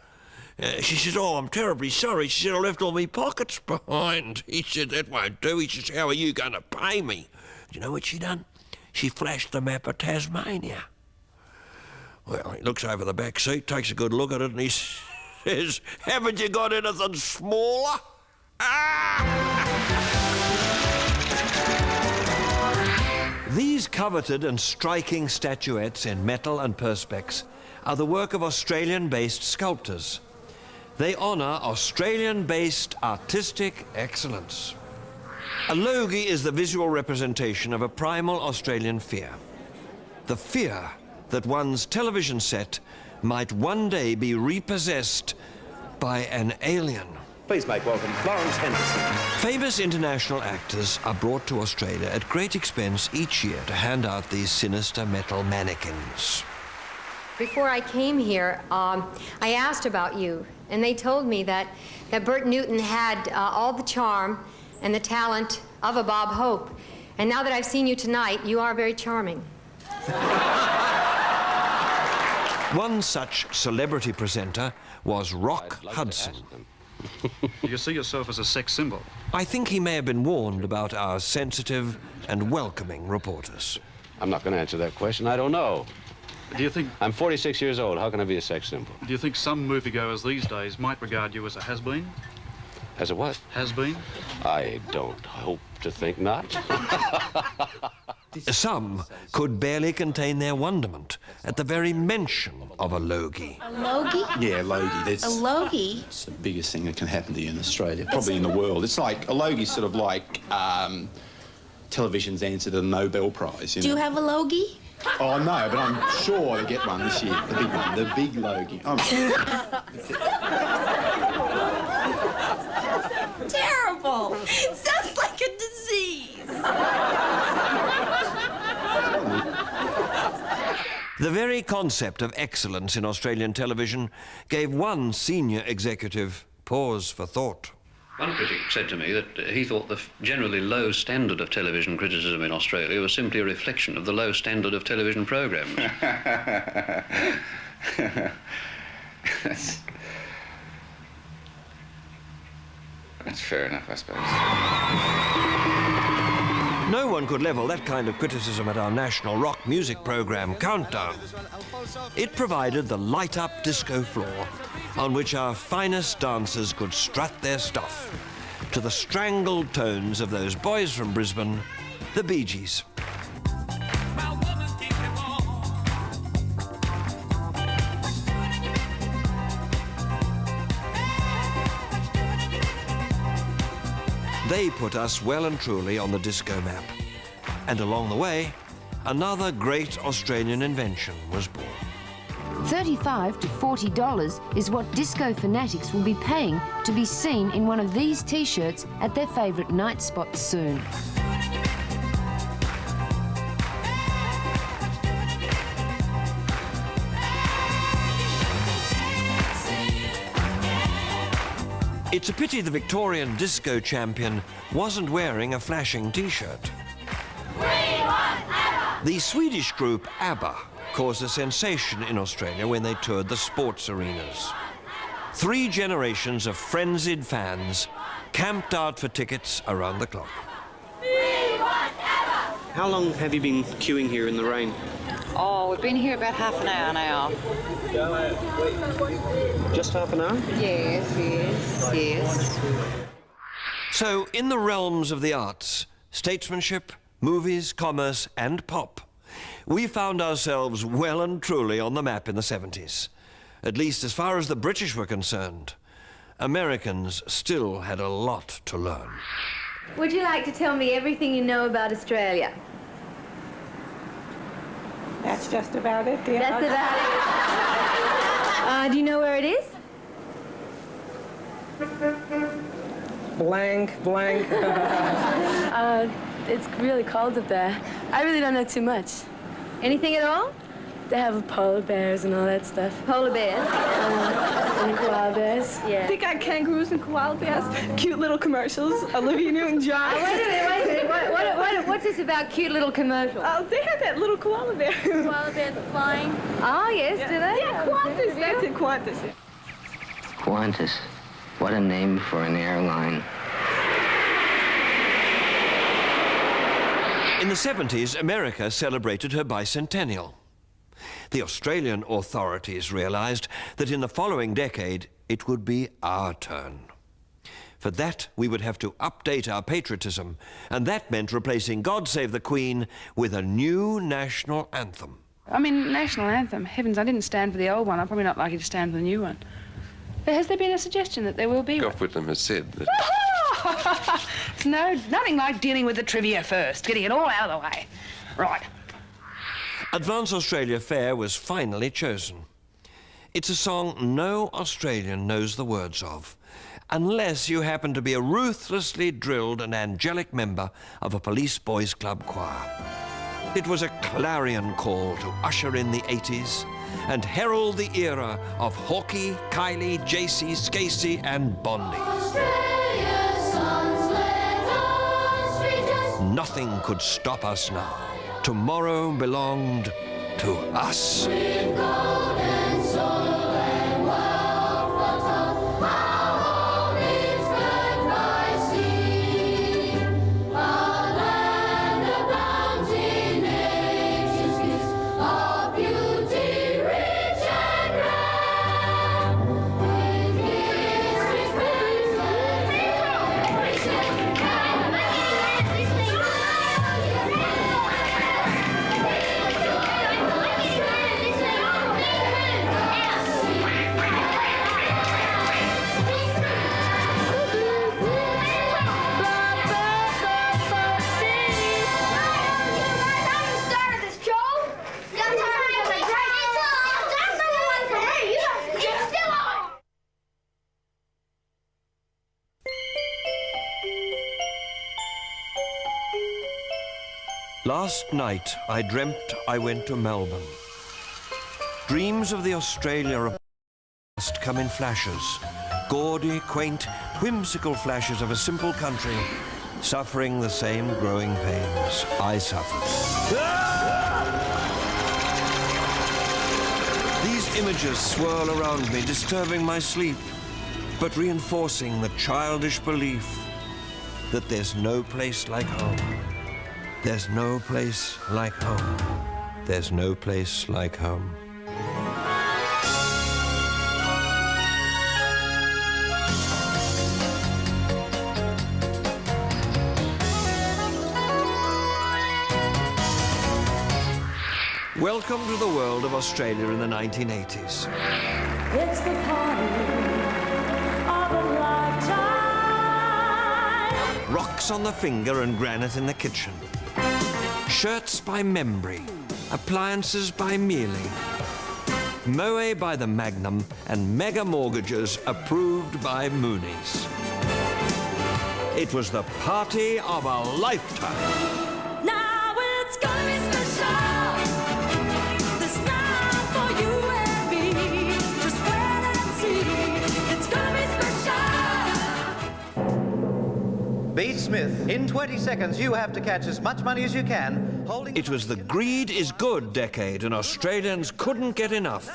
She says, "Oh, I'm terribly sorry." She said, "I left all my pockets behind." He said, "That won't do." He says, "How are you going to pay me?" Do you know what she done? She flashed the map of Tasmania. Well, he looks over the back seat, takes a good look at it, and he says, "Haven't you got anything smaller?" These coveted and striking statuettes in metal and perspex are the work of Australian-based sculptors. They honour Australian-based artistic excellence. A logie is the visual representation of a primal Australian fear. The fear that one's television set might one day be repossessed by an alien. Please make welcome Florence Henderson. Famous international actors are brought to Australia at great expense each year to hand out these sinister metal mannequins. Before I came here, I asked about you, and they told me that Bert Newton had all the charm and the talent of a Bob Hope. And now that I've seen you tonight, you are very charming. One such celebrity presenter was Rock Hudson. Do you see yourself as a sex symbol? I think he may have been warned about our sensitive and welcoming reporters. I'm not going to answer that question. I don't know. Do you think... I'm 46 years old. How can I be a sex symbol? Do you think some moviegoers these days might regard you as a has-been? As a what? Has-been? I don't hope to think not. Some could barely contain their wonderment at the very mention of a logie. A logie? Yeah, logie. A logie? It's the biggest thing that can happen to you in Australia, probably in the world. It's like, a logie's sort of like television's answer to the Nobel Prize, Do you have a logie? Oh, no, but I'm sure they get one this year. The big one, the big logie. Terrible! Sounds like a disease. The very concept of excellence in Australian television gave one senior executive pause for thought. One critic said to me that he thought the generally low standard of television criticism in Australia was simply a reflection of the low standard of television programmes. That's fair enough, I suppose. No one could level that kind of criticism at our national rock music programme, Countdown. It provided the light-up disco floor on which our finest dancers could strut their stuff to the strangled tones of those boys from Brisbane, the Bee Gees. They put us well and truly on the disco map. And along the way, another great Australian invention was born. $35 to $40 is what disco fanatics will be paying to be seen in one of these T-shirts at their favourite night spots soon. It's a pity the Victorian disco champion wasn't wearing a flashing T-shirt. The Swedish group ABBA caused a sensation in Australia when they toured the sports arenas. 3 generations of frenzied fans camped out for tickets around the clock. How long have you been queuing here in the rain? Oh, we've been here about half an hour now. Just half an hour? Yes. So, in the realms of the arts, statesmanship, movies, commerce, and pop, we found ourselves well and truly on the map in the 70s, at least as far as the British were concerned. Americans still had a lot to learn. Would you like to tell me everything you know about Australia? That's just about it, dear. That's about it. Do you know where it is? Blank. It's really cold up there. I really don't know too much. Anything at all? They have polar bears and all that stuff. Polar bears? And koala bears. Yeah. They got kangaroos and koala bears. Cute little commercials. Olivia Newton-John. Wait a minute. What's this about cute little commercials? Oh, they have that little koala bear. Koala bears flying? Oh, yes, do they? Yeah, Qantas. That's it, Qantas. Qantas. What a name for an airline. In the 70s, America celebrated her bicentennial. The Australian authorities realized that in the following decade, it would be our turn. For that, we would have to update our patriotism, and that meant replacing God Save the Queen with a new national anthem. I mean, national anthem. Heavens, I didn't stand for the old one. I'm probably not likely to stand for the new one. Has there been a suggestion that there will be one? Whitlam has said that... Nothing like dealing with the trivia first, getting it all out of the way. Right. Advance Australia Fair was finally chosen. It's a song no Australian knows the words of, unless you happen to be a ruthlessly drilled and angelic member of a police boys' club choir. It was a clarion call to usher in the 80s and herald the era of Hawkey, Kylie, JC, Scacey and Bondi. Nothing could stop us now. Tomorrow belonged to us. Last night, I dreamt I went to Melbourne. Dreams of the Australia of the past come in flashes. Gaudy, quaint, whimsical flashes of a simple country suffering the same growing pains I suffered. These images swirl around me, disturbing my sleep, but reinforcing the childish belief that there's no place like home. There's no place like home. There's no place like home. Welcome to the world of Australia in the 1980s. It's the party of a lifetime. Rocks on the finger and granite in the kitchen. Shirts by Membry, appliances by Mealy, Moe by the Magnum, and mega mortgages approved by Mooney's. It was the party of a lifetime. Now it's gonna be special. This night for you and me. Just wait and see. It's gonna be special. Beat Smith. In 20 seconds, you have to catch as much money as you can. It was the greed is good decade, and Australians couldn't get enough.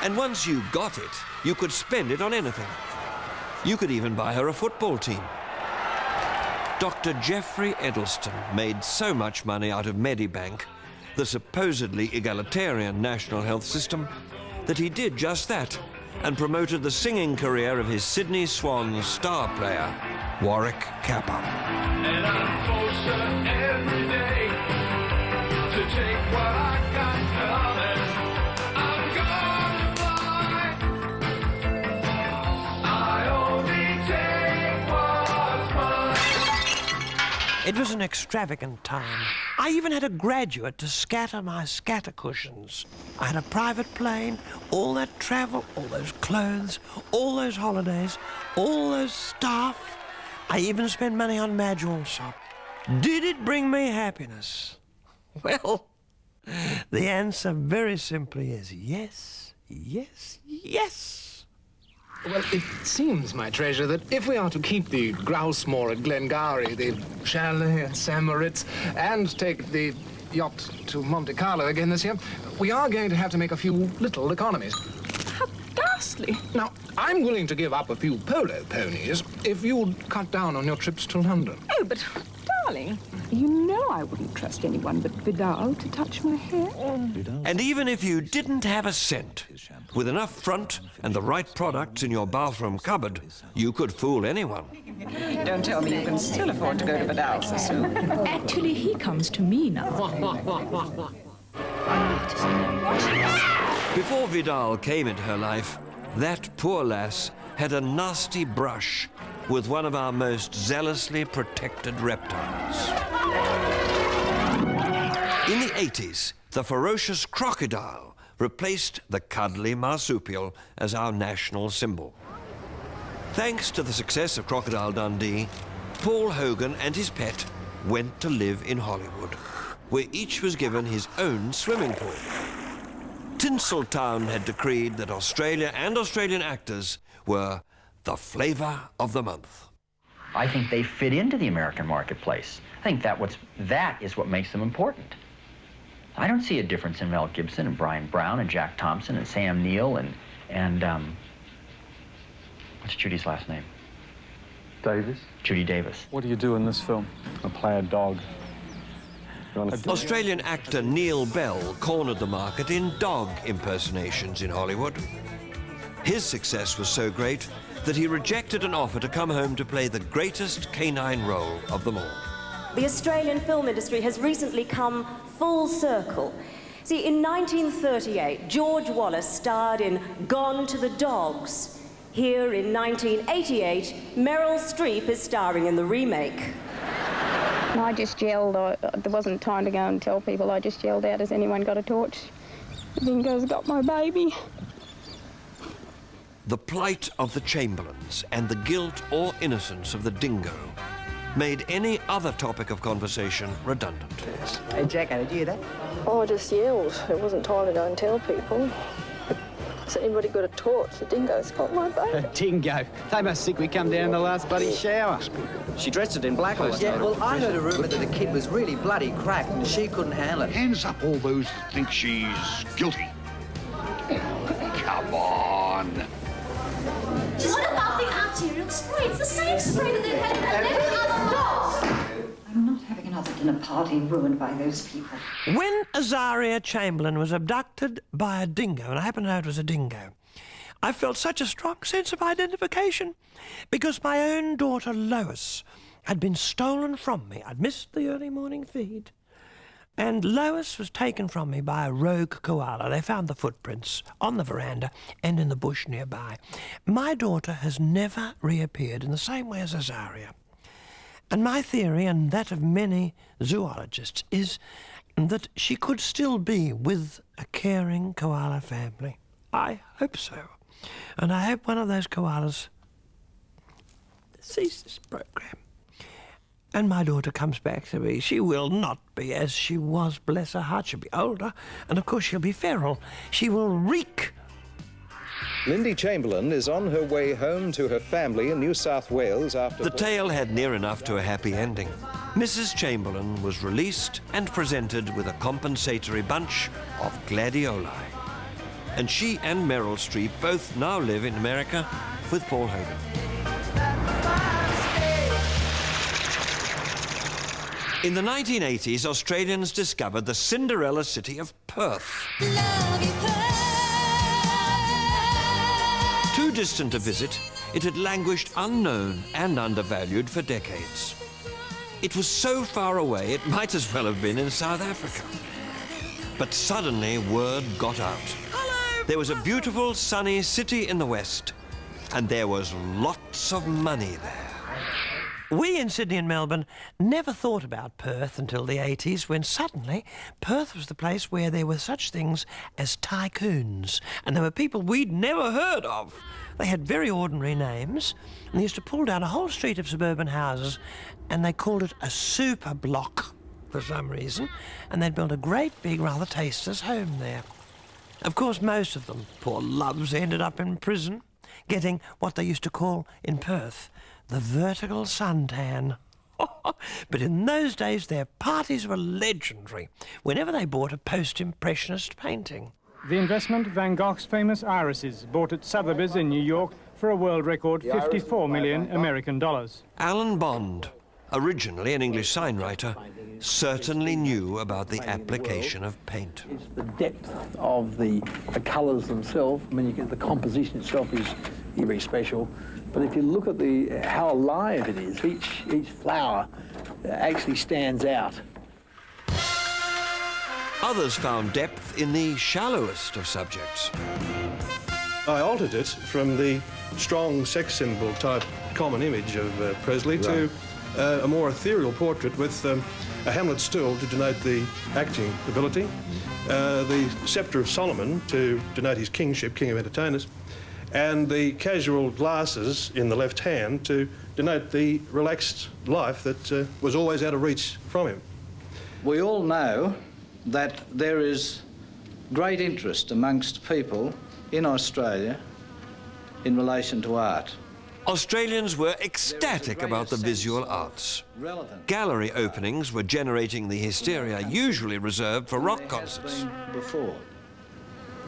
And once you got it, you could spend it on anything. You could even buy her a football team. Dr. Geoffrey Edelston made so much money out of Medibank, the supposedly egalitarian national health system, that he did just that and promoted the singing career of his Sydney Swans star player, Warwick Capper. And I'm closer every day to take what I got coming. I'm gonna fly. I only take what's mine. It was an extravagant time. I even had a graduate to scatter my scatter cushions. I had a private plane, all that travel, all those clothes, all those holidays, all those staff. I even spent money on Madge Allsop. Did it bring me happiness? Well, the answer very simply is yes, yes, yes. Well, it seems, my treasure, that if we are to keep the Grousemore at Glengarry, the chalet at St. Moritz, and take the yacht to Monte Carlo again this year, we are going to have to make a few little economies. How ghastly. Now, I'm willing to give up a few polo ponies if you'd cut down on your trips to London. Oh, but, darling, you know I wouldn't trust anyone but Vidal to touch my hair. And even if you didn't have a cent, with enough front and the right products in your bathroom cupboard, you could fool anyone. Don't tell me you can still afford to go to Vidal so soon. Actually, he comes to me now. Before Vidal came into her life, that poor lass had a nasty brush with one of our most zealously protected reptiles. In the 80s, the ferocious crocodile replaced the cuddly marsupial as our national symbol. Thanks to the success of Crocodile Dundee, Paul Hogan and his pet went to live in Hollywood, where each was given his own swimming pool. Tinseltown had decreed that Australia and Australian actors were the flavour of the month. I think they fit into the American marketplace. I think that is what makes them important. I don't see a difference in Mel Gibson and Brian Brown and Jack Thompson and Sam Neill and what's Judy's last name? Davis? Judy Davis. What do you do in this film? I play a dog. Australian actor Neil Bell cornered the market in dog impersonations in Hollywood. His success was so great that he rejected an offer to come home to play the greatest canine role of them all. The Australian film industry has recently come full circle. See, in 1938, George Wallace starred in Gone to the Dogs. Here in 1988, Meryl Streep is starring in the remake. I just yelled. There wasn't time to go and tell people. I just yelled out, has anyone got a torch? Dingo's got my baby. The plight of the Chamberlains and the guilt or innocence of the dingo made any other topic of conversation redundant. Hey, Jacko, did you hear that? Oh, I just yelled. It wasn't time to go and tell people. Has anybody got a torch? The dingo's got my baby. Dingo. They must think we come down in the last bloody shower. She dressed it in black or Yeah, well, I heard a rumour that the kid was really bloody cracked and she couldn't handle it. Hands up all those that think she's guilty. Come on. What about the arterial spray? It's the same spray that they had in every other dog. I'm not having another dinner party ruined by those people. When Azaria Chamberlain was abducted by a dingo, and I happen to know it was a dingo, I felt such a strong sense of identification because my own daughter Lois had been stolen from me. I'd missed the early morning feed. And Lois was taken from me by a rogue koala. They found the footprints on the veranda and in the bush nearby. My daughter has never reappeared in the same way as Azaria. And my theory, and that of many zoologists, is that she could still be with a caring koala family. I hope so. And I hope one of those koalas sees this program. And my daughter comes back to me. She will not be as she was, bless her heart. She'll be older, and of course she'll be feral. She will reek. Lindy Chamberlain is on her way home to her family in New South Wales after... The tale had near enough to a happy ending. Mrs. Chamberlain was released and presented with a compensatory bunch of gladioli. And she and Meryl Streep both now live in America with Paul Hogan. In the 1980s, Australians discovered the Cinderella city of Perth. Too distant to visit, it had languished unknown and undervalued for decades. It was so far away, it might as well have been in South Africa. But suddenly word got out. There was a beautiful, sunny city in the west, and there was lots of money there. We in Sydney and Melbourne never thought about Perth until the 80s, when suddenly Perth was the place where there were such things as Tycoons, and there were people we'd never heard of. They had very ordinary names, and they used to pull down a whole street of suburban houses, and they called it a super block for some reason, and they'd built a great big, rather tasteless home there. Of course, most of them, poor loves, ended up in prison, getting what they used to call in Perth the vertical suntan. But in those days, their parties were legendary whenever they bought a post-impressionist painting. The investment, Van Gogh's famous irises, bought at Sotheby's in New York for a world record $54 million American dollars. Alan Bond, originally an English signwriter, certainly knew about the application of paint. It's the depth of the colours themselves. I mean, the composition itself is very special. But if you look at how alive it is, each flower actually stands out. Others found depth in the shallowest of subjects. I altered it from the strong sex symbol type common image of Presley to a more ethereal portrait with a Hamlet stool to denote the acting ability, the sceptre of Solomon to denote his kingship, king of entertainers, and the casual glasses in the left hand to denote the relaxed life that was always out of reach from him. We all know that there is great interest amongst people in Australia in relation to art. Australians were ecstatic about the visual arts. Gallery openings were generating the hysteria usually reserved for rock concerts.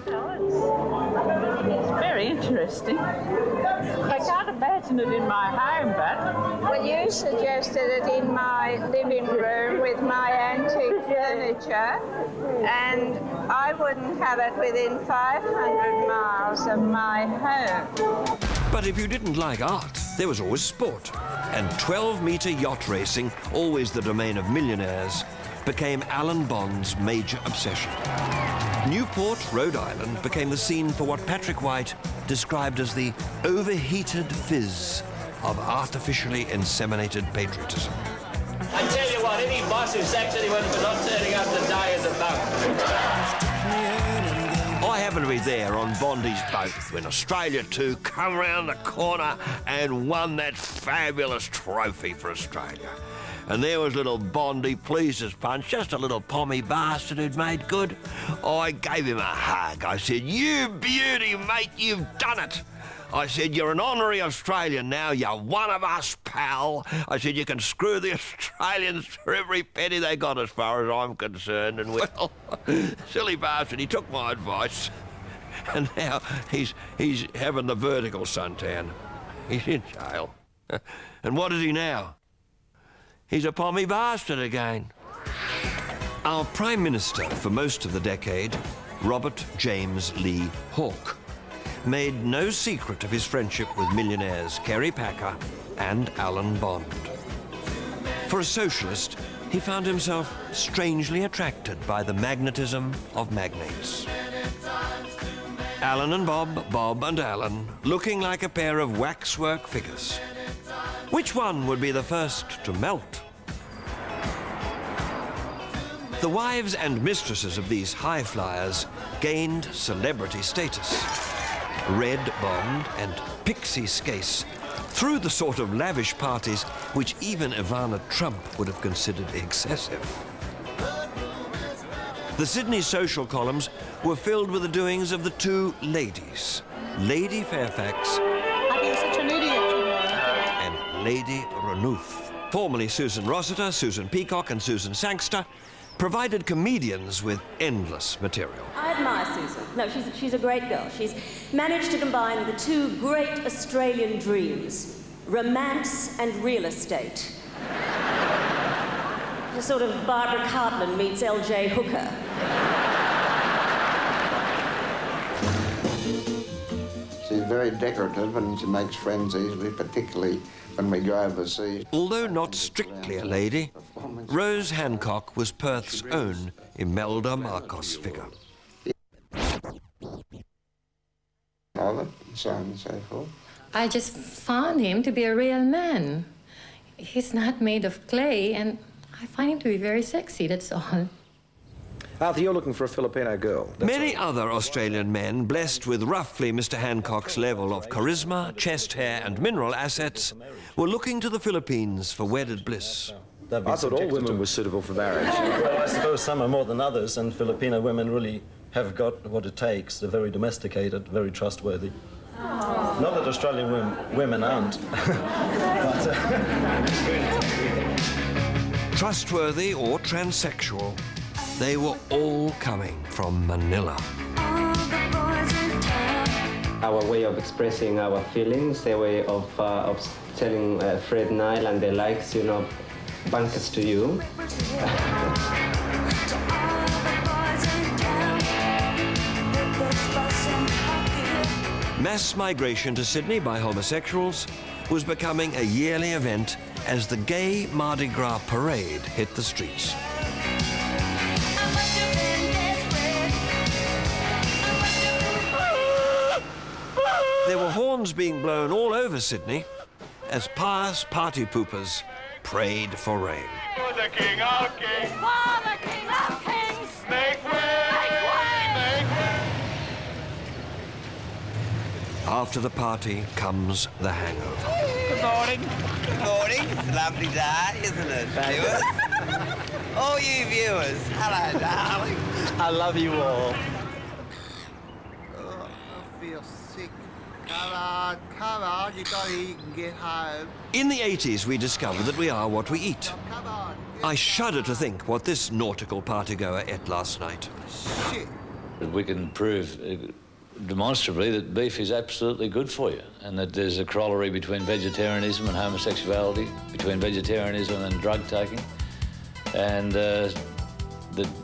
It's very interesting. I can't imagine it in my home, but... Well, you suggested it in my living room with my antique furniture, and I wouldn't have it within 500 miles of my home. But if you didn't like art, there was always sport. And 12-metre yacht racing, always the domain of millionaires, became Alan Bond's major obsession. Newport, Rhode Island, became the scene for what Patrick White described as the overheated fizz of artificially inseminated patriotism. I tell you what, any boss who sacks anyone for not turning up the day is a bum. I happened to be there on Bondi's boat when Australia 2 come round the corner and won that fabulous trophy for Australia. And there was little Bondi, pleased as punch, just a little pommy bastard who'd made good. I gave him a hug. I said, "You beauty, mate, you've done it." I said, "You're an honorary Australian now. You're one of us, pal." I said, "You can screw the Australians for every penny they got as far as I'm concerned." And well, silly bastard, he took my advice. And now he's having the vertical suntan. He's in jail. And what is he now? He's a pommy bastard again. Our Prime Minister for most of the decade, Robert James Lee Hawke, made no secret of his friendship with millionaires Kerry Packer and Alan Bond. For a socialist, he found himself strangely attracted by the magnetism of magnates. Alan and Bob, Bob and Alan, looking like a pair of waxwork figures. Which one would be the first to melt? The wives and mistresses of these high flyers gained celebrity status. Red Bond and Pixie Skase threw the sort of lavish parties which even Ivana Trump would have considered excessive. The Sydney social columns were filled with the doings of the two ladies, Lady Fairfax I've been such an idiot, you know. and Lady Renouf. Formerly Susan Rossiter, Susan Peacock and Susan Sangster provided comedians with endless material. I admire Susan. No, she's a great girl. She's managed to combine the two great Australian dreams, romance and real estate. A sort of Barbara Cartland meets L.J. Hooker. She's very decorative and she makes friends easily, particularly when we go overseas. Although not strictly a lady, Rose Hancock was Perth's own Imelda Marcos figure. And so on and so forth. I just found him to be a real man. He's not made of clay, and I find him to be very sexy, that's all. Arthur, you're looking for a Filipino girl. Many other Australian men, blessed with roughly Mr. Hancock's level of charisma, chest hair and mineral assets, were looking to the Philippines for wedded bliss. I thought all women were suitable for marriage. Well, I suppose some are more than others, and Filipino women really have got what it takes. They're very domesticated, very trustworthy. Not that Australian women aren't. Trustworthy or transsexual, they were all coming from Manila. Our way of expressing our feelings, their way of telling Fred Nile and their likes, you know, bunkers to you. Mass migration to Sydney by homosexuals was becoming a yearly event as the gay Mardi Gras parade hit the streets. There were horns being blown all over Sydney as pious party poopers prayed for rain. For the King of Kings. For the King of Kings. Make way. Make way. After the party comes the hangover. Good morning. Good morning. It's a lovely day, isn't it, viewers? All you viewers, hello, darling. I love you all. Oh, I feel sick. Come on, you gotta eat and get home. In the 80s, we discovered that we are what we eat. I shudder to think what this nautical partygoer ate last night. Shit. We can prove demonstrably that beef is absolutely good for you, and that there's a corollary between vegetarianism and homosexuality, between vegetarianism and drug taking, and that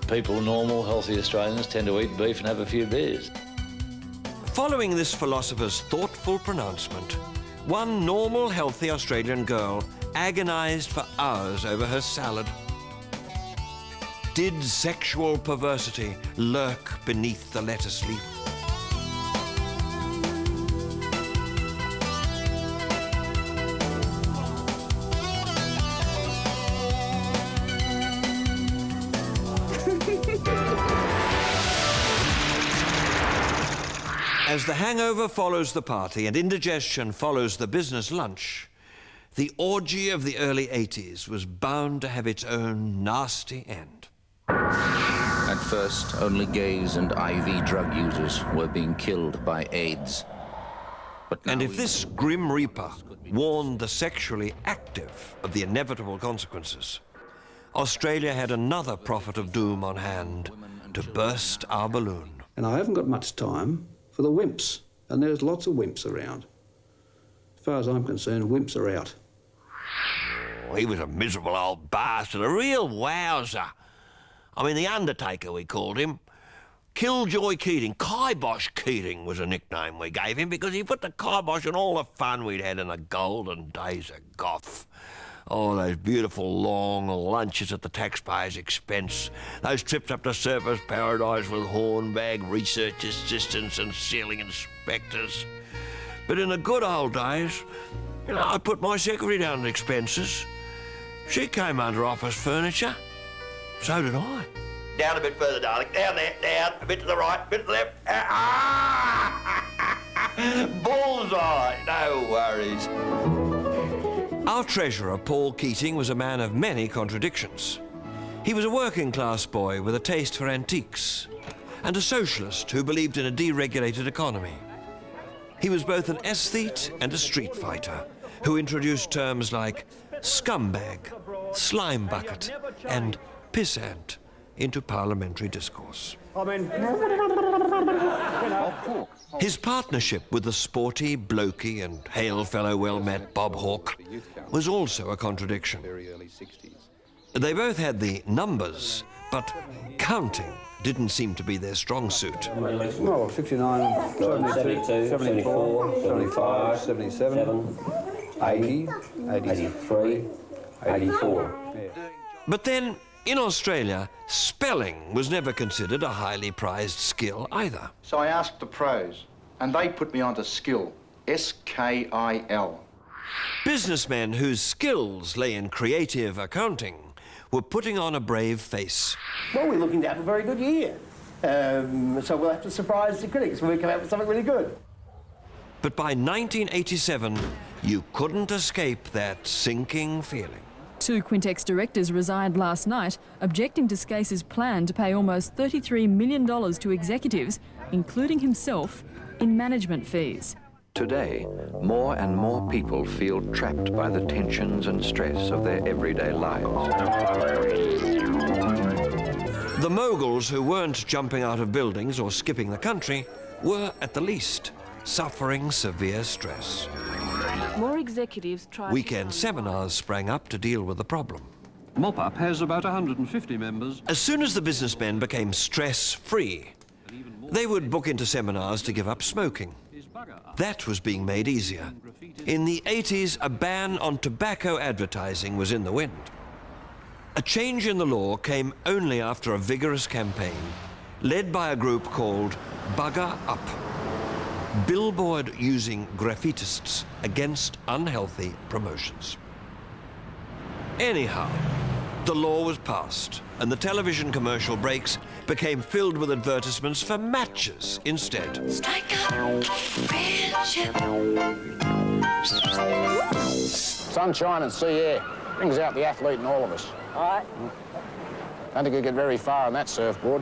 people, normal, healthy Australians, tend to eat beef and have a few beers. Following this philosopher's thoughtful pronouncement, one normal, healthy Australian girl agonized for hours over her salad. Did sexual perversity lurk beneath the lettuce leaf? As the hangover follows the party and indigestion follows the business lunch, the orgy of the early 80s was bound to have its own nasty end. At first, only gays and IV drug users were being killed by AIDS. And if this grim reaper warned the sexually active of the inevitable consequences, Australia had another prophet of doom on hand to burst our balloon. And I haven't got much time for the wimps, and there's lots of wimps around. As far as I'm concerned, wimps are out. Oh, he was a miserable old bastard, a real wowser. I mean, the Undertaker, we called him. Killjoy Keating, Kibosh Keating was a nickname we gave him because he put the kibosh on all the fun we'd had in the golden days of goth. Oh, those beautiful long lunches at the taxpayer's expense. Those trips up to Surfers Paradise with hornbag research assistants and ceiling inspectors. But in the good old days, you know, I put my secretary down in expenses. She came under office furniture. So did I. Down a bit further, darling. Down there, down. A bit to the right, a bit to the left. Bullseye. No worries. Our treasurer, Paul Keating, was a man of many contradictions. He was a working-class boy with a taste for antiques and a socialist who believed in a deregulated economy. He was both an aesthete and a street fighter who introduced terms like scumbag, slime bucket and pissant into parliamentary discourse. His partnership with the sporty, blokey and hail-fellow well-met Bob Hawke was also a contradiction. They both had the numbers, but counting didn't seem to be their strong suit. Well, 69, 72, 74, 75, 77, 80, 83, 84. Yeah. But then, in Australia, spelling was never considered a highly prized skill either. So I asked the pros, and they put me onto skill, S-K-I-L. Businessmen whose skills lay in creative accounting were putting on a brave face. Well, we're looking to have a very good year. So we'll have to surprise the critics when we come out with something really good. But by 1987, you couldn't escape that sinking feeling. 2 Quintex directors resigned last night, objecting to Scase's plan to pay almost $33 million to executives, including himself, in management fees. Today, more and more people feel trapped by the tensions and stress of their everyday lives. The moguls who weren't jumping out of buildings or skipping the country were, at the least, suffering severe stress. More executives tried. Weekend seminars sprang up to deal with the problem. Mop-Up has about 150 members. As soon as the businessmen became stress-free, they would book into seminars to give up smoking. That was being made easier. In the 80s, a ban on tobacco advertising was in the wind. A change in the law came only after a vigorous campaign, led by a group called Bugger Up. Billboard using graffitists against unhealthy promotions. Anyhow, the law was passed, and the television commercial breaks became filled with advertisements for matches instead. Strike up, friendship. Sunshine and sea air brings out the athlete in all of us. All right. Don't think you get very far on that surfboard.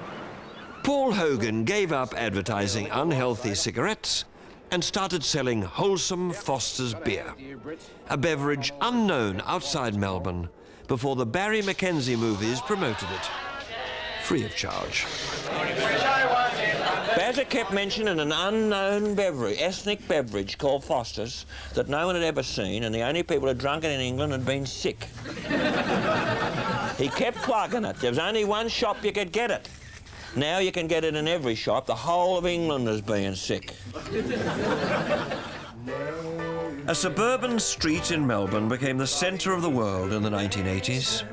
Paul Hogan gave up advertising unhealthy cigarettes and started selling wholesome Foster's beer, a beverage unknown outside Melbourne before the Barry Mackenzie movies promoted it, free of charge. Bazza kept mentioning an unknown beverage, ethnic beverage called Foster's that no one had ever seen, and the only people who had drunk it in England had been sick. He kept plugging it. There was only one shop you could get it. Now you can get it in every shop. The whole of England is being sick. A suburban street in Melbourne became the centre of the world in the 1980s.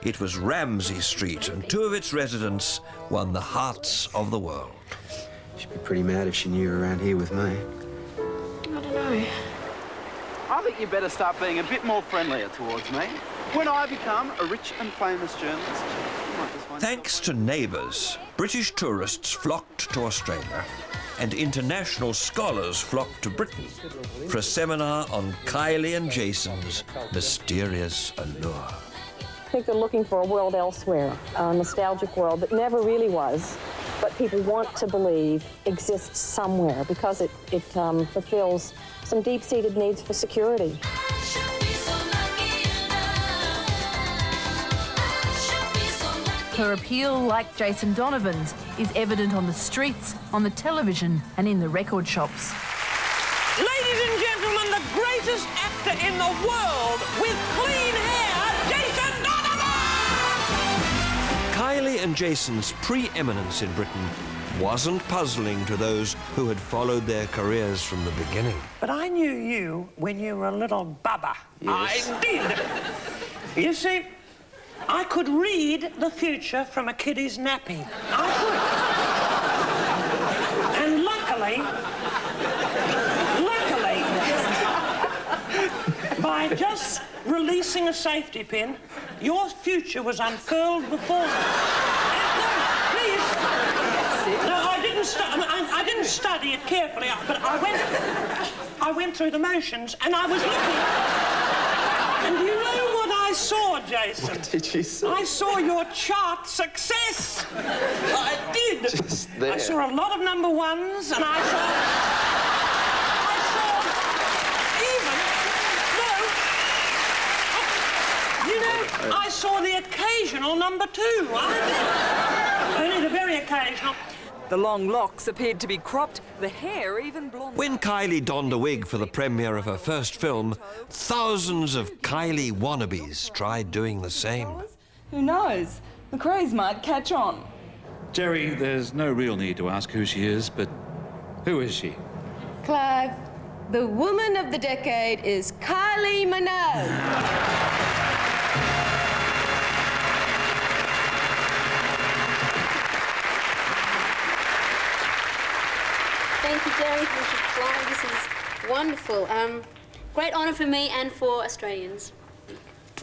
It was Ramsay Street, and 2 of its residents won the hearts of the world. She'd be pretty mad if she knew you were around here with me. I don't know. I think you better start being a bit more friendlier towards me. When I become a rich and famous journalist, you might just find... Thanks to Neighbours, British tourists flocked to Australia, and international scholars flocked to Britain for a seminar on Kylie and Jason's mysterious allure. I think they're looking for a world elsewhere, a nostalgic world that never really was, but people want to believe exists somewhere because it fulfills some deep-seated needs for security. Her appeal, like Jason Donovan's, is evident on the streets, on the television, and in the record shops. Ladies and gentlemen, the greatest actor in the world with clean hair, Jason Donovan! Kylie and Jason's preeminence in Britain wasn't puzzling to those who had followed their careers from the beginning. But I knew you when you were a little bubba. Yes. I did. You see, I could read the future from a kiddie's nappy. I could. And luckily, by just releasing a safety pin, your future was unfurled before me. No, I didn't study it carefully, but I went through the motions, and I was looking. And you know what I saw, Jason? What did you see? I saw your chart success. I did. Just there. I saw a lot of number ones, and I saw I saw the occasional number 2. I did. Only the very occasional. The long locks appeared to be cropped, the hair even blonde. When Kylie donned a wig for the premiere of her first film, thousands of Kylie wannabes tried doing the same. Who knows? The craze might catch on. Jerry, there's no real need to ask who she is, but who is she? Clive, the woman of the decade is Kylie Minogue. Thank you, Jerry. Thank you, Clive. This is wonderful. Great honour for me and for Australians.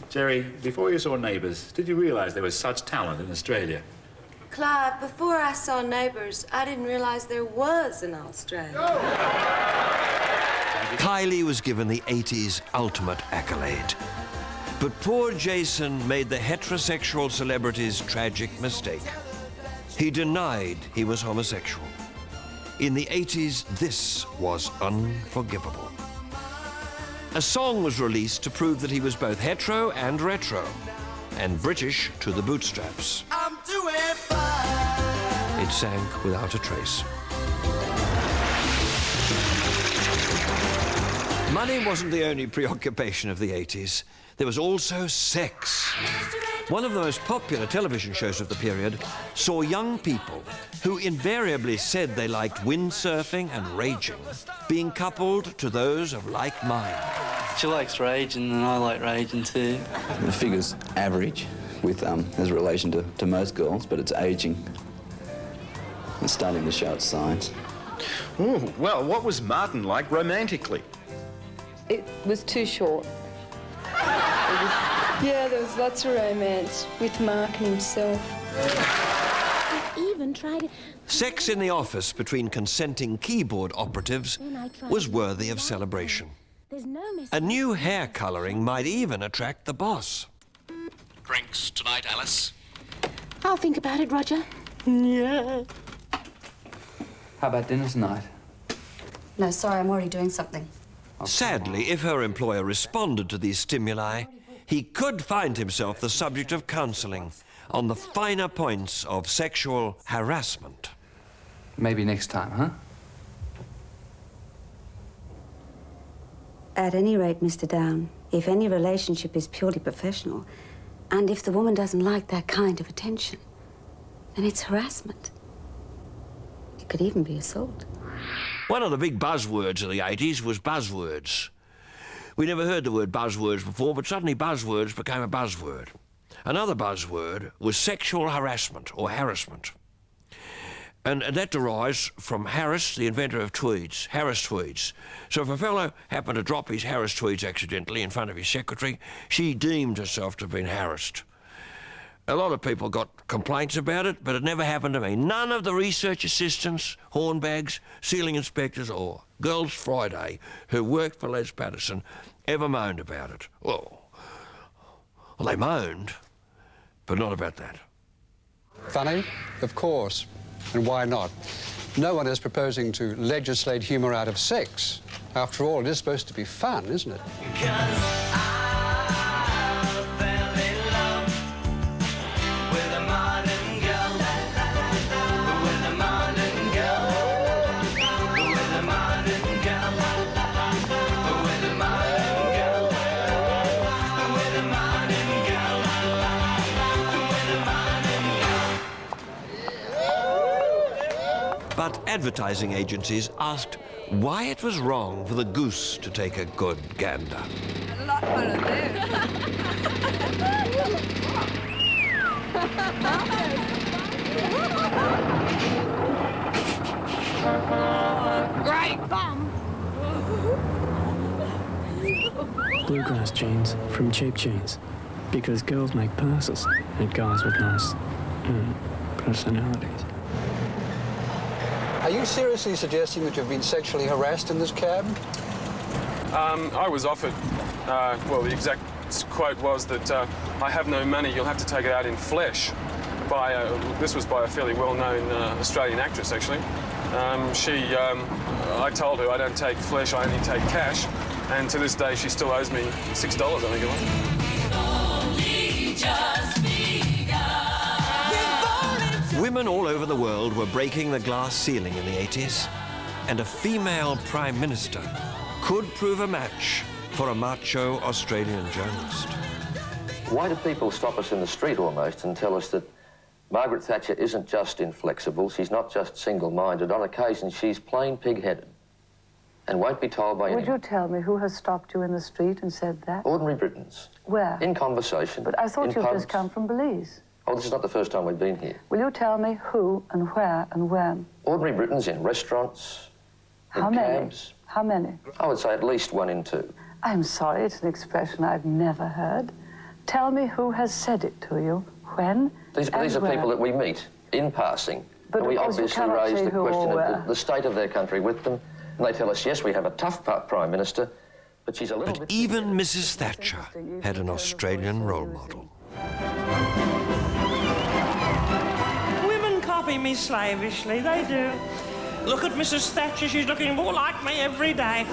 Jerry, before you saw Neighbours, did you realise there was such talent in Australia? Clive, before I saw Neighbours, I didn't realise there was an Australia. Kylie was given the 80s ultimate accolade. But poor Jason made the heterosexual celebrity's tragic mistake. He denied he was homosexual. In the 80s, this was unforgivable. A song was released to prove that he was both hetero and retro, and British to the bootstraps. I'm doing fine. It sank without a trace. Money wasn't the only preoccupation of the 80s. There was also sex. One of the most popular television shows of the period saw young people who invariably said they liked windsurfing and raging being coupled to those of like mind. She likes raging and I like raging too. The figure's average with as a relation to most girls, but it's aging. It's starting to show its signs. Ooh, well, what was Martin like romantically? It was too short. Yeah, there was lots of romance with Mark and himself. Even tried it. Sex in the office between consenting keyboard operatives was worthy of celebration. A new hair colouring might even attract the boss. Drinks tonight, Alice? I'll think about it, Roger. Yeah. How about dinner tonight? No, sorry, I'm already doing something. Sadly, if her employer responded to these stimuli, he could find himself the subject of counselling on the finer points of sexual harassment. Maybe next time, huh? At any rate, Mr. Down, if any relationship is purely professional, and if the woman doesn't like that kind of attention, then it's harassment. It could even be assault. One of the big buzzwords of the 80s was buzzwords. We never heard the word buzzwords before, but suddenly buzzwords became a buzzword. Another buzzword was sexual harassment or harassment. And that derives from Harris, the inventor of tweeds, Harris tweeds. So if a fellow happened to drop his Harris tweeds accidentally in front of his secretary, she deemed herself to have been harassed. A lot of people got complaints about it, but it never happened to me. None of the research assistants, hornbags, ceiling inspectors, or Girls Friday who worked for Les Patterson ever moaned about it. Well, they moaned, but not about that. Funny? Of course. And why not? No one is proposing to legislate humour out of sex. After all, it is supposed to be fun, isn't it? But advertising agencies asked why it was wrong for the goose to take a good gander. A lot better Great bum! Bluegrass jeans from cheap jeans. Because girls make purses and guys with nice personalities. Are you seriously suggesting that you've been sexually harassed in this cab? I was offered, well, the exact quote was that I have no money, you'll have to take it out in flesh. This was by a fairly well-known Australian actress, actually. I told her I don't take flesh, I only take cash, and to this day she still owes me $6, I think it was. Women all over the world were breaking the glass ceiling in the 80s, and a female prime minister could prove a match for a macho Australian journalist. Why do people stop us in the street almost and tell us that Margaret Thatcher isn't just inflexible, she's not just single-minded, on occasion she's plain pig-headed and won't be told by anyone? Would you tell me who has stopped you in the street and said that? Ordinary Britons. Where? In conversation. But I thought you'd just come from Belize. Oh, this is not the first time we've been here. Will you tell me who and where and when? Ordinary Britons in restaurants, How many? How many? I would say at least 1 in 2. I'm sorry, it's an expression I've never heard. Tell me who has said it to you, when, These are people that we meet in passing. But and we of course you obviously cannot raise say the who question or of the state of their country with them. And they tell us, yes, we have a tough Prime Minister, but she's a little bit... Even Mrs. Thatcher had an Australian role model. Women copy me slavishly, they do. Look at Mrs. Thatcher, she's looking more like me every day.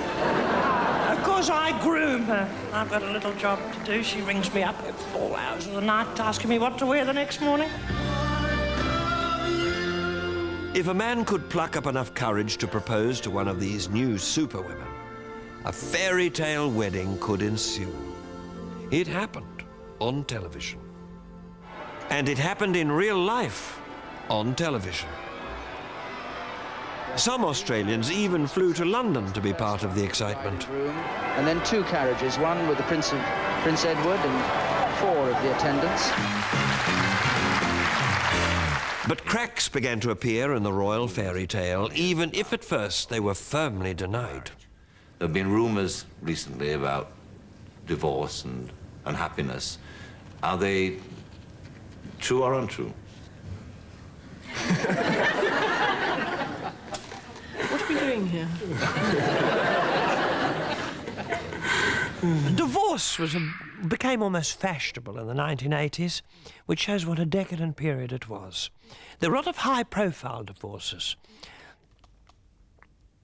Of course, I groom her. I've got a little job to do. She rings me up at 4 hours of the night asking me what to wear the next morning. If a man could pluck up enough courage to propose to one of these new superwomen, a fairy tale wedding could ensue. It happened on television. And it happened in real life on television. Some Australians even flew to London to be part of the excitement. And then 2 carriages, one with the Prince Edward and 4 of the attendants. But cracks began to appear in the royal fairy tale, even if at first they were firmly denied. There have been rumours recently about divorce and unhappiness. Are they true or untrue? What are we doing here? Divorce became almost fashionable in the 1980s, which shows what a decadent period it was. There were a lot of high-profile divorces.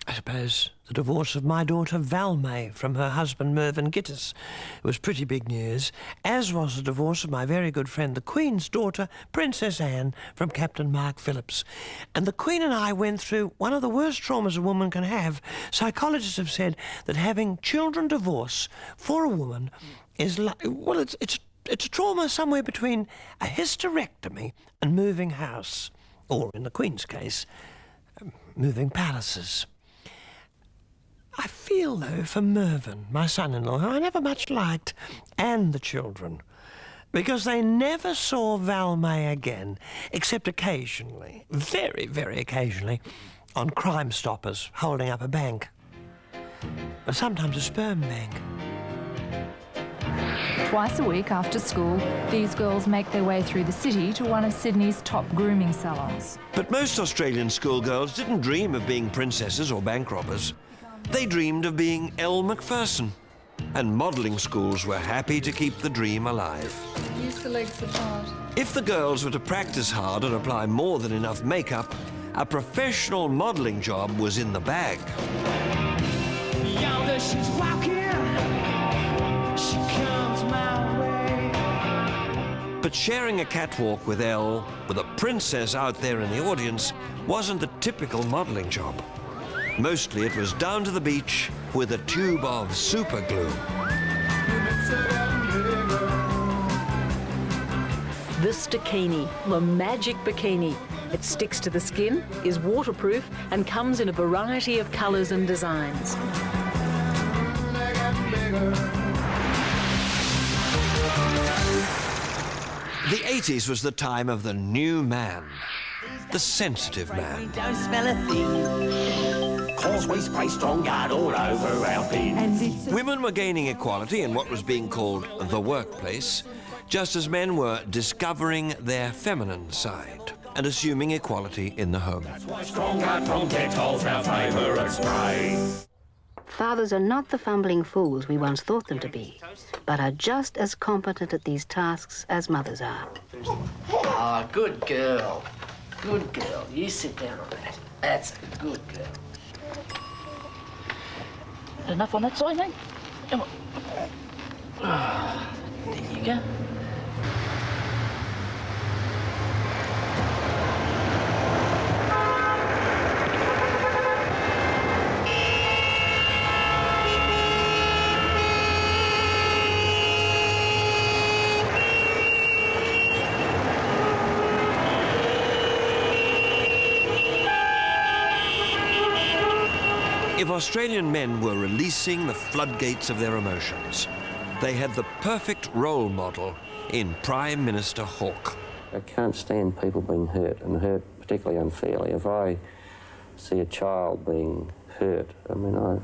I suppose the divorce of my daughter Valmay from her husband Mervyn Gittis was pretty big news, as was the divorce of my very good friend the Queen's daughter, Princess Anne, from Captain Mark Phillips. And the Queen and I went through one of the worst traumas a woman can have. Psychologists have said that having children divorce for a woman is like, well, it's a trauma somewhere between a hysterectomy and moving house, or in the Queen's case, moving palaces. I feel, though, for Mervyn, my son-in-law, who I never much liked, and the children, because they never saw Valmay again, except occasionally, very, very occasionally, on Crime Stoppers, holding up a bank. Or sometimes a sperm bank. Twice a week after school, these girls make their way through the city to one of Sydney's top grooming salons. But most Australian schoolgirls didn't dream of being princesses or bank robbers. They dreamed of being Elle Macpherson, and modelling schools were happy to keep the dream alive. Use the legs apart. If the girls were to practice hard and apply more than enough makeup, a professional modelling job was in the bag. Yonder she's walking, she comes my way. But sharing a catwalk with Elle, with a princess out there in the audience, wasn't the typical modelling job. Mostly it was down to the beach with a tube of super glue. This bikini, the magic bikini. It sticks to the skin, is waterproof, and comes in a variety of colours and designs. The 80s was the time of the new man, the sensitive man. Don't smell a thing. Cause we spray strong guard all over our bins. Women were gaining equality in what was being called the workplace, just as men were discovering their feminine side and assuming equality in the home. Strong guard from Dettol's our favourite spray. Fathers are not the fumbling fools we once thought them to be, but are just as competent at these tasks as mothers are. Ah, good girl. Good girl. You sit down on that. That's a good girl. Enough on that side, mate? Come on. There you go. If Australian men were releasing the floodgates of their emotions, they had the perfect role model in Prime Minister Hawke. I can't stand people being hurt, and hurt particularly unfairly. If I see a child being hurt. I mean, my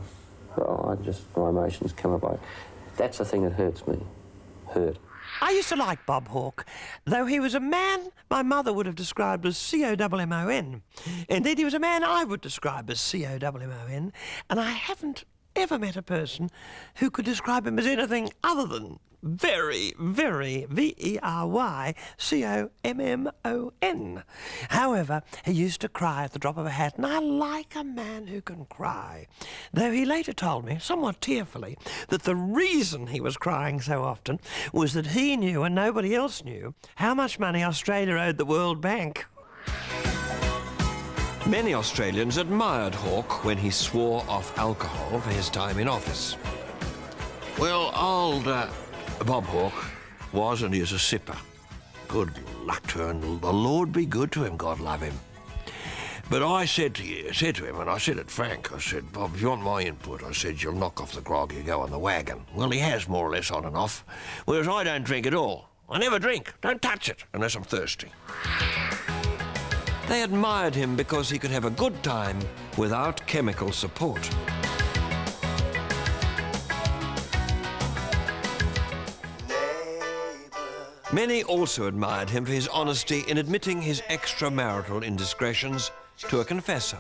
emotions come up. That's the thing that hurts me. Hurt. I used to like Bob Hawke, though he was a man my mother would have described as C-O-M-M-O-N. Indeed, he was a man I would describe as C-O-M-M-O-N, and I haven't ever met a person who could describe him as anything other than very, very V-E-R-Y-C-O-M-M-O-N. However, he used to cry at the drop of a hat, and I like a man who can cry. Though he later told me, somewhat tearfully, that the reason he was crying so often was that he knew, and nobody else knew, how much money Australia owed the World Bank. Many Australians admired Hawke when he swore off alcohol for his time in office. Well, old Bob Hawke was and is a sipper. Good luck to him, and the Lord be good to him, God love him. But I said to him, and I said it frank, I said, Bob, if you want my input, I said, you'll knock off the grog, you go on the wagon. Well, he has more or less on and off, whereas I don't drink at all. I never drink, don't touch it, unless I'm thirsty. They admired him because he could have a good time without chemical support. Many also admired him for his honesty in admitting his extramarital indiscretions to a confessor.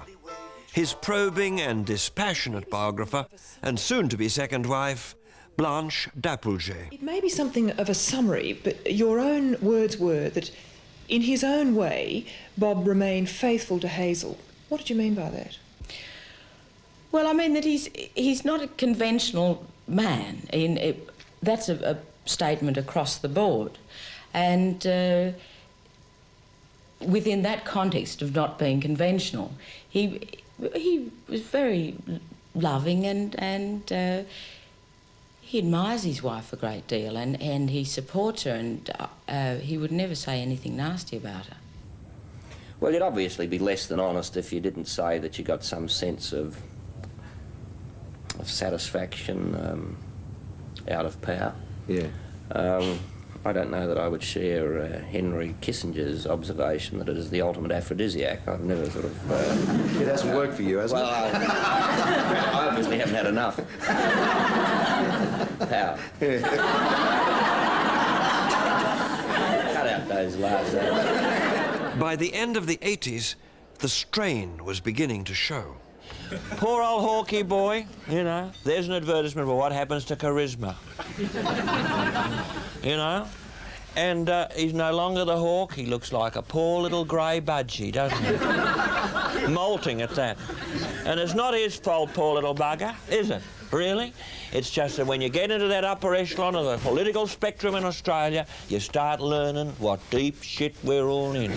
His probing and dispassionate biographer, and soon-to-be second wife, Blanche d'Apulger. It may be something of a summary, but your own words were that, in his own way, Bob remained faithful to Hazel. What did you mean by that? Well, I mean that he's not a conventional man. That's a statement across the board. And within that context of not being conventional, he was very loving and he admires his wife a great deal and he supports her, and he would never say anything nasty about her. Well, you'd obviously be less than honest if you didn't say that you got some sense of satisfaction out of power. Yeah. I don't know that I would share Henry Kissinger's observation that it is the ultimate aphrodisiac. I've never sort of... It hasn't worked for you, has it? Well, I obviously haven't had enough power. Cut out those laughs. By the end of the 80s, the strain was beginning to show. Poor old Hawkey boy, you know, there's an advertisement for what happens to charisma. You know? And he's no longer the Hawk, he looks like a poor little grey budgie, doesn't he? Moulting at that. And it's not his fault, poor little bugger, is it? Really? It's just that when you get into that upper echelon of the political spectrum in Australia, you start learning what deep shit we're all in.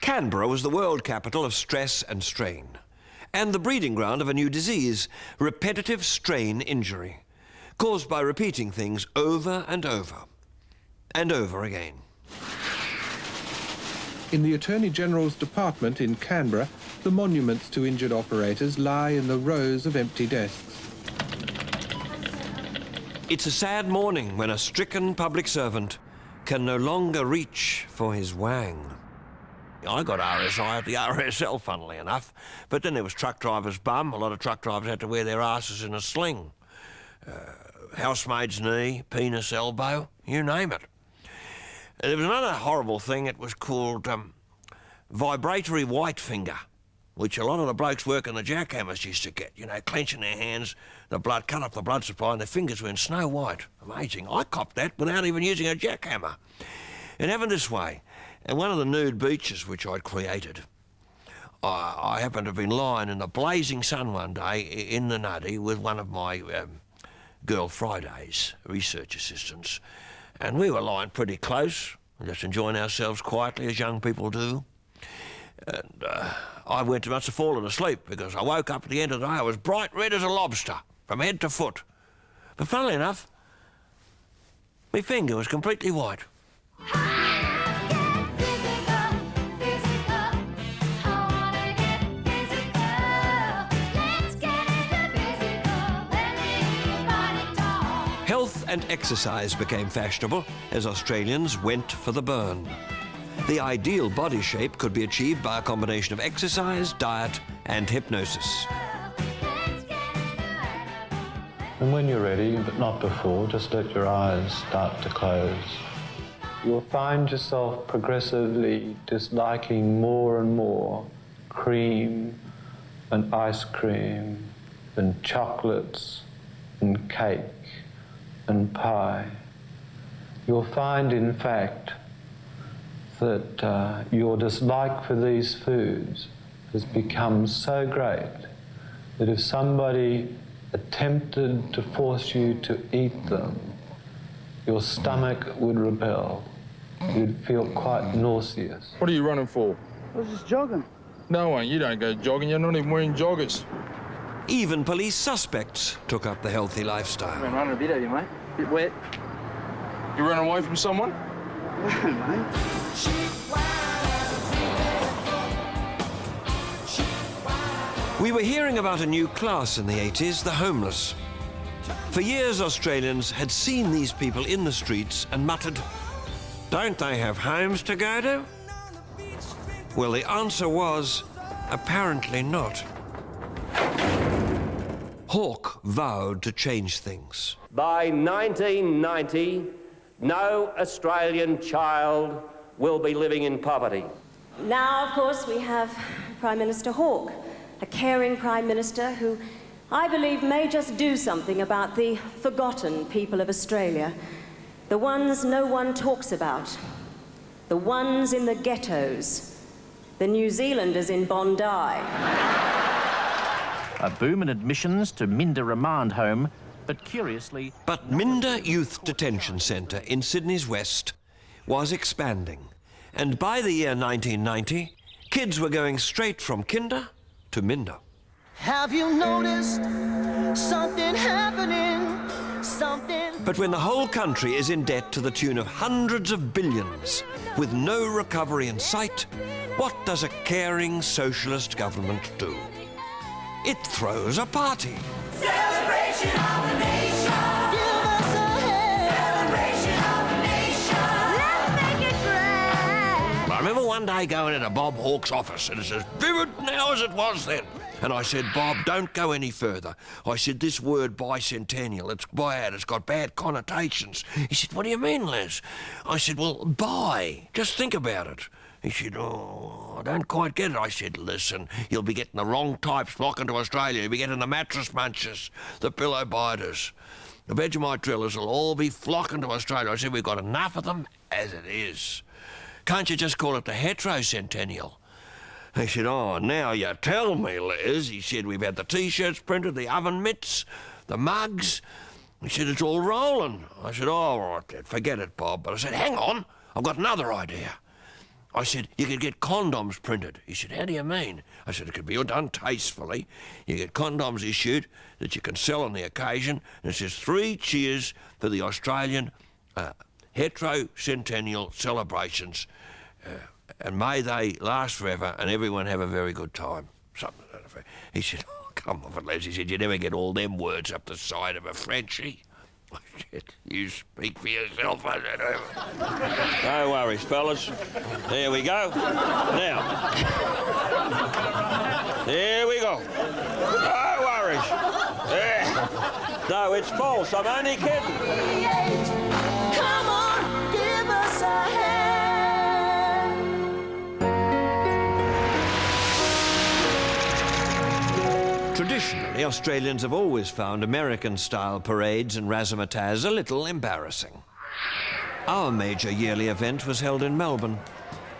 Canberra was the world capital of stress and strain, and the breeding ground of a new disease, repetitive strain injury, caused by repeating things over and over, and over again. In the Attorney-General's Department in Canberra, the monuments to injured operators lie in the rows of empty desks. It's a sad morning when a stricken public servant can no longer reach for his wang. I got RSI at the RSL, funnily enough, but then there was truck driver's bum. A lot of truck drivers had to wear their asses in a sling. Housemaid's knee, penis elbow, you name it. There was another horrible thing. It was called vibratory white finger, which a lot of the blokes working the jackhammers used to get, you know, clenching their hands, the blood, cut off the blood supply, and their fingers were in snow white. Amazing. I copped that without even using a jackhammer. It happened this way. At one of the nude beaches which I'd created, I happened to have been lying in the blazing sun one day in the nutty with one of my Girl Fridays research assistants, and we were lying pretty close, just enjoying ourselves quietly as young people do. And I must have fallen asleep because I woke up at the end of the day. I was bright red as a lobster from head to foot. But funnily enough, my finger was completely white. Health and exercise became fashionable as Australians went for the burn. The ideal body shape could be achieved by a combination of exercise, diet and hypnosis. And when you're ready, but not before, just let your eyes start to close. You'll find yourself progressively disliking more and more cream and ice cream and chocolates and cake and pie. You'll find, in fact, that your dislike for these foods has become so great that if somebody attempted to force you to eat them, your stomach would rebel. You'd feel quite nauseous. What are you running for? I was just jogging. No, you don't go jogging. You're not even wearing joggers. Even police suspects took up the healthy lifestyle. I've been running a bit, have you, mate? A bit wet. You run away from someone? No, mate. We were hearing about a new class in the 80s, the homeless. For years, Australians had seen these people in the streets and muttered, "Don't they have homes to go to?" Well, the answer was, apparently not. Hawke vowed to change things. By 1990, no Australian child will be living in poverty. Now, of course, we have Prime Minister Hawke, a caring Prime Minister who I believe may just do something about the forgotten people of Australia, the ones no one talks about, the ones in the ghettos, the New Zealanders in Bondi. A boom in admissions to Minda Remand Home, but curiously... But Minda Youth Detention Centre in Sydney's west was expanding. And by the year 1990, kids were going straight from kinder to Minda. Have you noticed something happening? Something... But when the whole country is in debt to the tune of hundreds of billions, with no recovery in sight, what does a caring socialist government do? It throws a party. Celebration of the nation! Give us a hand! Celebration of the nation! Let's make it grand! I remember one day going into Bob Hawke's office, and it's as vivid now as it was then. And I said, "Bob, don't go any further." I said, "This word bicentennial, it's bad, it's got bad connotations." He said, "What do you mean, Les?" I said, "Well, bi, just think about it." He said, "Oh, I don't quite get it." I said, "Listen, you'll be getting the wrong types flocking to Australia. You'll be getting the mattress munchers, the pillow biters, the Vegemite drillers will all be flocking to Australia." I said, "We've got enough of them as it is. Can't you just call it the heterocentennial?" He said, "Oh, now you tell me, Les." He said, "We've had the T-shirts printed, the oven mitts, the mugs." He said, "It's all rolling." I said, "Oh, all right, then, forget it, Bob." But I said, "Hang on, I've got another idea." I said, "You could get condoms printed." He said, "How do you mean?" I said, "It could be done tastefully. You get condoms issued that you can sell on the occasion, and it says 3 cheers for the Australian heterocentennial celebrations. And may they last forever and everyone have a very good time." Something to that effect. He said, "Oh, come off it, Les." He said, "You never get all them words up the side of a Frenchie." I said, "You speak for yourself." I said, "No worries, fellas. There we go. Now, there we go. No worries. There. No, it's false. I'm only kidding." Come on, give us a hand! Traditionally, Australians have always found American-style parades and razzmatazz a little embarrassing. Our major yearly event was held in Melbourne,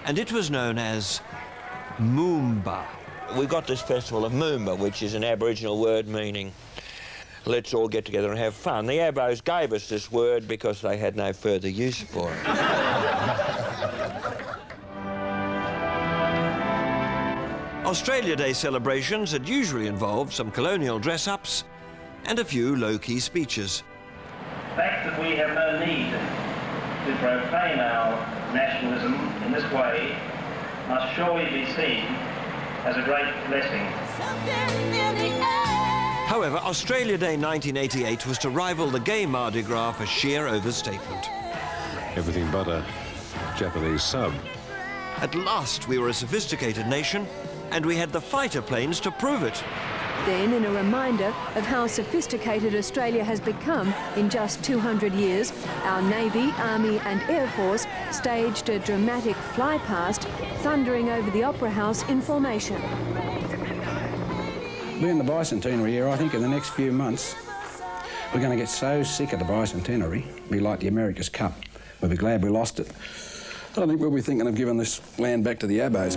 and it was known as Moomba. We've got this festival of Moomba, which is an Aboriginal word meaning let's all get together and have fun. The Abos gave us this word because they had no further use for it. Australia Day celebrations had usually involved some colonial dress-ups and a few low-key speeches. The fact that we have no need to profane our nationalism in this way must surely be seen as a great blessing. However, Australia Day 1988 was to rival the gay Mardi Gras for sheer overstatement. Everything but a Japanese sub. At last, we were a sophisticated nation And we had the fighter planes to prove it. Then, in a reminder of how sophisticated Australia has become in just 200 years, our Navy, Army and Air Force staged a dramatic fly-past, thundering over the Opera House in formation. Being the Bicentenary year, I think in the next few months, we're going to get so sick of the Bicentenary, it'll be like the America's Cup. We'll be glad we lost it. I think we'll be thinking of giving this land back to the Abos.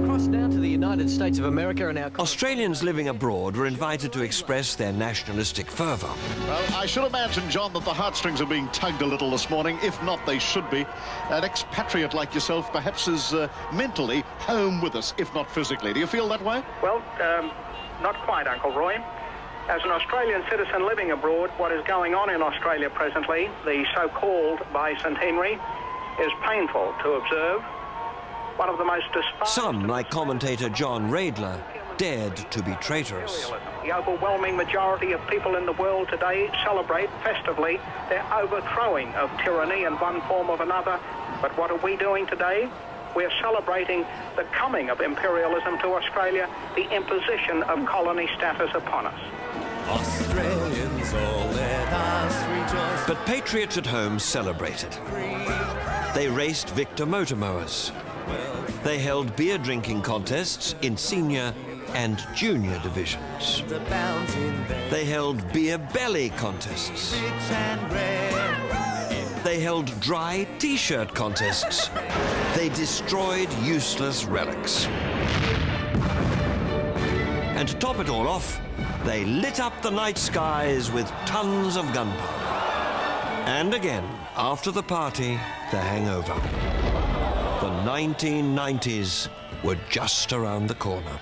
Across now to the United States of America and our... Australians living abroad were invited to express their nationalistic fervour. Well, I should imagine, John, that the heartstrings are being tugged a little this morning. If not, they should be. An expatriate like yourself perhaps is mentally home with us, if not physically. Do you feel that way? Well, not quite, Uncle Roy. As an Australian citizen living abroad, what is going on in Australia presently, the so-called Bicentenary, is painful to observe. One of the most Some, like commentator John Raidler, dared to be traitorous. The overwhelming majority of people in the world today celebrate festively their overthrowing of tyranny in one form or another. But what are we doing today? We're celebrating the coming of imperialism to Australia, the imposition of colony status upon us. Australians, all let us rejoice. But patriots at home celebrated. They raced Victor motor mowers. They held beer drinking contests in senior and junior divisions. They held beer belly contests. They held dry T-shirt contests. They destroyed useless relics. And to top it all off, they lit up the night skies with tons of gunpowder. And again, after the party, the hangover. The 1990s were just around the corner.